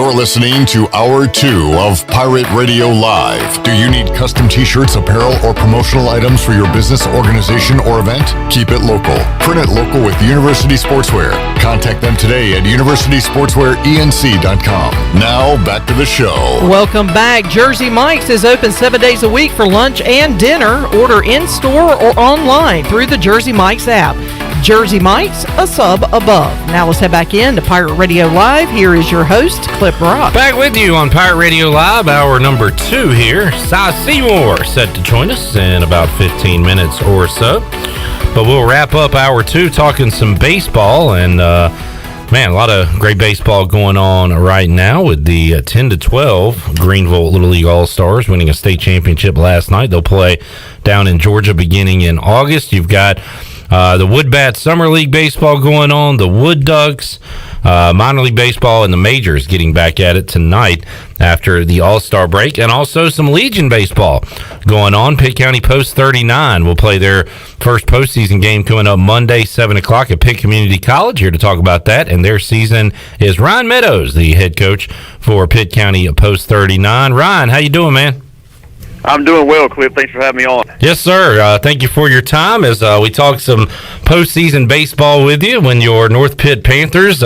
You're listening to Hour 2 of Pirate Radio Live. Do you need custom t-shirts, apparel, or promotional items for your business, organization, or event? Keep it local. Print it local with University Sportswear. Contact them today at universitysportswearenc.com. Now, back to the show. Welcome back. Jersey Mike's is open 7 days a week for lunch and dinner. Order in-store or online through the Jersey Mike's app. Jersey Mike's, a sub above. Now let's head back in to Pirate Radio Live. Here is your host, Clip Rock. Back with you on Pirate Radio Live, hour number 2 here. Seymour set to join us in about 15 minutes or so. But we'll wrap up hour 2 talking some baseball. And, man, a lot of great baseball going on right now with the 10-12 Greenville Little League All-Stars winning a state championship last night. They'll play down in Georgia beginning in August. You've got the Woodbat Summer League Baseball going on, the Wood Ducks, minor league baseball, and the majors getting back at it tonight after the All-Star break, and also some Legion baseball going on. Pitt County Post 39 will play their first postseason game coming up Monday, 7 o'clock at Pitt Community College. Here to talk about that and their season is Ryan Meadows, the head coach for Pitt County Post 39. Ryan, how you doing, man? I'm doing well, Cliff. Thanks for having me on. Yes, sir. Thank you for your time as we talk some postseason baseball with you when your North Pitt Panthers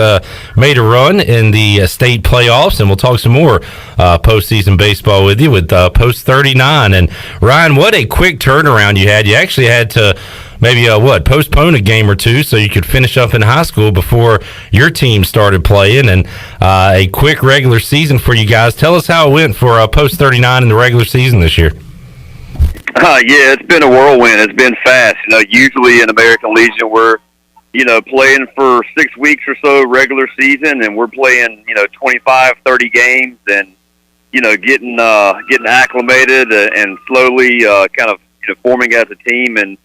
made a run in the state playoffs, and we'll talk some more postseason baseball with you with Post 39. And, Ryan, what a quick turnaround you had. You actually had to maybe, postpone a game or two so you could finish up in high school before your team started playing, and a quick regular season for you guys. Tell us how it went for Post 39 in the regular season this year. Yeah, it's been a whirlwind. It's been fast. Usually in American Legion, we're, playing for 6 weeks or so regular season, and we're playing, 25, 30 games and, getting acclimated and slowly kind of forming as a team. And,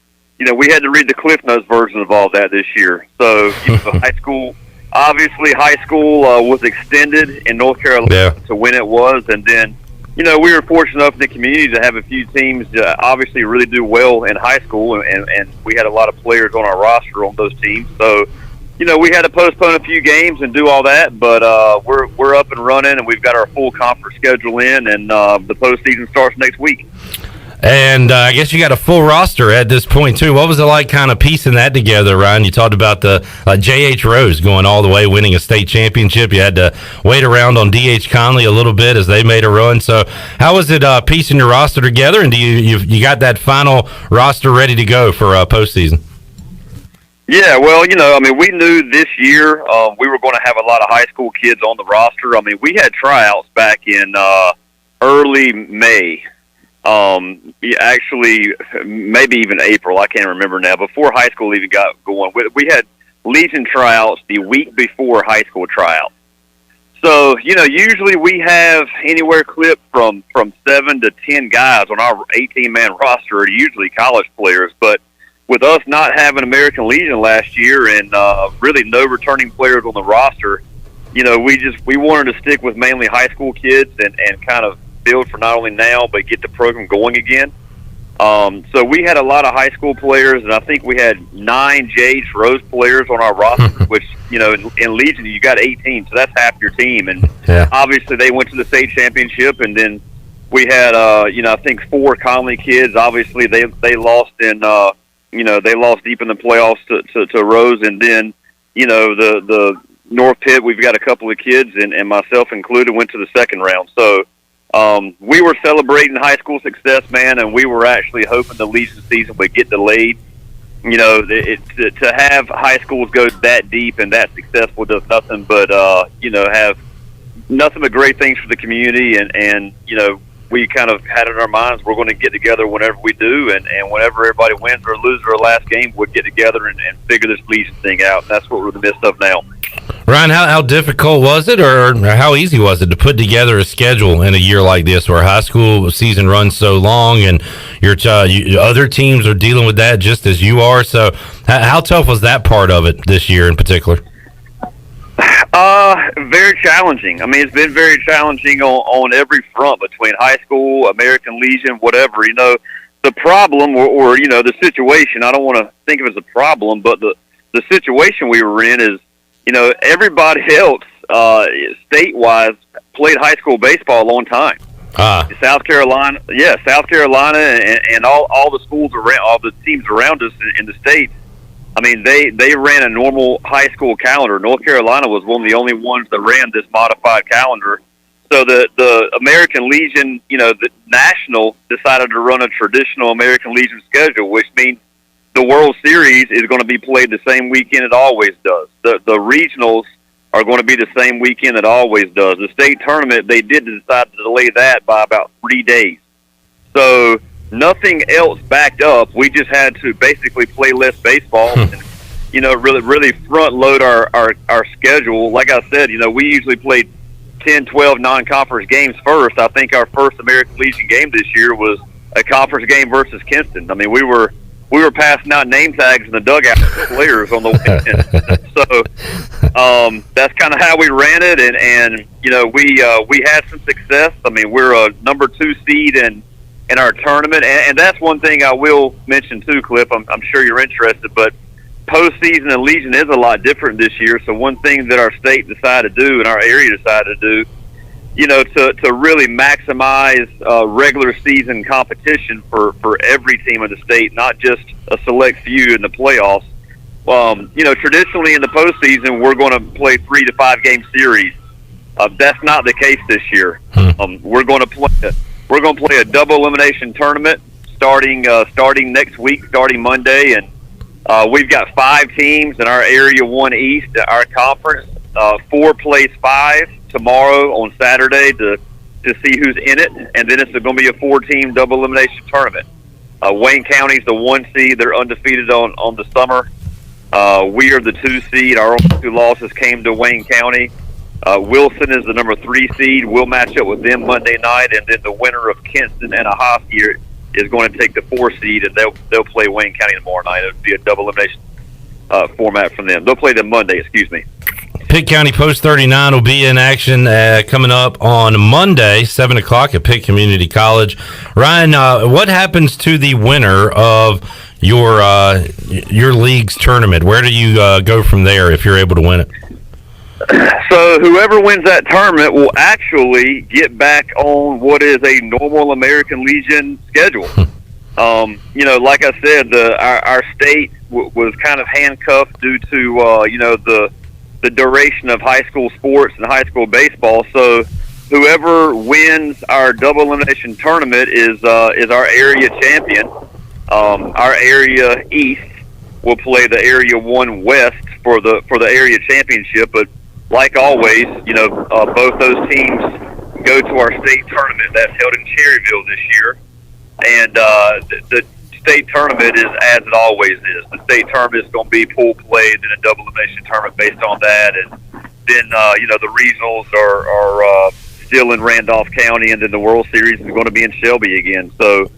we had to read the Cliff Notes version of all that this year. So, high school was extended in North Carolina to when it was. And then, we were fortunate enough in the community to have a few teams obviously really do well in high school. And we had a lot of players on our roster on those teams. So, we had to postpone a few games and do all that. But we're up and running, and we've got our full conference schedule in. And the postseason starts next week. And I guess you got a full roster at this point, too. What was it like kind of piecing that together, Ryan? You talked about the J.H. Rose going all the way, winning a state championship. You had to wait around on D.H. Conley a little bit as they made a run. So how was it piecing your roster together? And do you got that final roster ready to go for postseason? Yeah, well, we knew this year we were going to have a lot of high school kids on the roster. We had tryouts back in early May. Actually, maybe even April, I can't remember now, before high school even got going. We had Legion tryouts the week before high school tryouts. So, usually we have anywhere clipped from 7 to 10 guys on our 18-man roster are usually college players. But with us not having American Legion last year and really no returning players on the roster, we wanted to stick with mainly high school kids and kind of build for not only now, but get the program going again. So we had a lot of high school players, and I think we had 9 J.H. Rose players on our roster, which, in Legion, you got 18, so that's half your team. And obviously they went to the state championship, and then we had, I think 4 Conley kids. Obviously they lost in, they lost deep in the playoffs to Rose, and then, the North Pitt, we've got a couple of kids, and myself included, went to the second round. So, we were celebrating high school success, man, and we were actually hoping the Legion season would get delayed. To have high schools go that deep and that successful does nothing but, have nothing but great things for the community. And we kind of had in our minds we're going to get together whenever we do, and whenever everybody wins or loses their last game, we'll get together and figure this Legion thing out. And that's what we're in the midst of now. Ryan, how difficult was it, or how easy was it to put together a schedule in a year like this where high school season runs so long and your other teams are dealing with that just as you are? So how tough was that part of it this year in particular? Very challenging. It's been very challenging on every front between high school, American Legion, whatever. The problem or the situation, I don't want to think of it as a problem, but the situation we were in is, everybody else, state-wise, played high school baseball a long time. South Carolina, and all the schools around, all the teams around us in the state. I mean, they ran a normal high school calendar. North Carolina was one of the only ones that ran this modified calendar. So the American Legion, the national decided to run a traditional American Legion schedule, which means the World Series is going to be played the same weekend it always does. The regionals are going to be the same weekend it always does. The state tournament, they did decide to delay that by about 3 days. So nothing else backed up. We just had to basically play less baseball and, really front load our schedule. Like I said, we usually played 10, 12 non-conference games first. I think our first American Legion game this year was a conference game versus Kinston. I mean, we were passing out name tags in the dugout for players on the weekend. So that's kind of how we ran it, and we had some success. I mean, we're a number 2 seed in our tournament, and that's one thing I will mention too, Cliff. I'm sure you're interested, but postseason and Legion is a lot different this year. So one thing that our state decided to do and our area decided to do, to really maximize regular season competition for every team in the state, not just a select few in the playoffs. Traditionally in the postseason, we're going to play 3 to 5 game series. That's not the case this year. We're going to play a double elimination tournament starting next week, starting Monday, and we've got 5 teams in our Area 1 East, our conference. 4 plays 5 tomorrow on Saturday to see who's in it, and then it's going to be a 4-team double elimination tournament. Wayne County's the 1 seed; they're undefeated on the summer. We are the 2 seed. Our only 2 losses came to Wayne County. Wilson is the number 3 seed. We'll match up with them Monday night, and then the winner of Kinston and Ahoskie is going to take the 4 seed, and they'll play Wayne County tomorrow night. It'll be a double elimination format from them. They'll play them Monday. Excuse me. Pitt County Post 39 will be in action coming up on Monday, 7 o'clock at Pitt Community College. Ryan, what happens to the winner of your league's tournament? Where do you go from there if you're able to win it? So whoever wins that tournament will actually get back on what is a normal American Legion schedule. Like I said, our state was kind of handcuffed due to the duration of high school sports and high school baseball. So whoever wins our double elimination tournament is our area champion. Our area East will play the Area 1 West for the area championship. But like always, both those teams go to our state tournament that's held in Cherryville this year, and the state tournament is as it always is. The state tournament is going to be pool played in a double elimination tournament based on that, and then the regionals are still in Randolph County, and then the World Series is going to be in Shelby again. So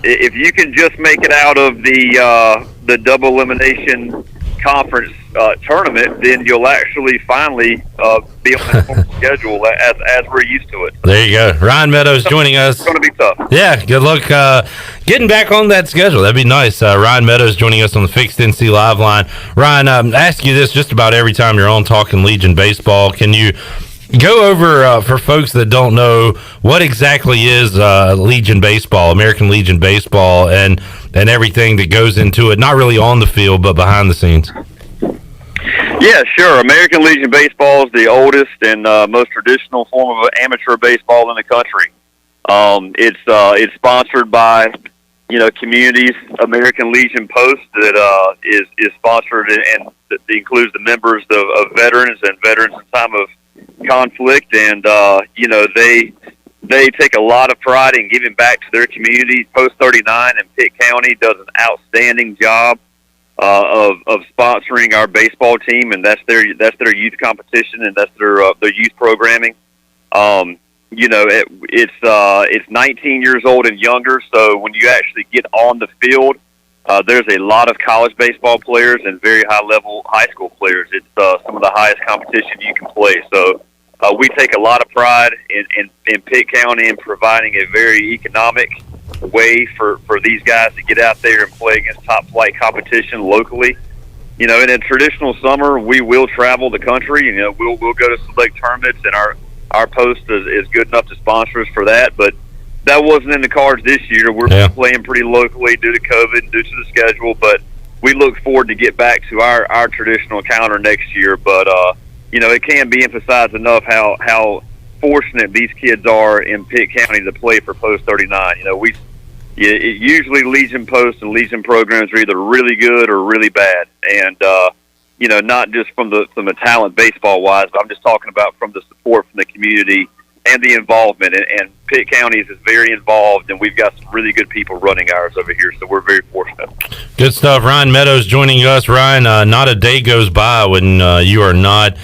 if you can just make it out of the double elimination conference tournament, then you'll actually finally be on the normal schedule as we're used to it. There you go. Ryan Meadows joining us. It's going to be tough. Yeah, good luck getting back on that schedule. That'd be nice. Ryan Meadows joining us on the Fixed NC Live line. Ryan, I ask you this just about every time you're on Talking Legion Baseball. Can you go over, for folks that don't know, what exactly is Legion Baseball, American Legion Baseball, and everything that goes into it, not really on the field, but behind the scenes? Yeah, sure. American Legion Baseball is the oldest and most traditional form of amateur baseball in the country. It's sponsored by, communities. American Legion Post that is sponsored and that includes the members of veterans and veterans in time of conflict, and they take a lot of pride in giving back to their communities. Post 39 in Pitt County does an outstanding job of sponsoring our baseball team, and that's their youth competition, and that's their youth programming. It's 19 years old and younger, so when you actually get on the field, there's a lot of college baseball players and very high-level high school players. It's some of the highest competition you can play. So we take a lot of pride in Pitt County in providing a very economic way for these guys to get out there and play against top-flight competition locally. In a traditional summer, we will travel the country. We'll go to select tournaments, and our post is good enough to sponsor us for that, but that wasn't in the cards this year. We're playing pretty locally due to COVID and due to the schedule, but we look forward to get back to our traditional counter next year. But it can't be emphasized enough how fortunate these kids are in Pitt County to play for Post 39. Usually Legion Post and Legion programs are either really good or really bad, and not just from the talent baseball wise, but I'm just talking about from the support from the community and the involvement. And Pitt County is very involved, and we've got some really good people running ours over here, so we're very fortunate. Good stuff. Ryan Meadows joining us. Ryan, not a day goes by when you are not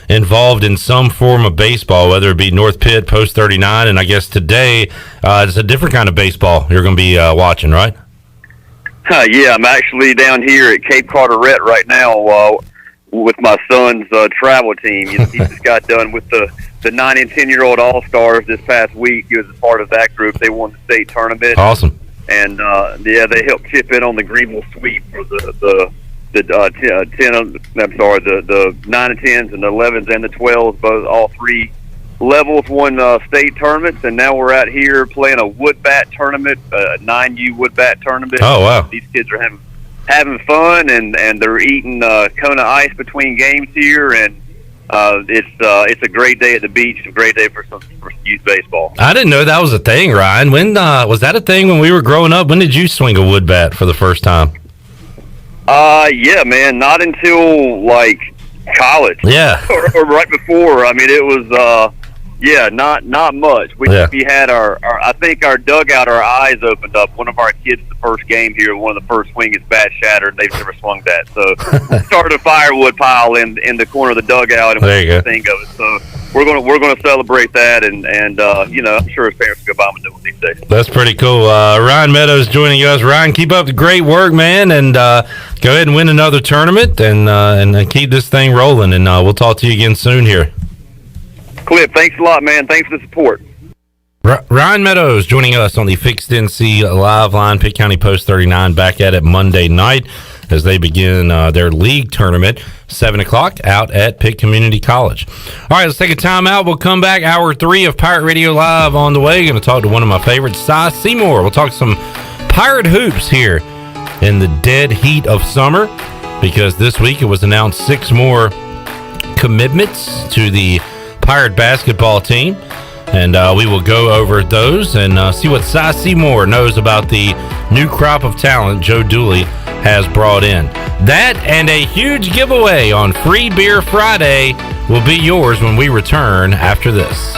involved in some form of baseball, whether it be North Pitt, Post 39, and I guess today it's a different kind of baseball you're going to be watching, right? Yeah, I'm actually down here at Cape Carteret right now with my son's travel team. He just got done with the 9 and 10-year-old All-Stars this past week. He was a part of that group. They won the state tournament. Awesome. And they helped chip in on the Greenhalgh sweep for the 9 and 10s and the 11s and the 12s, all three levels won state tournaments, and now we're out here playing a wood bat tournament, a 9U wood bat tournament. Oh, wow. These kids are having fun, and they're eating Kona ice between games here, and it's a great day at the beach, a great day for youth baseball. I didn't know that was a thing, Ryan. When was that a thing when we were growing up? When did you swing a wood bat for the first time? Yeah, man, not until like college. Yeah. or right before. I mean, it was not much. We had I think our dugout, our eyes opened up. One of our kids, the first game here, one of the first swing, his bat shattered. They've never swung that, so started a firewood pile in the corner of the dugout, and we didn't think of it. So we're gonna celebrate that, and I'm sure his parents will go by him and do it these days. That's pretty cool. Ryan Meadows joining us. Ryan, keep up the great work, man, and go ahead and win another tournament, and keep this thing rolling. And we'll talk to you again soon here. Clip, thanks a lot, man. Thanks for the support. Ryan Meadows joining us on the Fixed NC Live Line. Pitt County Post 39 back at it Monday night as they begin their league tournament, 7 o'clock out at Pitt Community College. All right, let's take a timeout. We'll come back. Hour 3 of Pirate Radio Live on the way. Going to talk to one of my favorites, Seymour. We'll talk some Pirate hoops here in the dead heat of summer, because this week it was announced 6 more commitments to the Pirate basketball team, and we will go over those and see what Cy Seymour knows about the new crop of talent Joe Dooley has brought in. That and a huge giveaway on Free Beer Friday will be yours when we return after this.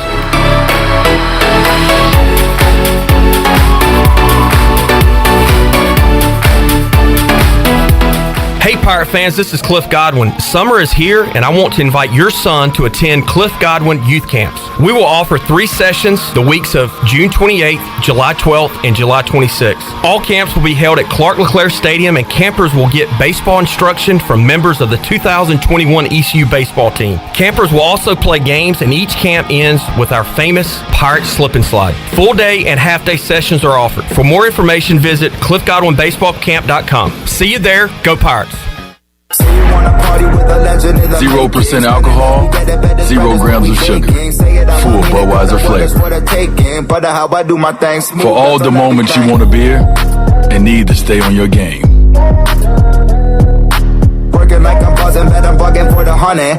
Hey Pirate fans, this is Cliff Godwin. Summer is here, and I want to invite your son to attend Cliff Godwin Youth Camps. We will offer 3 sessions the weeks of June 28th, July 12th, and July 26th. All camps will be held at Clark LeClaire Stadium, and campers will get baseball instruction from members of the 2021 ECU baseball team. Campers will also play games, and each camp ends with our famous Pirate Slip and Slide. Full day and half day sessions are offered. For more information, visit cliffgodwinbaseballcamp.com. See you there. Go Pirates. 0% alcohol, 0 grams of sugar, full Budweiser flavor. For all the moments you want a beer and need to stay on your game.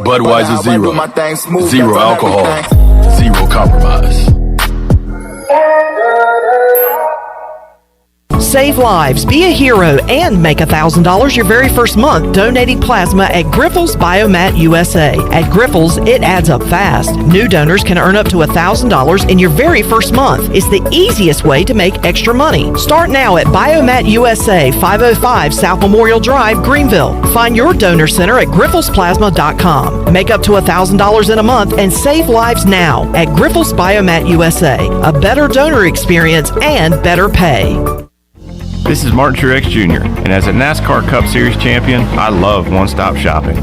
Budweiser Zero, 0 alcohol, 0 compromise. Save lives, be a hero, and make $1,000 your very first month donating plasma at Griffel's Biomat USA. At Griffel's, it adds up fast. New donors can earn up to $1,000 in your very first month. It's the easiest way to make extra money. Start now at Biomat USA, 505 South Memorial Drive, Greenville. Find your donor center at grifflesplasma.com. Make up to $1,000 in a month and save lives now at Griffel's Biomat USA. A better donor experience and better pay. This is Martin Truex Jr., and as a NASCAR Cup Series champion, I love one-stop shopping.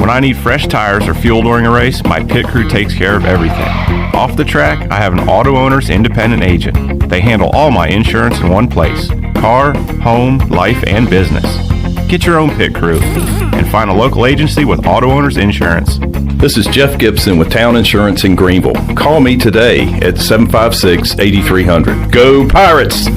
When I need fresh tires or fuel during a race, my pit crew takes care of everything. Off the track, I have an auto owner's independent agent. They handle all my insurance in one place: car, home, life, and business. Get your own pit crew and find a local agency with auto owners insurance. This is Jeff Gibson with Town Insurance in Greenville. Call me today at 756-8300. Go Pirates!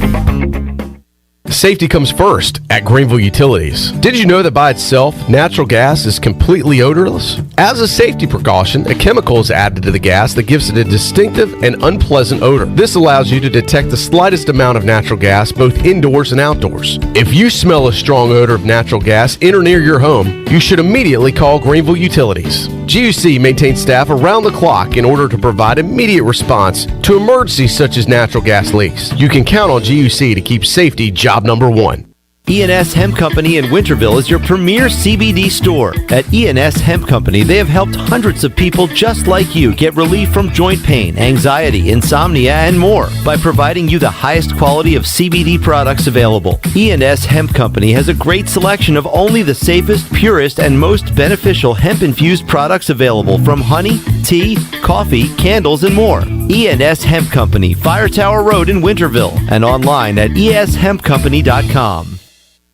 Safety comes first at Greenville Utilities. Did you know that by itself, natural gas is completely odorless? As a safety precaution, a chemical is added to the gas that gives it a distinctive and unpleasant odor. This allows you to detect the slightest amount of natural gas both indoors and outdoors. If you smell a strong odor of natural gas in or near your home, you should immediately call Greenville Utilities. GUC maintains staff around the clock in order to provide immediate response to emergencies such as natural gas leaks. You can count on GUC to keep safety job number one. E&S Hemp Company in Winterville is your premier CBD store. At E&S Hemp Company, they have helped hundreds of people just like you get relief from joint pain, anxiety, insomnia, and more by providing you the highest quality of CBD products available. E&S Hemp Company has a great selection of only the safest, purest, and most beneficial hemp-infused products available from honey, tea, coffee, candles, and more. E&S Hemp Company, Fire Tower Road in Winterville, and online at eshempcompany.com.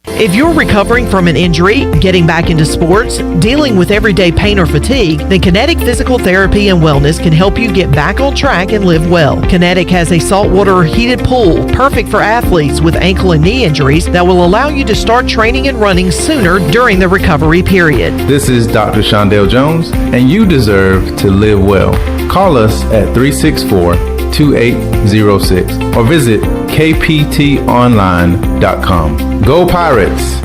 If you're recovering from an injury, getting back into sports, dealing with everyday pain or fatigue, then Kinetic Physical Therapy and Wellness can help you get back on track and live well. Kinetic has a saltwater heated pool, perfect for athletes with ankle and knee injuries that will allow you to start training and running sooner during the recovery period. This is Dr. Shondell Jones, and you deserve to live well. Call us at 364-2806 or visit kptonline.com. Go Pirates!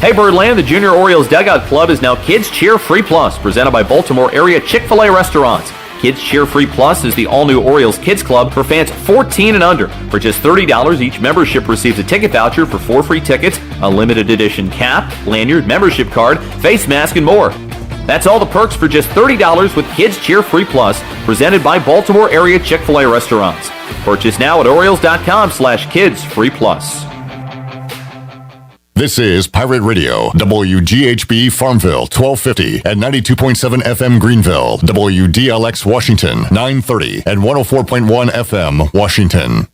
Hey Birdland, the Junior Orioles Dugout Club is now Kids Cheer Free Plus, presented by Baltimore area Chick-fil-A restaurants. Kids Cheer Free Plus is the all-new Orioles Kids Club for fans 14 and under. For just $30, each membership receives a ticket voucher for 4 free tickets, a limited edition cap, lanyard, membership card, face mask, and more. That's all the perks for just $30 with Kids Cheer Free Plus, presented by Baltimore area Chick-fil-A restaurants. Purchase now at Orioles.com/kidsfreeplus. This is Pirate Radio, WGHB Farmville, 1250 and 92.7 FM Greenville, WDLX Washington, 930 and 104.1 FM Washington.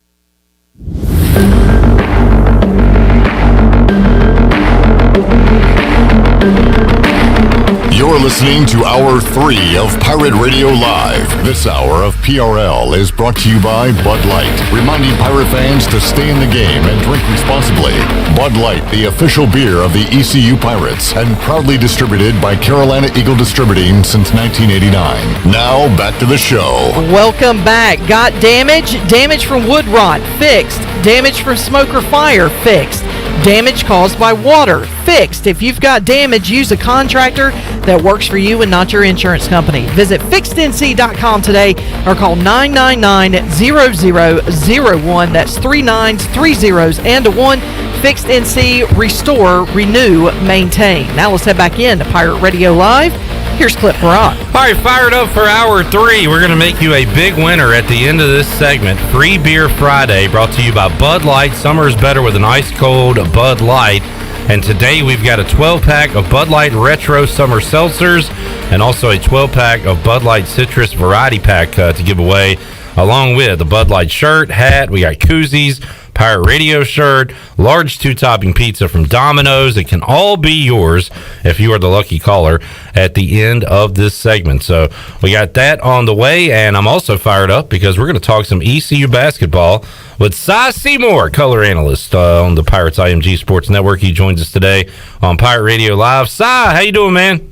You're listening to Hour 3 of Pirate Radio Live. This hour of PRL is brought to you by Bud Light, reminding Pirate fans to stay in the game and drink responsibly. Bud Light, the official beer of the ECU Pirates, and proudly distributed by Carolina Eagle Distributing since 1989. Now, back to the show. Welcome back. Got damage? Damage from wood rot, fixed. Damage from smoke or fire, fixed. Damage caused by water, fixed. If you've got damage, use a contractor that works for you and not your insurance company. Visit fixednc.com today or call 999-0001. That's 3 9s, 3 zeros, and a 1. Fixed NC, restore, renew, maintain. Now let's head back in to Pirate Radio Live. Here's Clip Rock. All right, fired up for Hour 3. We're going to make you a big winner at the end of this segment. Free Beer Friday, brought to you by Bud Light. Summer is better with an ice-cold Bud Light. And today we've got a 12-pack of Bud Light Retro Summer Seltzers and also a 12-pack of Bud Light Citrus Variety Pack to give away, along with the Bud Light shirt, hat. We got koozies, Pirate Radio shirt, large 2-topping pizza from Domino's. It can all be yours if you are the lucky caller at the end of this segment. So we got that on the way, and I'm also fired up because we're going to talk some ECU basketball with Seymour, color analyst on the Pirates IMG Sports Network. He joins us today on Pirate Radio Live. how you doing, man?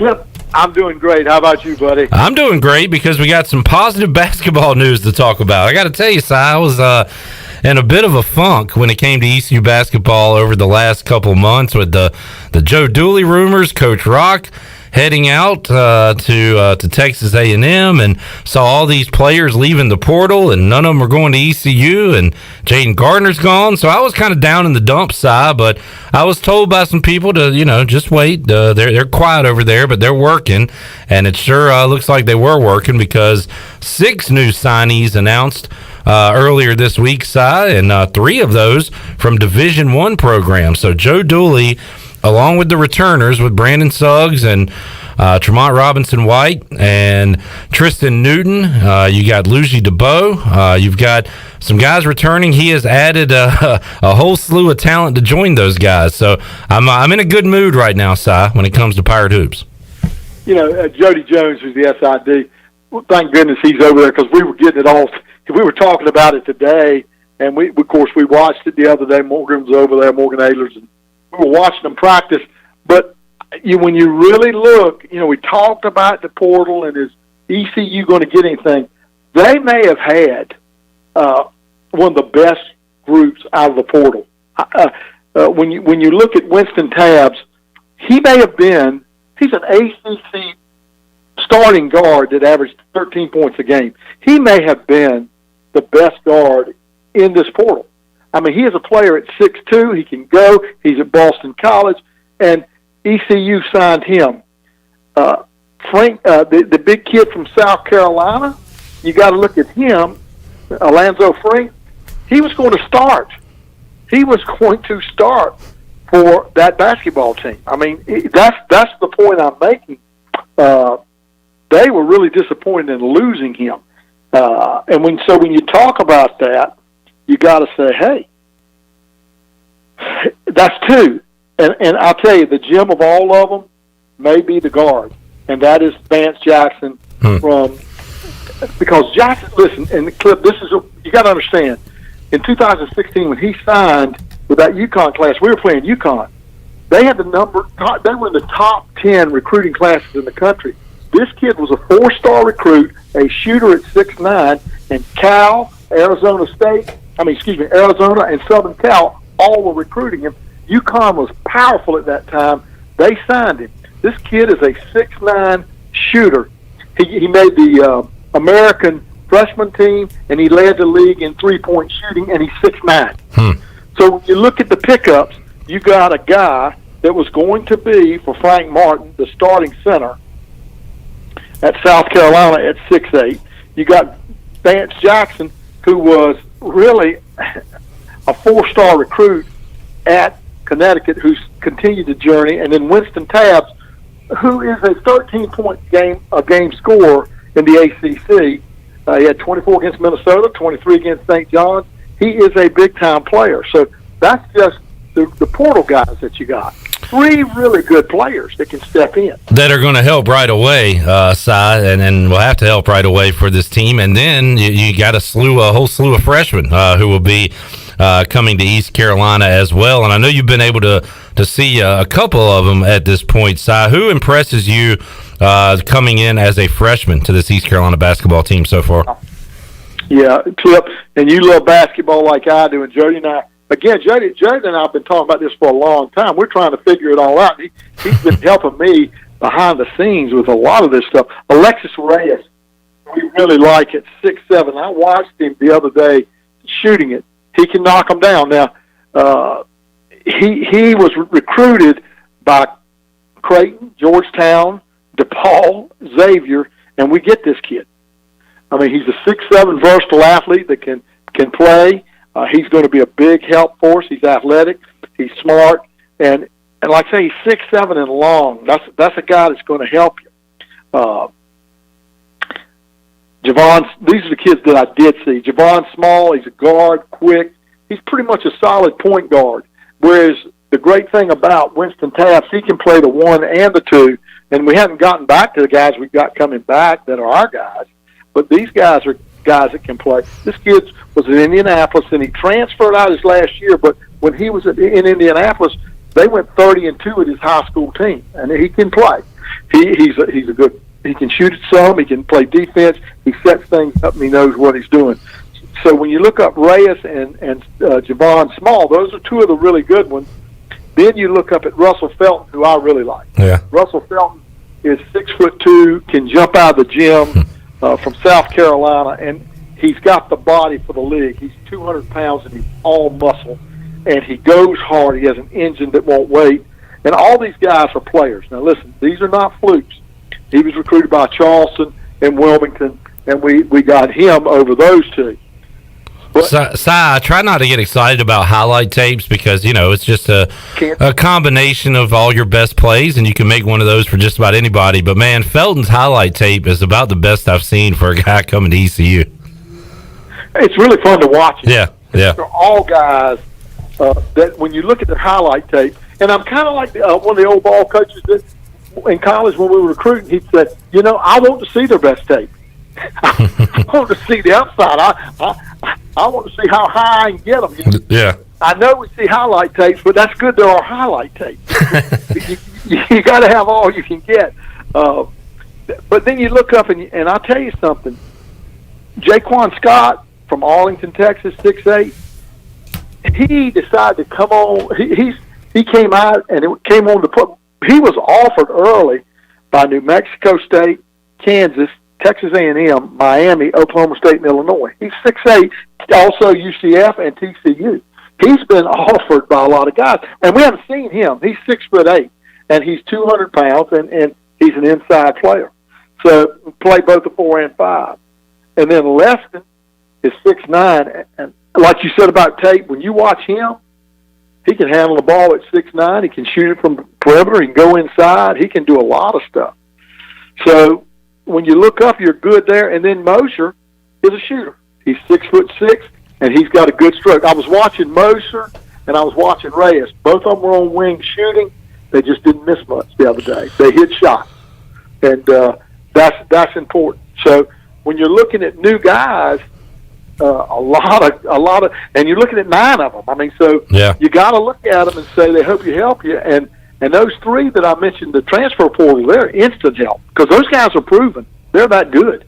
Yep. I'm doing great. How about you, buddy? I'm doing great because we got some positive basketball news to talk about. I got to tell you, I was in a bit of a funk when it came to ECU basketball over the last couple months with the Joe Dooley rumors, Coach Rock heading out to Texas A&M, and saw all these players leaving the portal, and none of them were going to ECU, and Jaden Gardner's gone. So I was kind of down in the dumps, but I was told by some people to, just wait. They're quiet over there, but they're working, and it sure looks like they were working because 6 new signees announced earlier this week, and 3 of those from Division I programs. So Joe Dooley, along with the returners with Brandon Suggs and Tremont Robinson-White and Tristan Newton. You got Luigi DeBow. You've got some guys returning. He has added a whole slew of talent to join those guys. So I'm in a good mood right now, Si, when it comes to Pirate Hoops. You know, Jody Jones, who's the SID, well, thank goodness he's over there, because we were getting it all. We were talking about it today, and of course, we watched it the other day. Morgan was over there, Morgan Ahlers, and we were watching them practice. But when you really look, we talked about the portal and is ECU going to get anything. They may have had one of the best groups out of the portal. When you look at Winston Tabbs, he's an ACC starting guard that averaged 13 points a game. He may have been the best guard in this portal. I mean, he is a player at 6'2". He can go. He's at Boston College, and ECU signed him. Frank, the big kid from South Carolina, you got to look at him, Alonzo Frank. He was going to start. He was going to start for that basketball team. I mean, that's the point I'm making. They were really disappointed in losing him. And when you talk about that, you got to say, hey, that's two. And I'll tell you, the gem of all of them may be the guard, and that is Vance Jackson because Jackson, listen, and Clip, you got to understand, in 2016 when he signed with that UConn class, we were playing UConn. They had they were in the top 10 recruiting classes in the country. This kid was a 4-star recruit, a shooter at 6'9", and Arizona and Southern Cal all were recruiting him. UConn was powerful at that time. They signed him. This kid is a 6'9" shooter. He made the American freshman team, and he led the league in three-point shooting, and he's 6'9". So when you look at the pickups, you got a guy that was going to be, for Frank Martin, the starting center at South Carolina at 6'8". You got Vance Jackson, who was really a 4-star recruit at Connecticut, who's continued the journey, and then Winston Tabbs, who is a 13-point game scorer in the ACC. He had 24 against Minnesota, 23 against St. John's. He is a big-time player. So that's just the portal guys that you got. 3 really good players that can step in. That are going to help right away, Si, and will have to help right away for this team. And then you got a whole slew of freshmen who will be coming to East Carolina as well. And I know you've been able to see a couple of them at this point. Si, who impresses you coming in as a freshman to this East Carolina basketball team so far? Yeah, Clip, and you love basketball like I do, and Jody and I. Again, Jody and I have been talking about this for a long time. We're trying to figure it all out. He's been helping me behind the scenes with a lot of this stuff. Alexis Reyes, we really like at 6'7". I watched him the other day shooting it. He can knock them down. Now, he was recruited by Creighton, Georgetown, DePaul, Xavier, and we get this kid. I mean, he's a 6'7" versatile athlete that can play. He's going to be a big help for us. He's athletic. He's smart. And like I say, he's 6'7" and long. That's a guy that's going to help you. Javon, these are the kids that I did see. Javon Small, he's a guard, quick. He's pretty much a solid point guard. Whereas the great thing about Winston Tabbs, he can play the 1 and the 2. And we haven't gotten back to the guys we've got coming back that are our guys. But these guys are guys that can play. This kid was in Indianapolis, and he transferred out his last year, but when he was in Indianapolis, they went 30-2 with his high school team, and he can play. He's a good. He can shoot it some. He can play defense. He sets things up, and he knows what he's doing. So when you look up Reyes and Javon Small, those are 2 of the really good ones. Then you look up at Russell Felton, who I really like. Yeah. Russell Felton is 6'2", can jump out of the gym. From South Carolina, and he's got the body for the league. He's 200 pounds, and he's all muscle, and he goes hard. He has an engine that won't wait, and all these guys are players. Now, listen, these are not flukes. He was recruited by Charleston and Wilmington, and we got him over those 2. I try not to get excited about highlight tapes because, it's just a combination of all your best plays, and you can make one of those for just about anybody. But, man, Felton's highlight tape is about the best I've seen for a guy coming to ECU. It's really fun to watch. Yeah. They're all guys that when you look at their highlight tape, and I'm kind of like one of the old ball coaches that in college when we were recruiting, he said, I want to see their best tape. I want to see the upside. I want to see how high I can get them. Yeah. I know we see highlight tapes, but that's good. There are highlight tapes. you got to have all you can get. But then you look up, and I'll tell you something. Jaquan Scott from Arlington, Texas, 6'8", he decided to come on. He came out, and it came on to put. He was offered early by New Mexico State, Kansas, Texas A&M, Miami, Oklahoma State, and Illinois. He's 6'8", also UCF and TCU. He's been offered by a lot of guys, and we haven't seen him. He's 6'8", and he's 200 pounds, and he's an inside player. So play both the 4 and 5. And then Leston is 6'9", and like you said about Tate, when you watch him, he can handle the ball at 6'9". He can shoot it from the perimeter. He can go inside. He can do a lot of stuff. So when you look up, you're good there. And then Mosher is a shooter. He's 6'6", and he's got a good stroke. I was watching Mosher, and I was watching Reyes. Both of them were on wing shooting. They just didn't miss much the other day. They hit shots, and that's important. So when you're looking at new guys, a lot of, and you're looking at 9 of them. I mean, so you got to look at them and say they hope you help you. And those 3 that I mentioned, the transfer portal, they're instant help because those guys are proven they're that good.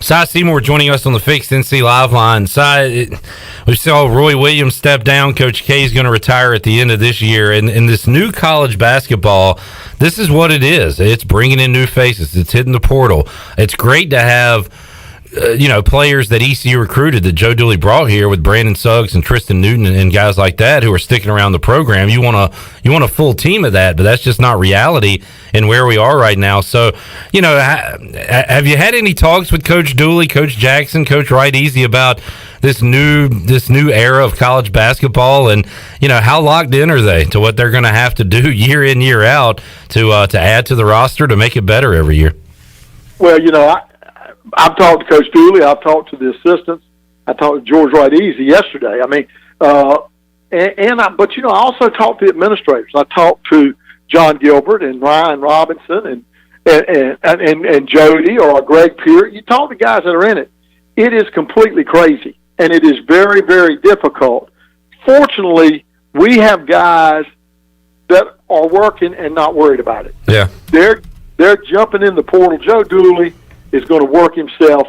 Cy Seymour joining us on the Fixed NC Live line. Cy, we saw Roy Williams step down. Coach K is going to retire at the end of this year. And in this new college basketball, this is what it is. It's bringing in new faces. It's hitting the portal. It's great to have players that ECU recruited that Joe Dooley brought here with Brandon Suggs and Tristan Newton and guys like that who are sticking around the program. You want a full team of that, but that's just not reality in where we are right now. So, have you had any talks with Coach Dooley, Coach Jackson, Coach Wright Easy about this new era of college basketball, and how locked in are they to what they're going to have to do year in, year out to add to the roster to make it better every year? Well, I've talked to Coach Dooley. I've talked to the assistants. I talked to George Wright Easy yesterday. I mean, but I also talked to the administrators. I talked to John Gilbert and Ryan Robinson and Jody or Greg Peart. You talk to guys that are in it. It is completely crazy, and it is very, very difficult. Fortunately, we have guys that are working and not worried about it. Yeah, they're jumping in the portal. Joe Dooley is going to work himself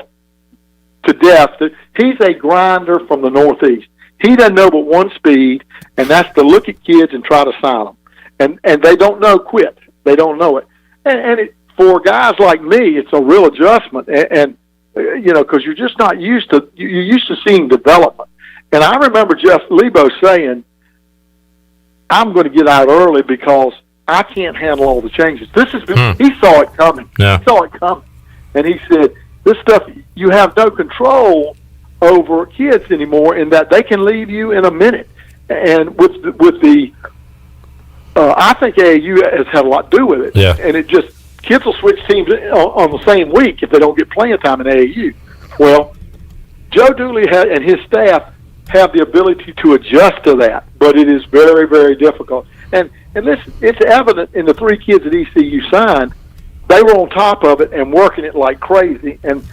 to death. He's a grinder from the Northeast. He doesn't know but one speed, and that's to look at kids and try to sign them. And they don't know quit. They don't know it. And for guys like me, it's a real adjustment. And because you're just not used to, you're used to seeing development. And I remember Jeff Lebo saying, I'm going to get out early because I can't handle all the changes. He saw it coming. Yeah. He saw it coming. And he said, this stuff, you have no control over kids anymore in that they can leave you in a minute. And with the I think AAU has had a lot to do with it. Yeah. And it just, kids will switch teams on the same week if they don't get playing time in AAU. Well, Joe Dooley and his staff have the ability to adjust to that, but it is very, very difficult. And listen, it's evident in the 3 kids that ECU signed. They were on top of it and working it like crazy, and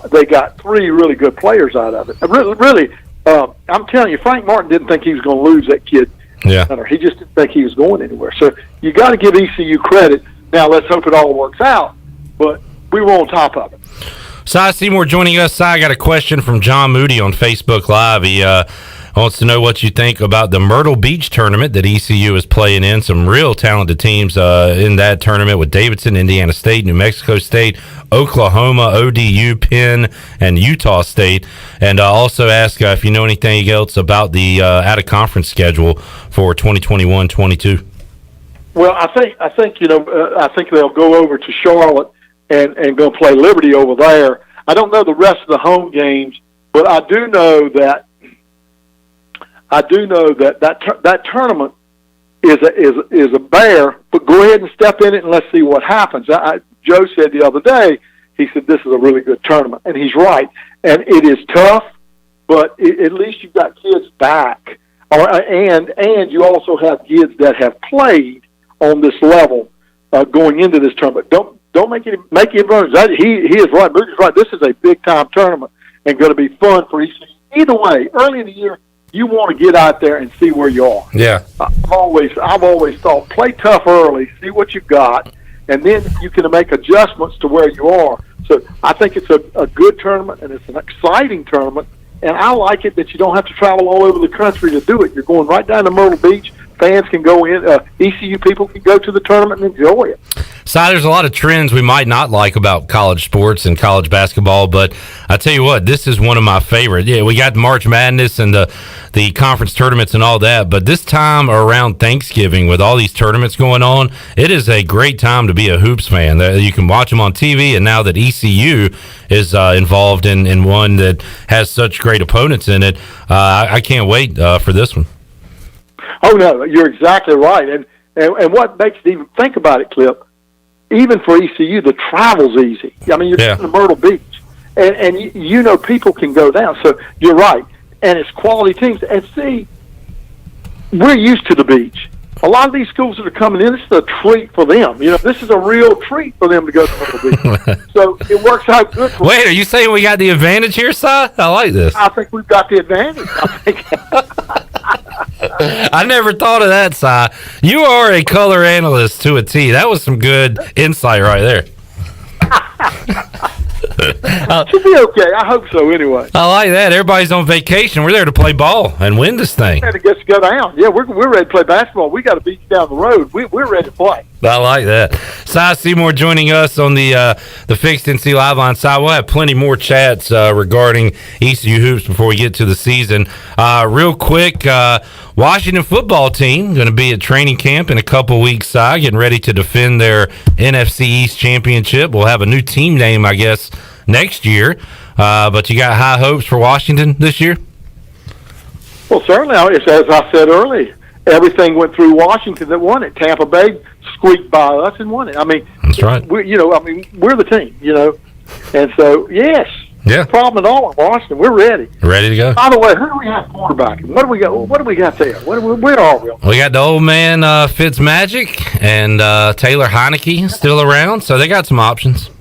they got 3 really good players out of it. Really, I'm telling you, Frank Martin didn't think he was going to lose that kid. Yeah. He just didn't think he was going anywhere. So you got to give ECU credit. Now let's hope it all works out, but we were on top of it. Cy Seymour joining us. Cy, I got a question from John Moody on Facebook Live. He wants to know what you think about the Myrtle Beach tournament that ECU is playing in. Some real talented teams in that tournament with Davidson, Indiana State, New Mexico State, Oklahoma, ODU, Penn, and Utah State. And also ask if you know anything else about the out-of-conference schedule for 2021-22. Well, I think I think they'll go over to Charlotte and go play Liberty over there. I don't know the rest of the home games But I do know that that tournament is a bear. But go ahead and step in it and let's see what happens. Joe said the other day, he said this is a really good tournament, and he's right. And it is tough, but at least you've got kids back, and you also have kids that have played on this level going into this tournament. Don't make any runs. He is right. Moody's right. This is a big time tournament and going to be fun for each. Either way, early in the year, you want to get out there and see where you are. Yeah. I've always thought play tough early, see what you've got, and then you can make adjustments to where you are. So I think it's a good tournament, and it's an exciting tournament, and I like it that you don't have to travel all over the country to do it. You're going right down to Myrtle Beach. Fans can go in. ECU people can go to the tournament and enjoy it. Si, there's a lot of trends we might not like about college sports and college basketball, but I tell you what, this is one of my favorite. Yeah, we got March Madness and the conference tournaments and all that, but this time around Thanksgiving with all these tournaments going on, it is a great time to be a hoops fan. You can watch them on TV, and now that ECU is involved in one that has such great opponents in it, I can't wait for this one. Oh, no, you're exactly right. And what makes it even, think about it, Clip, even for ECU, the travel's easy. I mean, you're in Myrtle Beach, and you know people can go down. So you're right. And it's quality teams. And see, we're used to the beach. A lot of these schools that are coming in, this is a treat for them. You know, this is a real treat for them to go to Myrtle Beach. So it works out good for them. Wait, are you saying we got the advantage here, Si? I like this. I think we've got the advantage. I never thought of that, Si. You are a color analyst to a T. That was some good insight right there. Should be okay. I hope so anyway. I like that. Everybody's on vacation. We're there to play ball and win this thing. And it gets to go down. Yeah, we're ready to play basketball. We got a beach down the road. We're ready to play. I like that. Si Seymour joining us on the Fixed NC Live line. Si, we'll have plenty more chats regarding ECU hoops before we get to the season. Real quick, Washington football team going to be at training camp in a couple weeks, Si, getting ready to defend their NFC East championship. We'll have a new team name, I guess, next year. But you got high hopes for Washington this year? Well, certainly, as I said earlier, everything went through Washington that won it. Tampa Bay squeaked by us and won it. I mean, that's right. We're the team, and so yes, no problem at all in Washington. We're ready. Ready to go. By the way, who do we have quarterbacking? What do we got there? Where are we? We got the old man Fitzmagic and Taylor Heineke still around, so they got some options.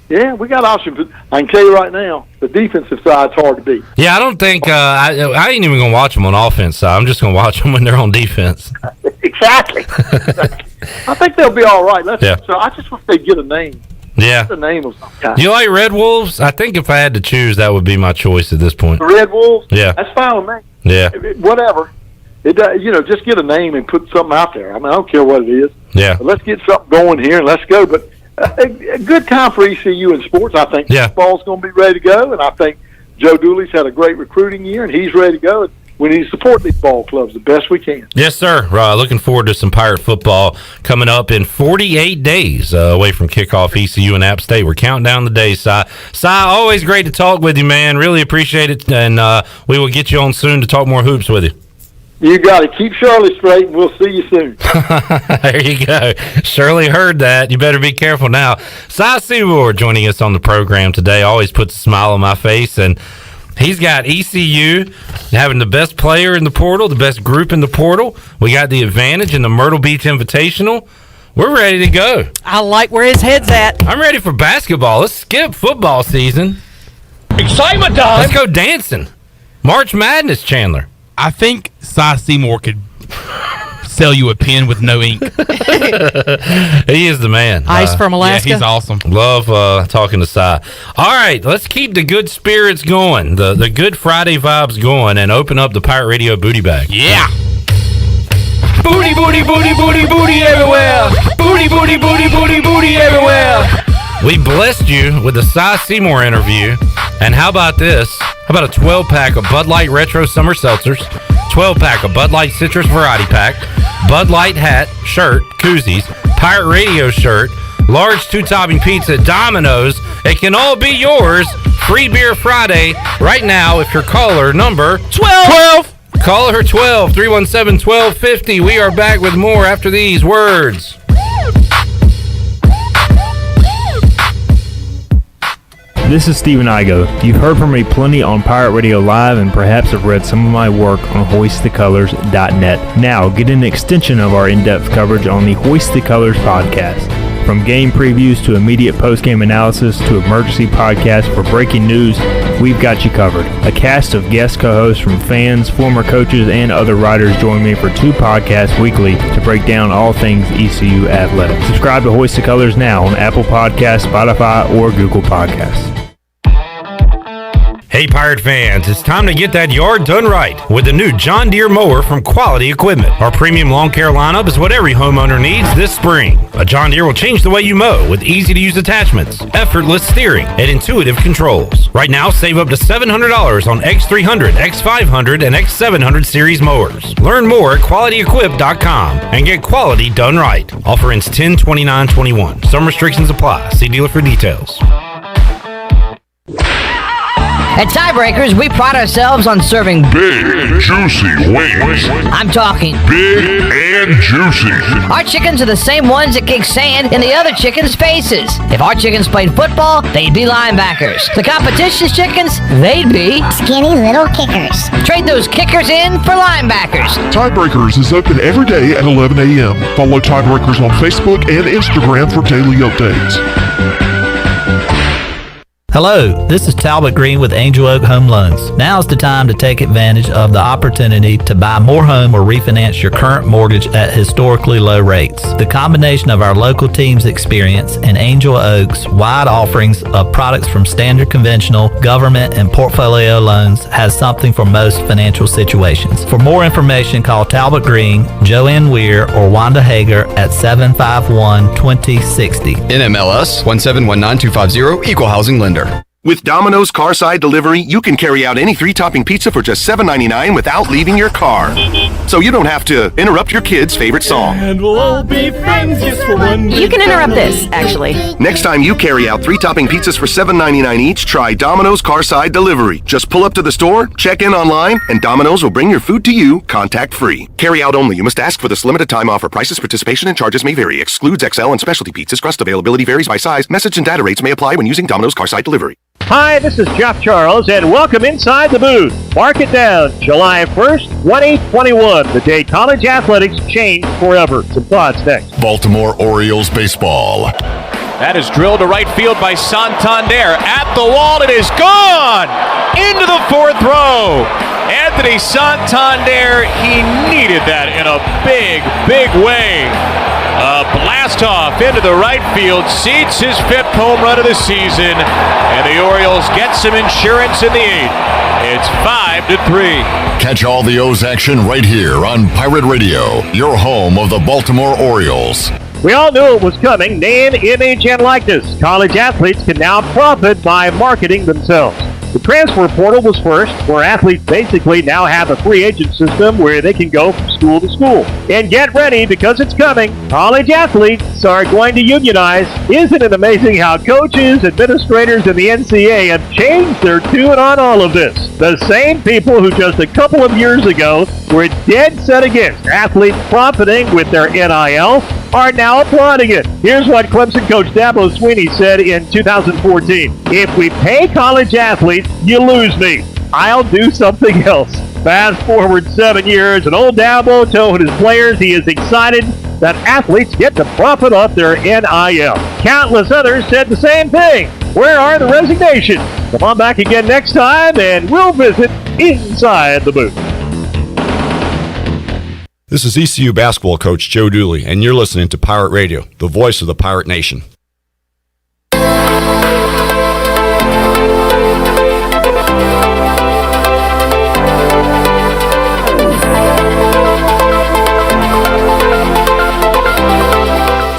Yeah, we got options. I can tell you right now, the defensive side's hard to beat. Yeah, I don't think I ain't even gonna watch them on offense side. I'm just gonna watch them when they're on defense. Exactly. I think they'll be all right. So I just wish they'd get a name. Yeah, the name of some kind. Do you like Red Wolves? I think if I had to choose, that would be my choice at this point. The Red Wolves. Yeah, that's fine with me. Yeah, whatever. Just get a name and put something out there. I mean, I don't care what it is. Yeah, but let's get something going here and let's go. But a good time for ECU in sports. I think football's going to be ready to go, and I think Joe Dooley's had a great recruiting year, and he's ready to go. And we need to support these ball clubs the best we can. Yes, sir. Looking forward to some Pirate football coming up in 48 days away from kickoff. ECU and App State. We're counting down the days, Si. Si, always great to talk with you, man. Really appreciate it, and we will get you on soon to talk more hoops with you. You got it. Keep Shirley straight, and we'll see you soon. There you go. Shirley heard that. You better be careful now. Si Seymour joining us on the program today. Always puts a smile on my face, and he's got ECU having the best player in the portal, the best group in the portal. We got the advantage in the Myrtle Beach Invitational. We're ready to go. I like where his head's at. I'm ready for basketball. Let's skip football season. Excitement time. Let's go dancing. March Madness, Chandler. I think Si Seymour could sell you a pen with no ink. He is the man. Ice from Alaska. Yeah, he's awesome. Love talking to Si. All right, let's keep the good spirits going, the Good Friday vibes going, and open up the Pirate Radio booty bag. Yeah. Booty, booty, booty, booty, booty everywhere. Booty, booty, booty, booty, booty everywhere. We blessed you with the Si Seymour interview. And how about this? How about a 12-pack of Bud Light Retro Summer Seltzers, 12-pack of Bud Light Citrus Variety Pack, Bud Light hat, shirt, koozies, Pirate Radio shirt, large two-topping pizza at Domino's. It can all be yours. Free Beer Friday right now if you're caller number 12. Caller 12, 317-1250. We are back with more after these words. This is Stephen Igo. You've heard from me plenty on Pirate Radio Live and perhaps have read some of my work on hoistthecolors.net. Now, get an extension of our in-depth coverage on the Hoist the Colors podcast. From game previews to immediate post-game analysis to emergency podcasts for breaking news, we've got you covered. A cast of guest co-hosts from fans, former coaches, and other writers join me for 2 podcasts weekly to break down all things ECU athletics. Subscribe to Hoist the Colors now on Apple Podcasts, Spotify, or Google Podcasts. Hey Pirate fans, it's time to get that yard done right with the new John Deere mower from Quality Equipment. Our premium lawn care lineup is what every homeowner needs this spring. A John Deere will change the way you mow with easy-to-use attachments, effortless steering, and intuitive controls. Right now, save up to $700 on X300, X500, and X700 series mowers. Learn more at QualityEquip.com and get quality done right. Offer ends 10/29/21. Some restrictions apply. See dealer for details. At Tiebreakers, we pride ourselves on serving big, juicy wings. I'm talking big and juicy. Our chickens are the same ones that kick sand in the other chickens' faces. If our chickens played football, they'd be linebackers. The competition's chickens, they'd be skinny little kickers. Trade those kickers in for linebackers. Tiebreakers is open every day at 11 a.m. Follow Tiebreakers on Facebook and Instagram for daily updates. Hello, this is Talbot Green with Angel Oak Home Loans. Now's the time to take advantage of the opportunity to buy more home or refinance your current mortgage at historically low rates. The combination of our local team's experience and Angel Oak's wide offerings of products from standard conventional, government, and portfolio loans has something for most financial situations. For more information, call Talbot Green, Joanne Weir, or Wanda Hager at 751-2060. NMLS 1719250, Equal Housing Lender. With Domino's Carside Delivery, you can carry out any 3-topping pizza for just $7.99 without leaving your car. So you don't have to interrupt your kid's favorite song. And we'll all be friends just for one day. You can interrupt this, actually. Next time you carry out 3-topping pizzas for $7.99 each, try Domino's Carside Delivery. Just pull up to the store, check in online, and Domino's will bring your food to you contact-free. Carry out only. You must ask for this limited time offer. Prices, participation, and charges may vary. Excludes XL and specialty pizzas. Crust availability varies by size. Message and data rates may apply when using Domino's Carside Delivery. Hi, this is Jeff Charles, and welcome inside the booth. Mark it down, July 1st, 2021, the day college athletics changed forever. Some thoughts next. Baltimore Orioles baseball. That is drilled to right field by Santander. At the wall, it is gone! Into the 4th row. Anthony Santander, he needed that in a big, big way. A blast off into the right field, seats his 5th home run of the season, and the Orioles get some insurance in the 8th. It's 5-3. Catch all the O's action right here on Pirate Radio, your home of the Baltimore Orioles. We all knew it was coming. Name, image, and likeness. College athletes can now profit by marketing themselves. The transfer portal was first, where athletes basically now have a free agent system where they can go from school to school. And get ready, because it's coming. College athletes are going to unionize. Isn't it amazing how coaches, administrators, and the NCAA have changed their tune on all of this? The same people who just a couple of years ago were dead set against athletes profiting with their NIL are now applauding it. Here's what Clemson coach Dabo Swinney said in 2014. If we pay college athletes, you lose me. I'll do something else. Fast forward 7 years, and old Dabo told his players he is excited that athletes get to profit off their NIL. Countless others said the same thing. Where are the resignations? Come on back again next time, and we'll visit inside the booth. This is ECU basketball coach Joe Dooley, and you're listening to Pirate Radio, the voice of the Pirate Nation.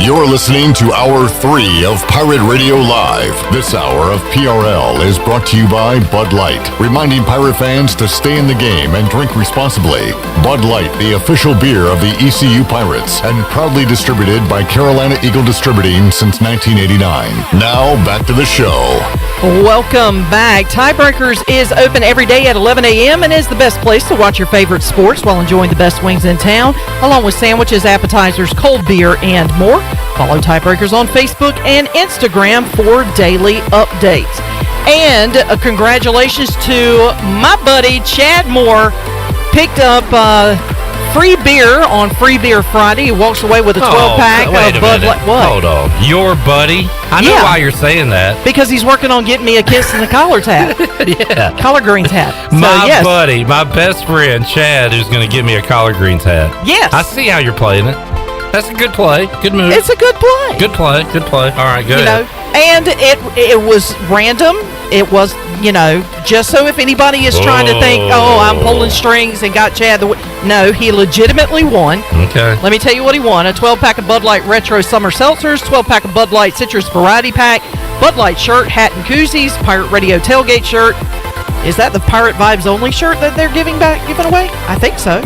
You're listening to Hour 3 of Pirate Radio Live. This hour of PRL is brought to you by Bud Light, reminding Pirate fans to stay in the game and drink responsibly. Bud Light, the official beer of the ECU Pirates, and proudly distributed by Carolina Eagle Distributing since 1989. Now, back to the show. Welcome back. Tiebreakers is open every day at 11 a.m. and is the best place to watch your favorite sports while enjoying the best wings in town, along with sandwiches, appetizers, cold beer, and more. Follow Tiebreakers on Facebook and Instagram for daily updates. And congratulations to my buddy Chad Moore. Picked up free beer on Free Beer Friday. He walks away with a 12-pack of Bud Light. What? Hold on. Your buddy? I know why you're saying that. Because he's working on getting me a kiss and a collard hat. Yeah. Collard greens hat. My buddy, my best friend, Chad, who's going to give me a collard greens hat. Yes. I see how you're playing it. That's a good play. Good move. It's a good play. Good play. Good play. All right, good. And it was random. It was, just so if anybody is trying to think, I'm pulling strings and got Chad. No, he legitimately won. Okay. Let me tell you what he won. A 12-pack of Bud Light Retro Summer Seltzers, 12-pack of Bud Light Citrus Variety Pack, Bud Light shirt, hat and koozies, Pirate Radio tailgate shirt. Is that the Pirate Vibes Only shirt that they're giving away? I think so.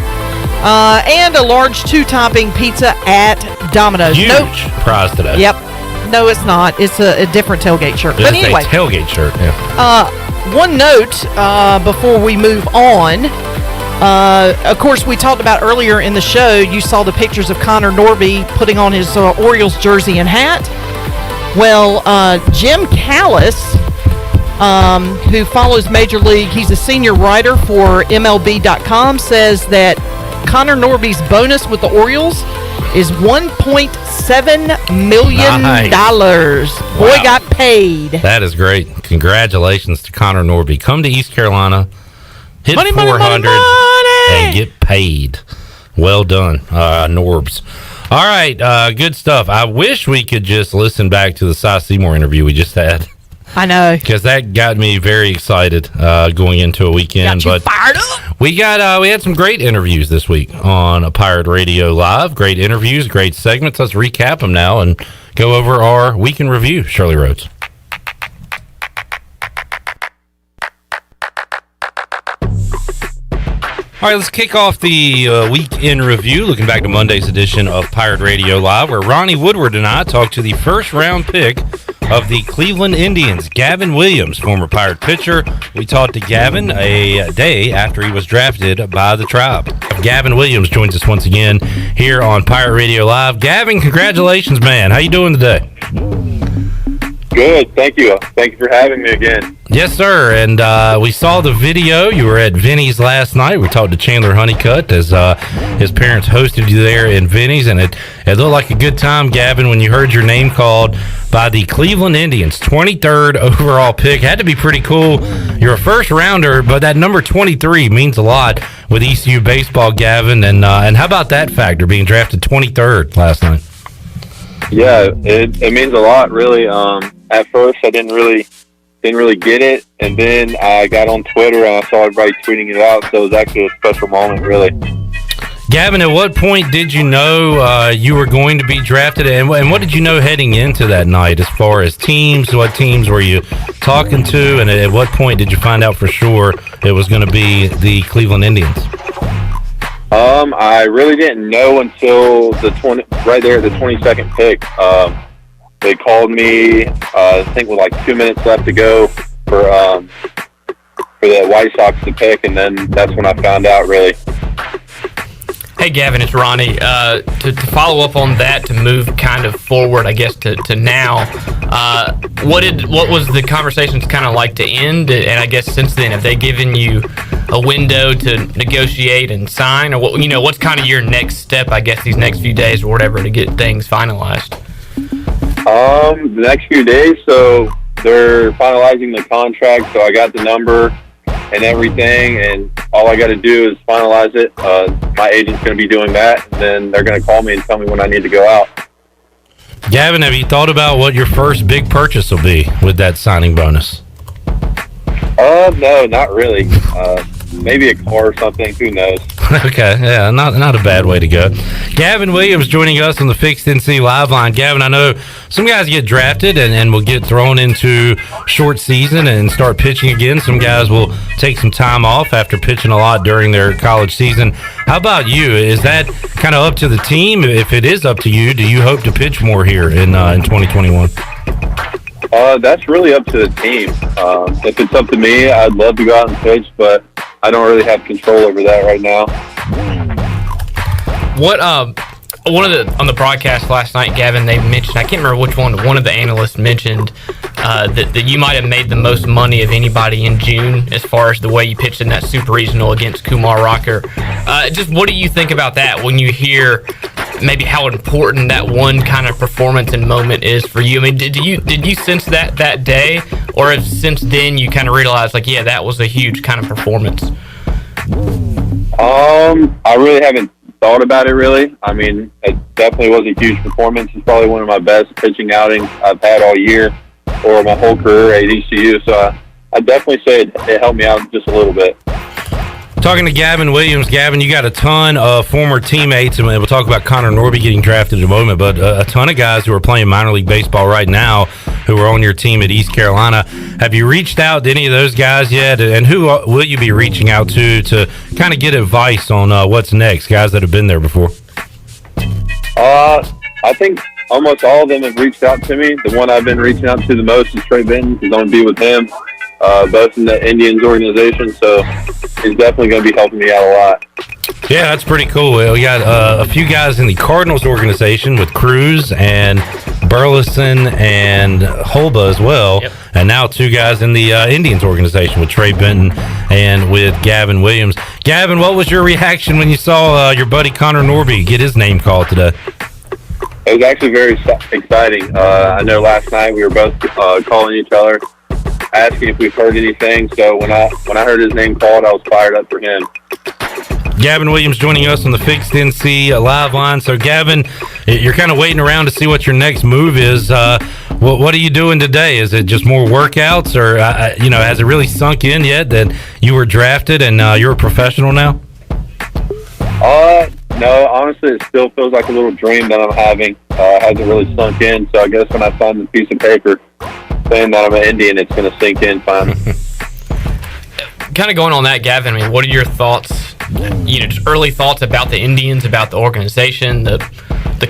And a large 2-topping pizza at Domino's. Huge prize today. Yep. No, it's not. It's a different tailgate shirt. But anyway. It's a tailgate shirt, yeah. One note before we move on. Of course, we talked about earlier in the show, you saw the pictures of Connor Norby putting on his Orioles jersey and hat. Well, Jim Callis, who follows Major League, he's a senior writer for MLB.com, says that Connor Norby's bonus with the Orioles is $1.7 million. Nice. Boy got paid. That is great. Congratulations to Connor Norby. Come to East Carolina, hit 400, and get paid. Well done, Norbs. All right, good stuff. I wish we could just listen back to the Seymour interview we just had. I know, because that got me very excited going into a weekend. Got you fired up. We had some great interviews this week on Pirate Radio Live. Great interviews, great segments. Let's recap them now and go over our week in review. Shirley Rhodes. All right, let's kick off the week in review, looking back to Monday's edition of Pirate Radio Live, where Ronnie Woodward and I talked to the first-round pick of the Cleveland Indians, Gavin Williams, former Pirate pitcher. We talked to Gavin a day after he was drafted by the Tribe. Gavin Williams joins us once again here on Pirate Radio Live. Gavin, congratulations, man. How you doing today? Good, thank you. Thank you for having me again. Yes, sir. And we saw the video. You were at Vinny's last night. We talked to Chandler Honeycutt as his parents hosted you there in Vinny's, and it looked like a good time, Gavin, when you heard your name called by the Cleveland Indians, 23rd overall pick. Had to be pretty cool. You're a first rounder, but that number 23 means a lot with ECU baseball, Gavin. And how about that factor, being drafted 23rd last night? Yeah, it means a lot, really. At first, I didn't really get it, and then I got on Twitter and I saw everybody tweeting it out. So it was actually a special moment, really. Gavin, at what point did you know you were going to be drafted, and what did you know heading into that night as far as teams? What teams were you talking to, and at what point did you find out for sure it was going to be the Cleveland Indians? I really didn't know until right there at the 22nd pick. They called me, I think with like 2 minutes left to go for the White Sox to pick, and then that's when I found out, really. Hey, Gavin, it's Ronnie. To follow up on that, to move kind of forward, I guess, to now, what was the conversations kind of like to end? And I guess since then, have they given you a window to negotiate and sign? Or what's kind of your next step, I guess, these next few days or whatever to get things finalized? The next few days, so they're finalizing the contract, so I got the number and everything, and all I got to do is finalize it. My agent's going to be doing that, and then they're going to call me and tell me when I need to go out. Gavin, have you thought about what your first big purchase will be with that signing bonus? No, not really. Maybe a car or something. Who knows? Okay, yeah, not a bad way to go. Gavin Williams joining us on the Fixed NC Live Line. Gavin, I know some guys get drafted and will get thrown into short season and start pitching again. Some guys will take some time off after pitching a lot during their college season. How about you? Is that kind of up to the team? If it is up to you, do you hope to pitch more here in 2021? That's really up to the team. If it's up to me, I'd love to go out and pitch, but I don't really have control over that right now. What on the broadcast last night, Gavin, they mentioned, I can't remember which one of the analysts mentioned that you might have made the most money of anybody in June as far as the way you pitched in that super regional against Kumar Rocker. Just what do you think about that when you hear maybe how important that one kind of performance and moment is for you? I mean, did you sense that day, or if since then you kind of realized like, yeah, that was a huge kind of performance? I really haven't thought about it really. I mean, it definitely was a huge performance. It's probably one of my best pitching outings I've had all year or my whole career at ECU. So I definitely say it helped me out just a little bit. Talking to Gavin Williams. Gavin, you got a ton of former teammates, and we'll talk about Connor Norby getting drafted in a moment, but a ton of guys who are playing minor league baseball right now who are on your team at East Carolina. Have you reached out to any of those guys yet, and who will you be reaching out to kind of get advice on what's next, guys that have been there before? I think almost all of them have reached out to me. The one I've been reaching out to the most is Trey Benton. He's going to be with him, both in the Indians organization, so he's definitely going to be helping me out a lot. Yeah, that's pretty cool. We got a few guys in the Cardinals organization with Cruz and Burleson and Holba as well. Yep. And now two guys in the Indians organization with Trey Benton and with Gavin Williams. Gavin, what was your reaction when you saw your buddy Connor Norby get his name called today? It was actually very exciting. I know last night we were both calling each other, asking if we've heard anything. So when I heard his name called, I was fired up for him. Gavin Williams joining us on the Fixed NC Live Line. So, Gavin, you're kind of waiting around to see what your next move is. What are you doing today? Is it just more workouts, or has it really sunk in yet that you were drafted and you're a professional now? No, honestly, it still feels like a little dream that I'm having. It hasn't really sunk in. So I guess when I sign the piece of paper saying that I'm an Indian, it's going to sink in finally. Kind of going on that, Gavin, I mean, what are your thoughts, just early thoughts about the Indians, about the organization, the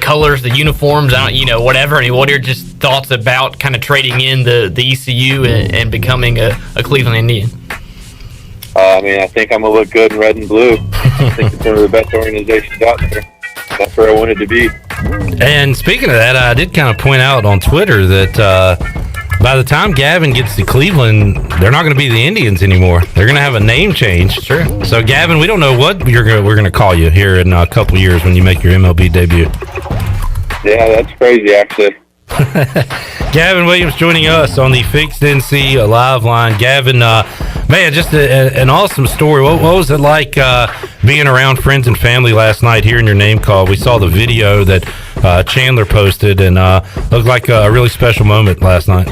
colors, the uniforms, whatever? I mean, what are your just thoughts about kind of trading in the ECU and becoming a Cleveland Indian? I think I'm going to look good in red and blue. I think it's one of the best organizations out there. That's where I wanted to be. And speaking of that, I did kind of point out on Twitter that by the time Gavin gets to Cleveland, they're not going to be the Indians anymore. They're going to have a name change. Sure. So, Gavin, we don't know what we're going to call you here in a couple years when you make your MLB debut. Yeah, that's crazy, actually. Gavin Williams joining us on the Fixed NC Live Line. Gavin, man, just an awesome story. What was it like being around friends and family last night, hearing your name called? We saw the video that Chandler posted, and looked like a really special moment last night.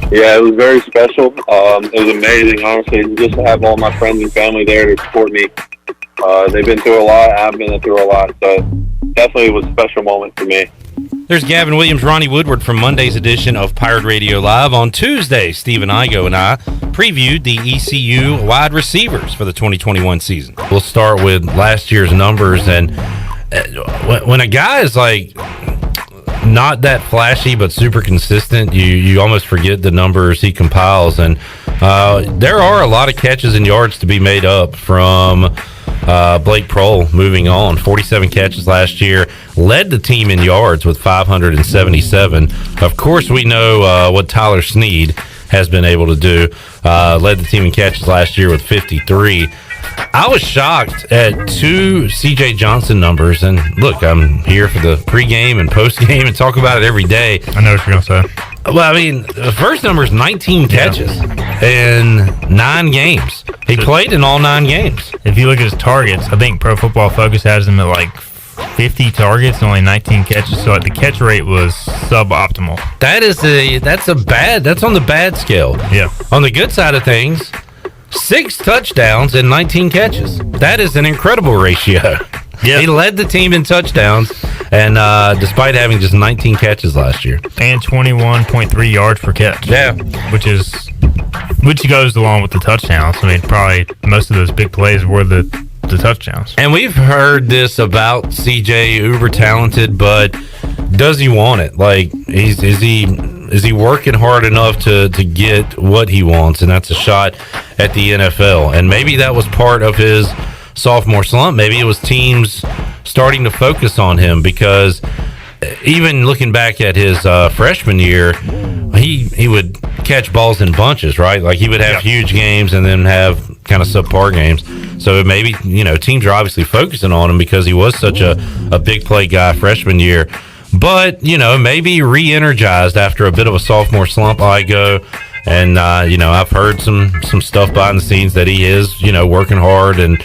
Yeah, it was very special. It was amazing, honestly, just to have all my friends and family there to support me. They've been through a lot. I've been through a lot, so definitely was a special moment for me. There's Gavin Williams, Ronnie Woodward from Monday's edition of Pirate Radio Live. On Tuesday, Stephen Igo and I previewed the ECU wide receivers for the 2021 season. We'll start with last year's numbers, and when a guy is like not that flashy but super consistent, you almost forget the numbers he compiles, and there are a lot of catches and yards to be made up from Blake Prohl moving on. 47 catches last year, led the team in yards with 577. Of course, we know what Tyler Snead has been able to do. Led the team in catches last year with 53. I was shocked at two C.J. Johnson numbers, and look, I'm here for the pregame and postgame and talk about it every day. I know what you're going to say. Well, I mean, the first number is 19 catches in 9 games. He played in all 9 games. If you look at his targets, I think Pro Football Focus has him at like 50 targets and only 19 catches, so the catch rate was suboptimal. That's on the bad scale. Yeah. On the good side of things, 6 touchdowns and 19 catches. That is an incredible ratio. Yeah. He led the team in touchdowns, and despite having just 19 catches last year. And 21.3 yards per catch. Yeah. Which goes along with the touchdowns. I mean, probably most of those big plays were the touchdowns. And we've heard this about CJ, uber talented, but does he want it? Like, is he working hard enough to get what he wants? And that's a shot at the NFL. And maybe that was part of his sophomore slump. Maybe it was teams starting to focus on him, because even looking back at his freshman year, he would catch balls in bunches, right? Like, he would have huge games and then have kind of subpar games. So maybe, teams are obviously focusing on him because he was such a big play guy freshman year. But, maybe re-energized after a bit of a sophomore slump, Igo. And, I've heard some stuff behind the scenes that he is, working hard and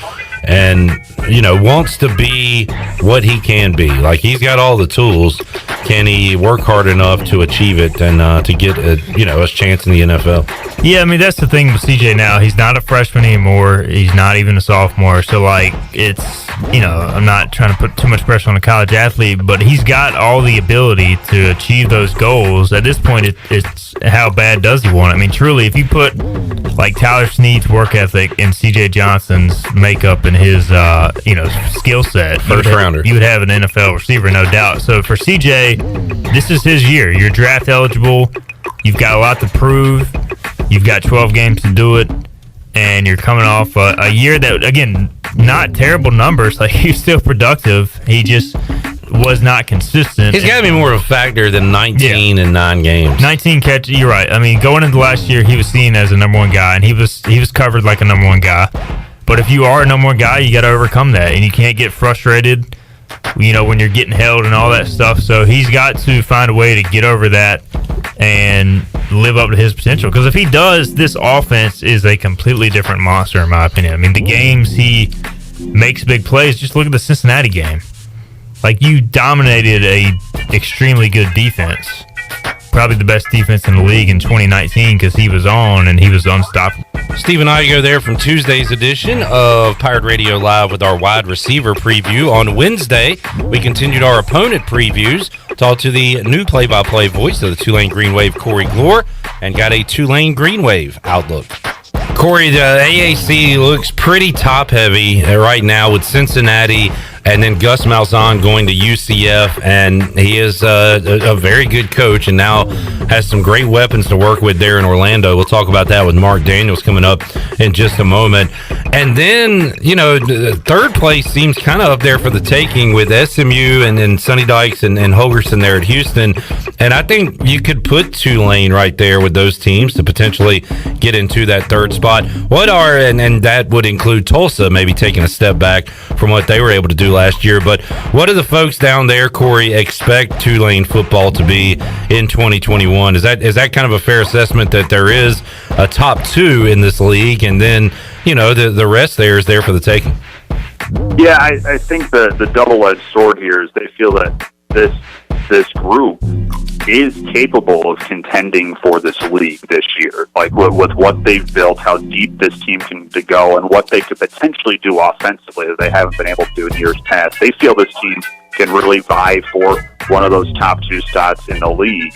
wants to be what he can be. Like, he's got all the tools. Can he work hard enough to achieve it and to get a chance in the NFL? Yeah, I mean, that's the thing with CJ now. He's not a freshman anymore. He's not even a sophomore. So, it's, I'm not trying to put too much pressure on a college athlete, but he's got all the ability to achieve those goals. At this point, it's how bad does he want it? I mean, truly, if you put, Tyler Snead's work ethic and CJ Johnson's makeup and his, skill set, first rounder, you would have an NFL receiver, no doubt. So, for CJ, this is his year. You're draft eligible. You've got a lot to prove. You've got 12 games to do it, and you're coming off a year that, again, not terrible numbers. Like, he's still productive. He just was not consistent. He's got to be more of a factor than 19 in 9 games. 19 catches. You're right. I mean, going into last year, he was seen as a number one guy, and he was covered like a number one guy. But if you are a number one guy, you got to overcome that, and you can't get frustrated, when you're getting held and all that stuff. So he's got to find a way to get over that and live up to his potential. Because if he does, this offense is a completely different monster, in my opinion. I mean, the games he makes big plays, just look at the Cincinnati game. Like, you dominated a extremely good defense. Probably the best defense in the league in 2019 because he was on and he was unstoppable. Steve and I go there from Tuesday's edition of Pirate Radio Live with our wide receiver preview. On Wednesday, we continued our opponent previews. Talked to the new play-by-play voice of the Tulane Green Wave, Corey Glore, and got a Tulane Green Wave outlook. Corey, the AAC looks pretty top-heavy right now with Cincinnati and then Gus Malzahn going to UCF, and he is a very good coach and now has some great weapons to work with there in Orlando. We'll talk about that with Mark Daniels coming up in just a moment. And then, third place seems kind of up there for the taking with SMU and then Sonny Dykes and Holgerson there at Houston. And I think you could put Tulane right there with those teams to potentially get into that third spot. And that would include Tulsa maybe taking a step back from what they were able to do last year. But what do the folks down there, Corey, expect Tulane football to be in 2021? Is that kind of a fair assessment that there is a top 2 in this league, and then the rest there is there for the taking? Yeah, I think the double-edged sword here is they feel that this group is capable of contending for this league this year. Like, with what they've built, how deep this team can go, and what they could potentially do offensively that they haven't been able to do in years past. They feel this team can really vie for one of those top 2 spots in the league.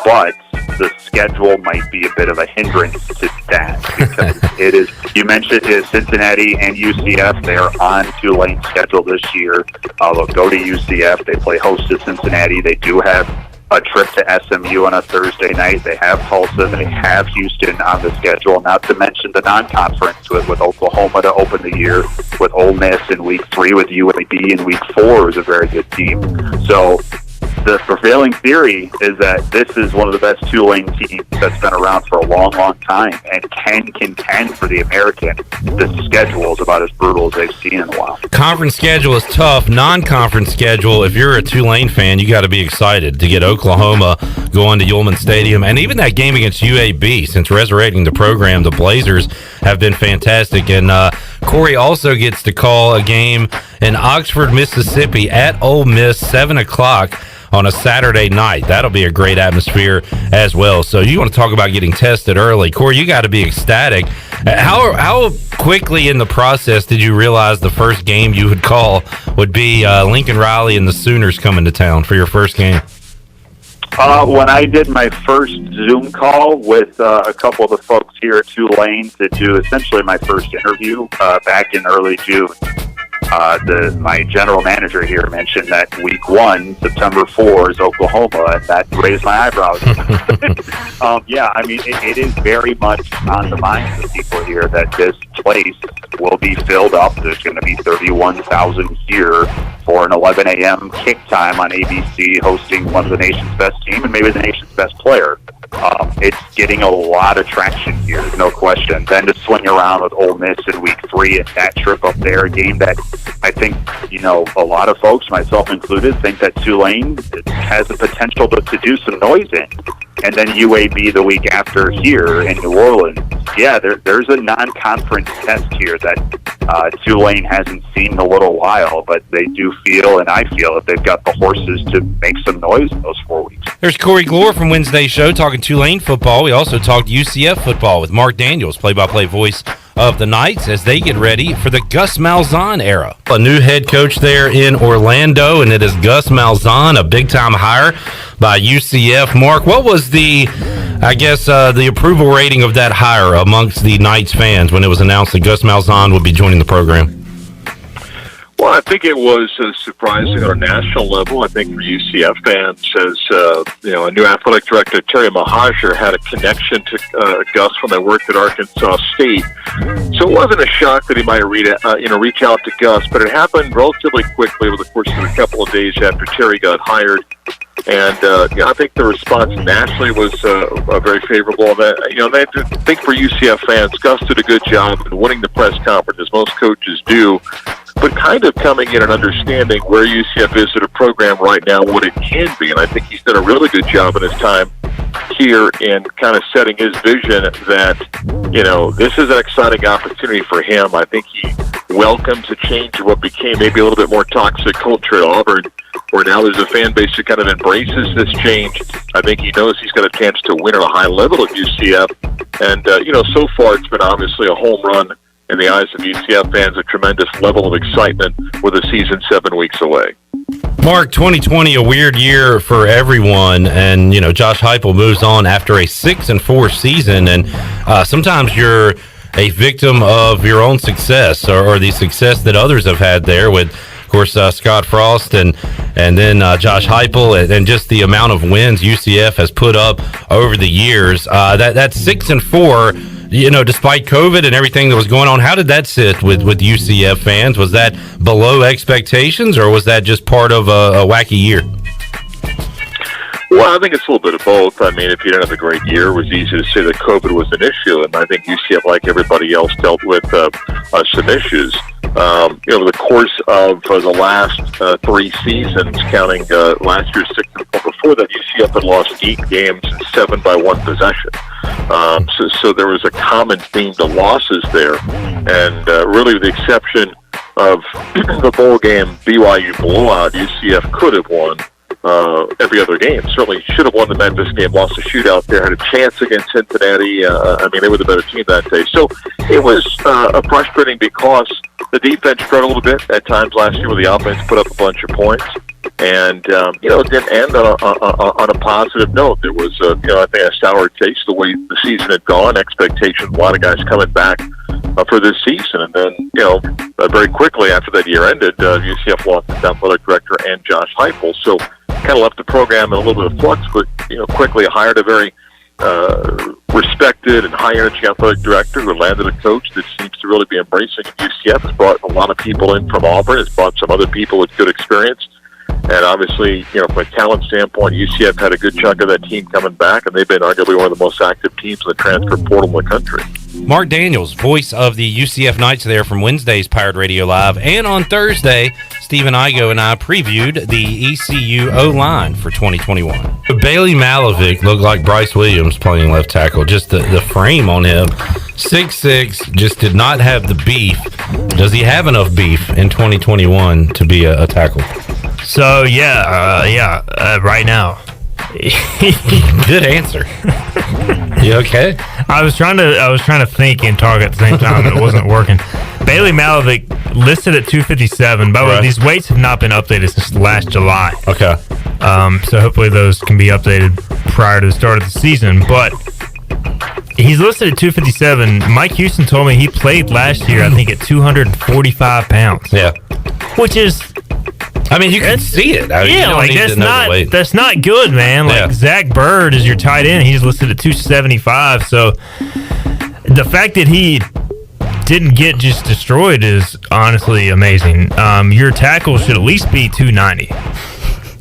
But the schedule might be a bit of a hindrance to that, because it is, you mentioned it, Cincinnati and UCF. They are on Tulane's schedule this year. They'll go to UCF. They play host to Cincinnati. They do have a trip to SMU on a Thursday night. They have Tulsa. They have Houston on the schedule, not to mention the non-conference with Oklahoma to open the year, with Ole Miss in week 3, with UAB in week 4 is a very good team. So the prevailing theory is that this is one of the best Tulane teams that's been around for a long, long time and can contend for the American. The schedule is about as brutal as they've seen in a while. Conference schedule is tough. Non-conference schedule, if you're a Tulane fan, you got to be excited to get Oklahoma going to Yulman Stadium. And even that game against UAB, since resurrecting the program, the Blazers have been fantastic. And Corey also gets to call a game in Oxford, Mississippi at Ole Miss, 7 o'clock. on a Saturday night. That'll be a great atmosphere as well. So you want to talk about getting tested early. Corey, you got to be ecstatic. How quickly in the process did you realize the first game you would call would be Lincoln Riley and the Sooners coming to town for your first game? When I did my first Zoom call with a couple of the folks here at Tulane to do essentially my first interview back in early June, my general manager here mentioned that week 1, September 4 is Oklahoma, and that raised my eyebrows. Yeah, I mean, it is very much on the minds of people here that this place will be filled up. There's going to be 31,000 here for an 11 a.m. kick time on ABC, hosting one of the nation's best team and maybe the nation's best player. It's getting a lot of traction here, no question. Then to swing around with Ole Miss in week 3 and that trip up there, a game that I think, a lot of folks, myself included, think that Tulane has the potential to do some noise in. And then UAB the week after here in New Orleans. Yeah, there's a non-conference test here that Tulane hasn't seen in a little while, but they do feel, and I feel, that they've got the horses to make some noise in those 4 weeks. There's Corey Glore from Wednesday's show talking Tulane football. We also talked UCF football with Mark Daniels, play-by-play voice of the Knights, as they get ready for the Gus Malzahn era. A new head coach there in Orlando, and it is Gus Malzahn, a big-time hire by UCF. Mark, what was the approval rating of that hire amongst the Knights fans when it was announced that Gus Malzahn would be joining the program? Well, I think it was surprising on a national level. I think for UCF fans, as a new athletic director, Terry Mahajer, had a connection to Gus when they worked at Arkansas State. So it wasn't a shock that he might reach out to Gus, but it happened relatively quickly over the course of a couple of days after Terry got hired. And I think the response nationally was very favorable. I think for UCF fans, Gus did a good job in winning the press conference, as most coaches do, but kind of coming in and understanding where UCF is at a program right now, what it can be. And I think he's done a really good job in his time here in kind of setting his vision that, this is an exciting opportunity for him. I think he welcomes a change to what became maybe a little bit more toxic culture at Auburn, where now there's a fan base that kind of embraces this change. I think he knows he's got a chance to win at a high level at UCF. And, so far it's been obviously a home run in the eyes of UCF fans, a tremendous level of excitement with the season 7 weeks away. Mark, 2020, a weird year for everyone, and Josh Heupel moves on after a 6-4 season, and sometimes you're a victim of your own success or the success that others have had there with, of course, Scott Frost and then Josh Heupel, and just the amount of wins UCF has put up over the years. That 6-4. Despite COVID and everything that was going on, how did that sit with UCF fans? Was that below expectations, or was that just part of a wacky year? Well, I think it's a little bit of both. I mean, if you didn't have a great year, it was easy to say that COVID was an issue, and I think UCF, like everybody else, dealt with some issues. Over the course of the last 3 seasons, counting last year's 6-4, before that, UCF had lost 8 games and 7 by 1 possession. So there was a common theme to losses there, and really with the exception of the bowl game BYU blowout, UCF could have won every other game. Certainly should have won the Memphis game, lost a shootout there, had a chance against Cincinnati. They were the better team that day. So it was frustrating because the defense struggled a little bit at times last year, where the offense put up a bunch of points. And, it didn't end on a positive note. There was, I think a sour taste the way the season had gone, expectations, a lot of guys coming back for this season. And then, very quickly after that year ended, UCF lost its athletic director and Josh Heupel. So kind of left the program in a little bit of flux, but, quickly hired a very respected and high-energy athletic director who landed a coach that seems to really be embracing UCF. Has brought a lot of people in from Auburn, has brought some other people with good experience. And obviously, from a talent standpoint, UCF had a good chunk of that team coming back, and they've been arguably one of the most active teams in the transfer portal in the country. Mark Daniels, voice of the UCF Knights there from Wednesday's Pirate Radio Live. And on Thursday, Stephen Igo and I previewed the ECU O-line for 2021. Bailey Malovic looked like Bryce Williams playing left tackle. Just the frame on him. 6'6", just did not have the beef. Does he have enough beef in 2021 to be a tackle? So right now. Good answer. You okay? I was trying to think and talk at the same time, but it wasn't working. Bailey Malovic listed at 257. By the way, these weights have not been updated since last July. Okay. So hopefully those can be updated prior to the start of the season. But he's listed at 257. Mike Houston told me he played last year, I think, at 245 pounds. Yeah. Which is... I mean, you can see it. That's not good, man. Like Zach Bird is your tight end. He's listed at 275. So the fact that he didn't get just destroyed is honestly amazing. Your tackle should at least be 290.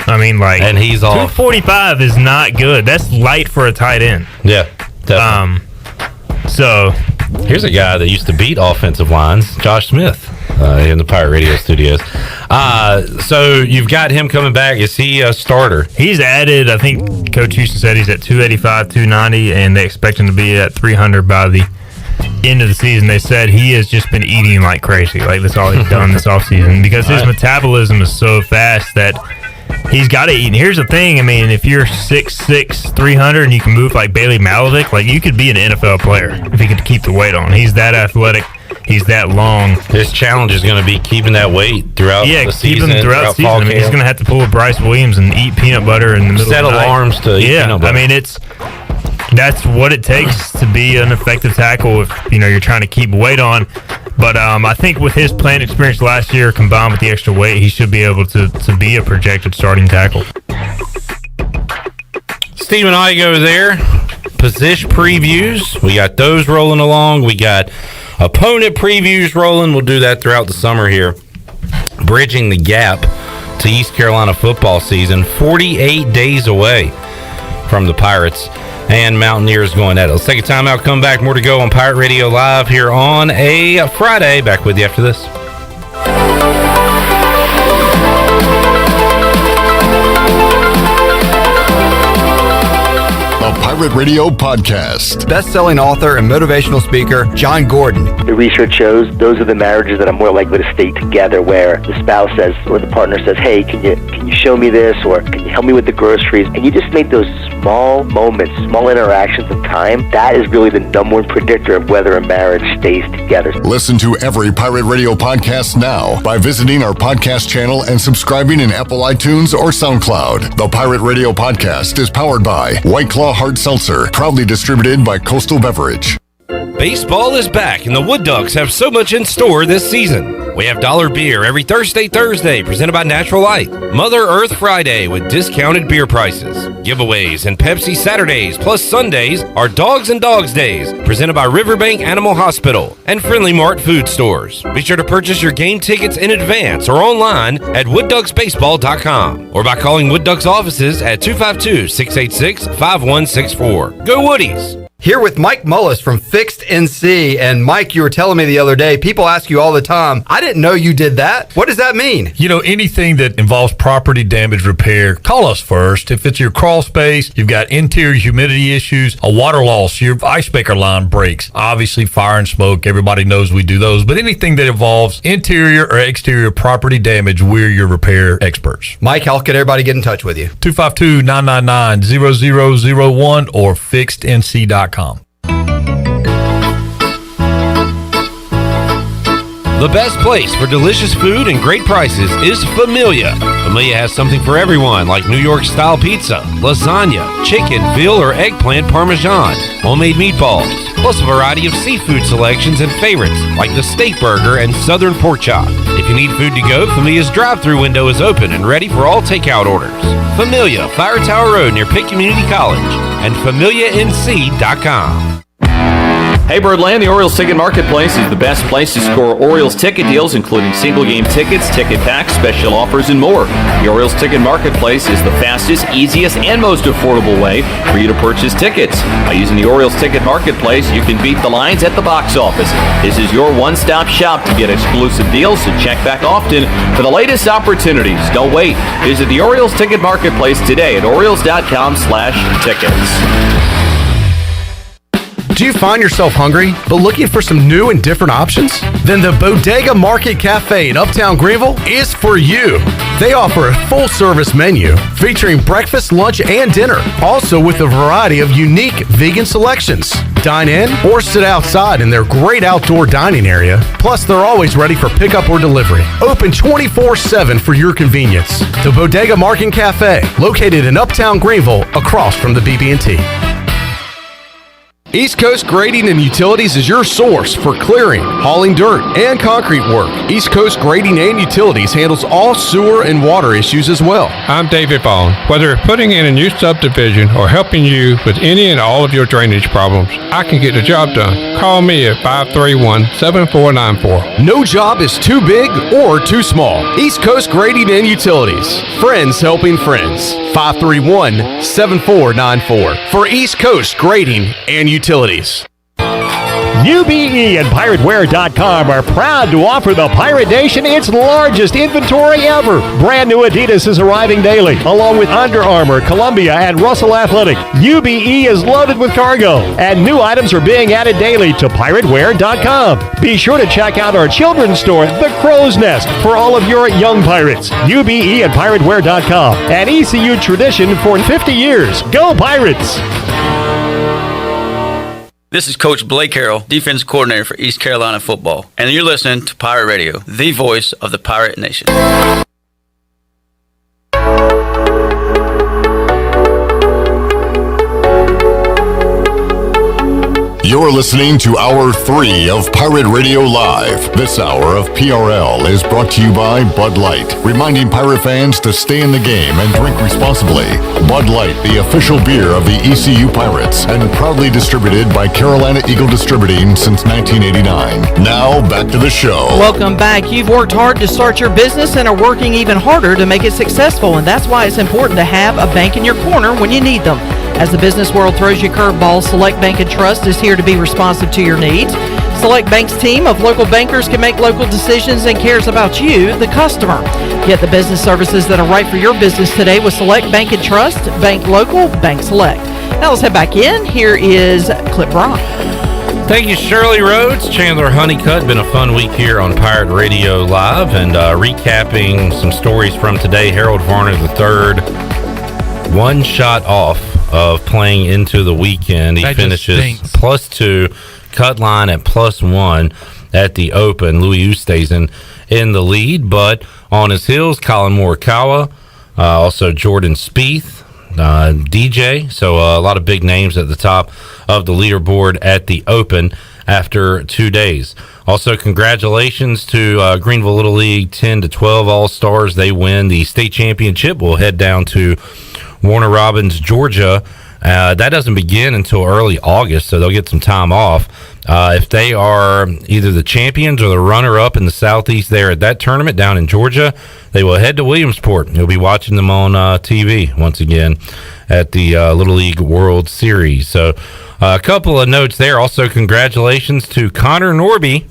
I mean, and he's off. 245 is not good. That's light for a tight end. Yeah, definitely. So here's a guy that used to beat offensive lines, Josh Smith. In the Pirate Radio studios. So you've got him coming back. Is he a starter? He's added, I think Coach Houston said he's at 285, 290, and they expect him to be at 300 by the end of the season. They said he has just been eating like crazy. Like, that's all he's done this offseason because his metabolism is so fast that he's got to eat. And here's the thing. I mean, if you're 6'6", 300, and you can move like Bailey Malovic, like, you could be an NFL player if he could keep the weight on. He's that athletic. He's that long. His challenge is going to be keeping that weight throughout the season. Yeah, keep him throughout the season. I mean, he's going to have to pull a Bryce Williams and eat peanut butter in the middle Set of the night. alarms to eat peanut butter. I mean, that's what it takes to be an effective tackle if, you're trying to keep weight on. But I think with his playing experience last year combined with the extra weight, he should be able to be a projected starting tackle. Stephen Igo there. Position previews. We got those rolling along. We got opponent previews rolling. We'll do that throughout the summer here. Bridging the gap to East Carolina football season. 48 days away from the Pirates and Mountaineers going at it. Let's take a time out, come back. More to go on Pirate Radio Live here on a Friday. Back with you after this. Pirate Radio Podcast. Best-selling author and motivational speaker John Gordon. The research shows those are the marriages that are more likely to stay together, where the spouse says, or the partner says, hey, can you show me this, or can you help me with the groceries? And you just make those small moments, small interactions of time. That is really the number one predictor of whether a marriage stays together. Listen to every Pirate Radio podcast now by visiting our podcast channel and subscribing in Apple iTunes or SoundCloud. The Pirate Radio Podcast is powered by White Claw Hard Seltzer, proudly distributed by Coastal Beverage. Baseball is back, and the Wood Ducks have so much in store this season. We have dollar beer every Thursday, presented by Natural Light. Mother Earth Friday with discounted beer prices. Giveaways and Pepsi Saturdays plus Sundays are Dogs and Dogs Days, presented by Riverbank Animal Hospital and Friendly Mart Food Stores. Be sure to purchase your game tickets in advance or online at woodducksbaseball.com or by calling Wood Ducks offices at 252-686-5164. Go Woodies! Here with Mike Mullis from Fixed NC. And Mike, you were telling me the other day, people ask you all the time, I didn't know you did that. What does that mean? Anything that involves property damage repair, call us first. If it's your crawl space, you've got interior humidity issues, a water loss, your ice maker line breaks, obviously fire and smoke, everybody knows we do those. But anything that involves interior or exterior property damage, we're your repair experts. Mike, how can everybody get in touch with you? 252-999-0001 or fixednc.com. The best place for delicious food and great prices is Familia. Familia has something for everyone, like New York-style pizza, lasagna, chicken, veal, or eggplant parmesan, homemade meatballs, plus a variety of seafood selections and favorites, like the steak burger and southern pork chop. If you need food to go, Familia's drive-thru window is open and ready for all takeout orders. Familia, Fire Tower Road near Pitt Community College, and FamiliaNC.com. Hey Birdland, the Orioles Ticket Marketplace is the best place to score Orioles ticket deals, including single game tickets, ticket packs, special offers, and more. The Orioles Ticket Marketplace is the fastest, easiest, and most affordable way for you to purchase tickets. By using the Orioles Ticket Marketplace, you can beat the lines at the box office. This is your one-stop shop to get exclusive deals, so check back often for the latest opportunities. Don't wait. Visit the Orioles Ticket Marketplace today at Orioles.com/tickets. Do you find yourself hungry, but looking for some new and different options? Then the Bodega Market Cafe in Uptown Greenville is for you. They offer a full-service menu featuring breakfast, lunch, and dinner, also with a variety of unique vegan selections. Dine in or sit outside in their great outdoor dining area. Plus, they're always ready for pickup or delivery. Open 24/7 for your convenience. The Bodega Market Cafe, located in Uptown Greenville, across from the BB&T. East Coast Grading and Utilities is your source for clearing, hauling dirt, and concrete work. East Coast Grading and Utilities handles all sewer and water issues as well. I'm David Vaughn. Whether putting in a new subdivision or helping you with any and all of your drainage problems, I can get the job done. Call me at 531-7494. No job is too big or too small. East Coast Grading and Utilities. Friends helping friends. 531-7494 for East Coast Grading and Utilities. UBE and PirateWear.com are proud to offer the Pirate Nation its largest inventory ever. Brand new Adidas is arriving daily, along with Under Armour, Columbia, and Russell Athletic. UBE is loaded with cargo, and new items are being added daily to PirateWear.com. Be sure to check out our children's store, The Crow's Nest, for all of your young pirates. UBE and PirateWear.com, an ECU tradition for 50 years. Go Pirates! This is Coach Blake Harrell, defense coordinator for East Carolina football, and you're listening to Pirate Radio, the voice of the Pirate Nation. You're listening to Hour 3 of Pirate Radio Live. This hour of PRL is brought to you by Bud Light, reminding pirate fans to stay in the game and drink responsibly. Bud Light, the official beer of the ECU Pirates, and proudly distributed by Carolina Eagle Distributing since 1989. Now, back to the show. Welcome back. You've worked hard to start your business and are working even harder to make it successful, and that's why it's important to have a bank in your corner when you need them. As the business world throws you curveballs, Select Bank & Trust is here to be responsive to your needs. Select Bank's team of local bankers can make local decisions and cares about you, the customer. Get the business services that are right for your business today with Select Bank & Trust. Bank local, bank select. Now let's head back in. Here is Clip Brock. Thank you, Shirley Rhodes. Chandler Honeycutt. Been a fun week here on Pirate Radio Live, and recapping some stories from today. Harold Varner III, one shot off of playing into the weekend. He finishes +2, cut line at +1 at the Open. Louis Oosthuizen in the lead, but on his heels, Colin Morikawa, also Jordan Spieth, DJ. So a lot of big names at the top of the leaderboard at the Open after 2 days. Also, congratulations to Greenville Little League 10 to 12 All-Stars. They win the state championship. We'll head down to Warner Robins, Georgia. That doesn't begin until early August, so they'll get some time off. If they are either the champions or the runner-up in the Southeast there at that tournament down in Georgia, they will head to Williamsport. You'll be watching them on TV once again at the Little League World Series. So a couple of notes there. Also, congratulations to Connor Norby,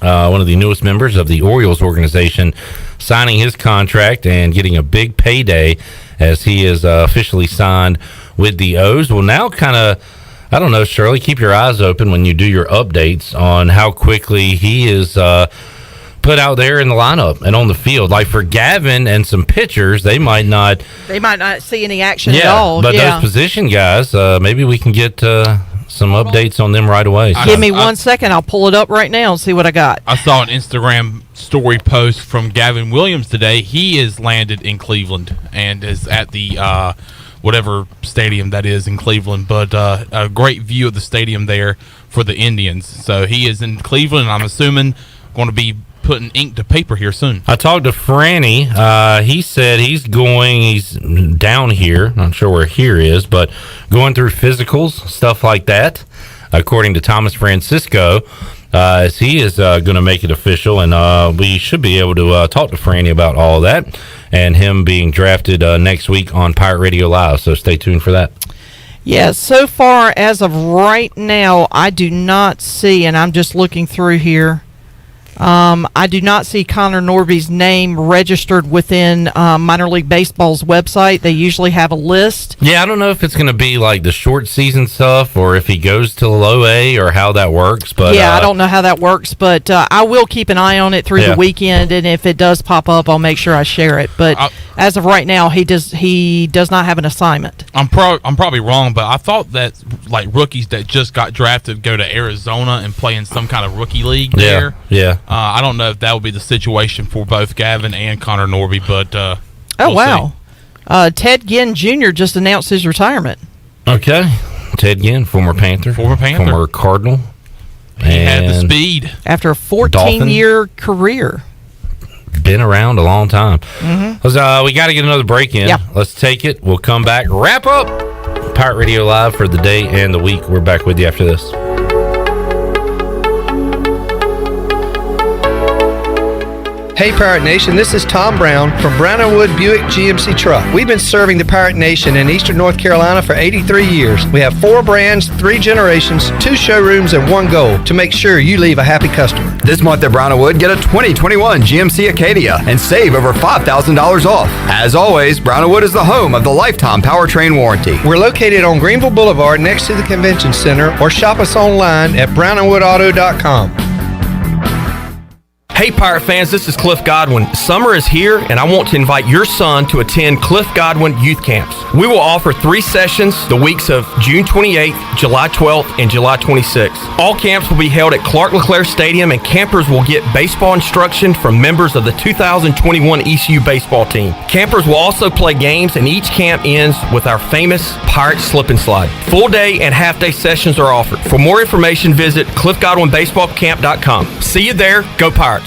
one of the newest members of the Orioles organization, signing his contract and getting a big payday as he is officially signed with the O's. Well, now kind of, I don't know, Shirley, keep your eyes open when you do your updates on how quickly he is put out there in the lineup and on the field. Like for Gavin and some pitchers, they might not see any action at all. But those position guys, maybe we can get some updates on them right away. Give me 1 second. I'll pull it up right now and see what I got. I saw an Instagram story post from Gavin Williams today. He is landed in Cleveland and is at the whatever stadium that is in Cleveland, but a great view of the stadium there for the Indians. So he is in Cleveland, and I'm assuming going to be putting ink to paper here soon. I talked to Franny. He said he's down here, not sure where here is, but going through physicals, stuff like that, according to Thomas Francisco, as he is going to make it official, and we should be able to talk to Franny about all of that and him being drafted next week on Pirate Radio Live, so stay tuned for that. Yeah, so far as of right now, I do not see, and I'm just looking through here, I do not see Connor Norby's name registered within Minor League Baseball's website. They usually have a list. Yeah, I don't know if it's going to be like the short season stuff or if he goes to low A or how that works. But I don't know how that works, but I will keep an eye on it through the weekend, and if it does pop up, I'll make sure I share it. But as of right now, he does not have an assignment. I'm probably wrong, but I thought that like rookies that just got drafted go to Arizona and play in some kind of rookie league there. Yeah. I don't know if that would be the situation for both Gavin and Connor Norby, but wow. Ted Ginn Jr. just announced his retirement. Okay. Ted Ginn, former Panther. Former Cardinal. He had the speed. After a 14-year career. Been around a long time. We got to get another break in. Yeah. Let's take it. We'll come back. Wrap up Pirate Radio Live for the day and the week. We're back with you after this. Hey Pirate Nation, this is Tom Brown from Brown & Wood Buick GMC Truck. We've been serving the Pirate Nation in Eastern North Carolina for 83 years. We have 4 brands, 3 generations, 2 showrooms, and 1 goal to make sure you leave a happy customer. This month at Brown & Wood, get a 2021 GMC Acadia and save over $5,000 off. As always, Brown & Wood is the home of the lifetime powertrain warranty. We're located on Greenville Boulevard next to the Convention Center, or shop us online at brownandwoodauto.com. Hey Pirate fans, this is Cliff Godwin. Summer is here and I want to invite your son to attend Cliff Godwin Youth Camps. We will offer 3 sessions the weeks of June 28th, July 12th, and July 26th. All camps will be held at Clark LeClaire Stadium and campers will get baseball instruction from members of the 2021 ECU baseball team. Campers will also play games and each camp ends with our famous Pirate Slip and Slide. Full day and half day sessions are offered. For more information, visit cliffgodwinbaseballcamp.com. See you there. Go Pirates.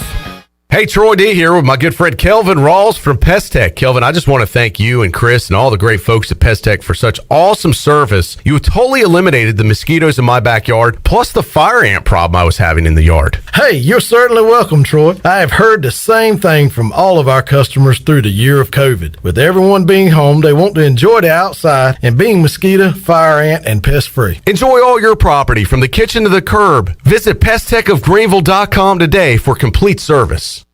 Hey, Troy D here with my good friend Kelvin Rawls from Pest Tech. Kelvin, I just want to thank you and Chris and all the great folks at Pest Tech for such awesome service. You totally eliminated the mosquitoes in my backyard, plus the fire ant problem I was having in the yard. Hey, you're certainly welcome, Troy. I have heard the same thing from all of our customers through the year of COVID. With everyone being home, they want to enjoy the outside and being mosquito, fire ant, and pest free. Enjoy all your property from the kitchen to the curb. Visit pesttechofgreenville.com today for complete service.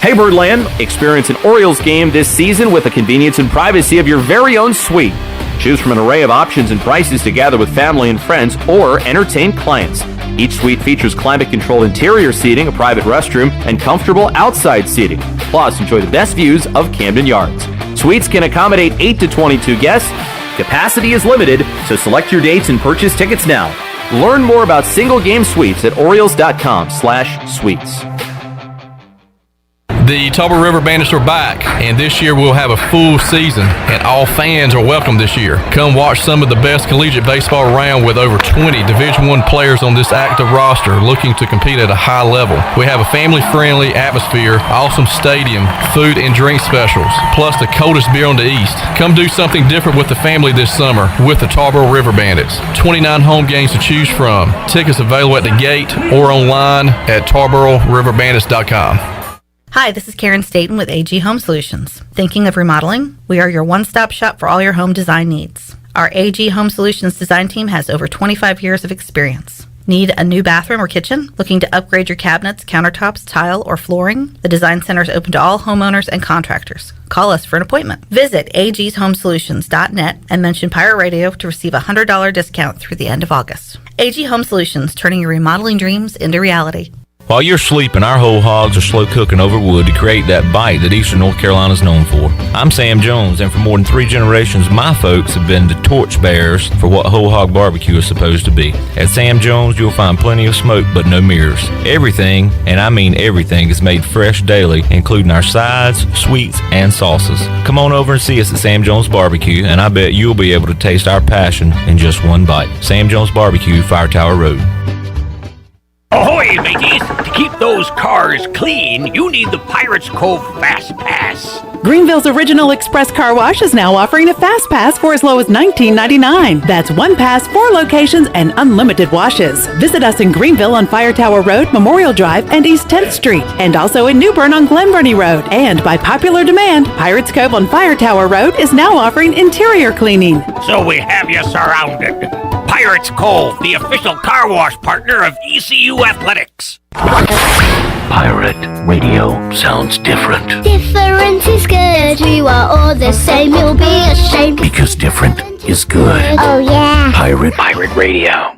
Hey Birdland, experience an Orioles game this season with the convenience and privacy of your very own suite. Choose from an array of options and prices to gather with family and friends or entertain clients. Each suite features climate-controlled interior seating, a private restroom, and comfortable outside seating. Plus, enjoy the best views of Camden Yards. Suites can accommodate 8 to 22 guests. Capacity is limited, so select your dates and purchase tickets now. Learn more about single-game suites at Orioles.com/suites. The Tauber River Bandits are back, and this year we'll have a full season, and all fans are welcome this year. Come watch some of the best collegiate baseball around with over 20 Division I players on this active roster looking to compete at a high level. We have a family-friendly atmosphere, awesome stadium, food and drink specials, plus the coldest beer on the East. Come do something different with the family this summer with the Tauber River Bandits. 29 home games to choose from. Tickets available at the gate or online at TarboroughRiverBandits.com. Hi, this is Karen Staten with AG Home Solutions. Thinking of remodeling? We are your one-stop shop for all your home design needs. Our AG Home Solutions design team has over 25 years of experience. Need a new bathroom or kitchen? Looking to upgrade your cabinets, countertops, tile, or flooring? The Design Center is open to all homeowners and contractors. Call us for an appointment. Visit agshomesolutions.net and mention Pirate Radio to receive a $100 discount through the end of August. AG Home Solutions, turning your remodeling dreams into reality. While you're sleeping, our whole hogs are slow cooking over wood to create that bite that Eastern North Carolina is known for. I'm Sam Jones, and for more than 3 generations, my folks have been the torchbearers for what whole hog barbecue is supposed to be. At Sam Jones, you'll find plenty of smoke, but no mirrors. Everything, and I mean everything, is made fresh daily, including our sides, sweets, and sauces. Come on over and see us at Sam Jones Barbecue, and I bet you'll be able to taste our passion in just one bite. Sam Jones Barbecue, Fire Tower Road. Ahoy, mateys! To keep those cars clean, you need the Pirates Cove Fast Pass. Greenville's original express car wash is now offering a fast pass for as low as $19.99. That's one pass, 4 locations, and unlimited washes. Visit us in Greenville on Fire Tower Road, Memorial Drive, and East 10th Street, and also in New Bern on Glen Burnie Road. And by popular demand, Pirates Cove on Fire Tower Road is now offering interior cleaning. So we have you surrounded. Pirates Cove, the official car wash partner of ECU Athletics. Pirate radio sounds different. Different is good. We are all the same. You'll be ashamed. Because different is good. Oh, yeah. Pirate radio.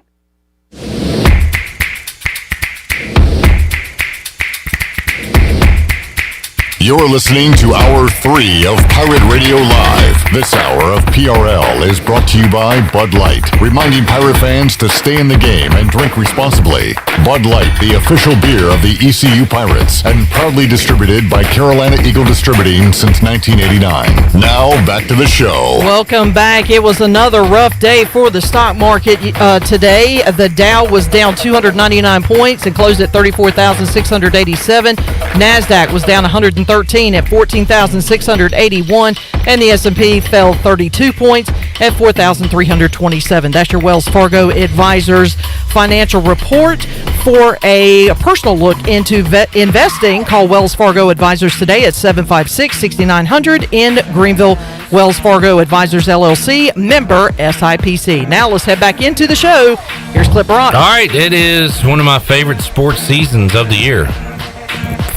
You're listening to Hour 3 of Pirate Radio Live. This hour of PRL is brought to you by Bud Light, reminding Pirate fans to stay in the game and drink responsibly. Bud Light, the official beer of the ECU Pirates, and proudly distributed by Carolina Eagle Distributing since 1989. Now, back to the show. Welcome back. It was another rough day for the stock market today. The Dow was down 299 points and closed at 34,687. NASDAQ was down 113 at 14,681, and the S&P fell 32 points at 4,327. That's your Wells Fargo Advisors financial report. For a personal look into investing, call Wells Fargo Advisors today at 756-6900 in Greenville. Wells Fargo Advisors, LLC, member SIPC. Now let's head back into the show. Here's Clip Rock. All right, it is one of my favorite sports seasons of the year.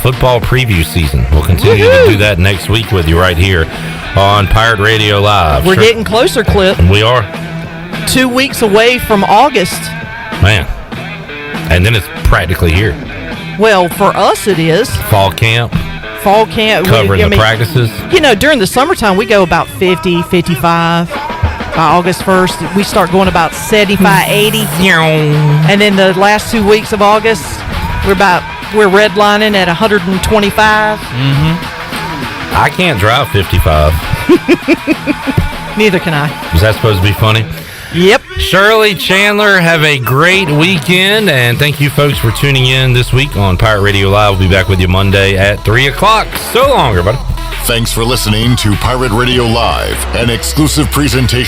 Football preview season. We'll continue to do that next week with you right here on Pirate Radio Live. We're getting closer, Clip. We are. 2 weeks away from August. Man. And then it's practically here. Well, for us it is. Fall camp. Covering the practices. You know, during the summertime, we go about 50, 55. By August 1st, we start going about 75, 80. And then the last 2 weeks of August, we're redlining at 125. I can't drive 55. Neither can I. Is that supposed to be funny? Yep. Shirley, Chandler, have a great weekend, and thank you folks for tuning in this week on Pirate Radio Live. We'll be back with you Monday at 3 o'clock. So long, everybody. Thanks for listening to Pirate Radio Live, an exclusive presentation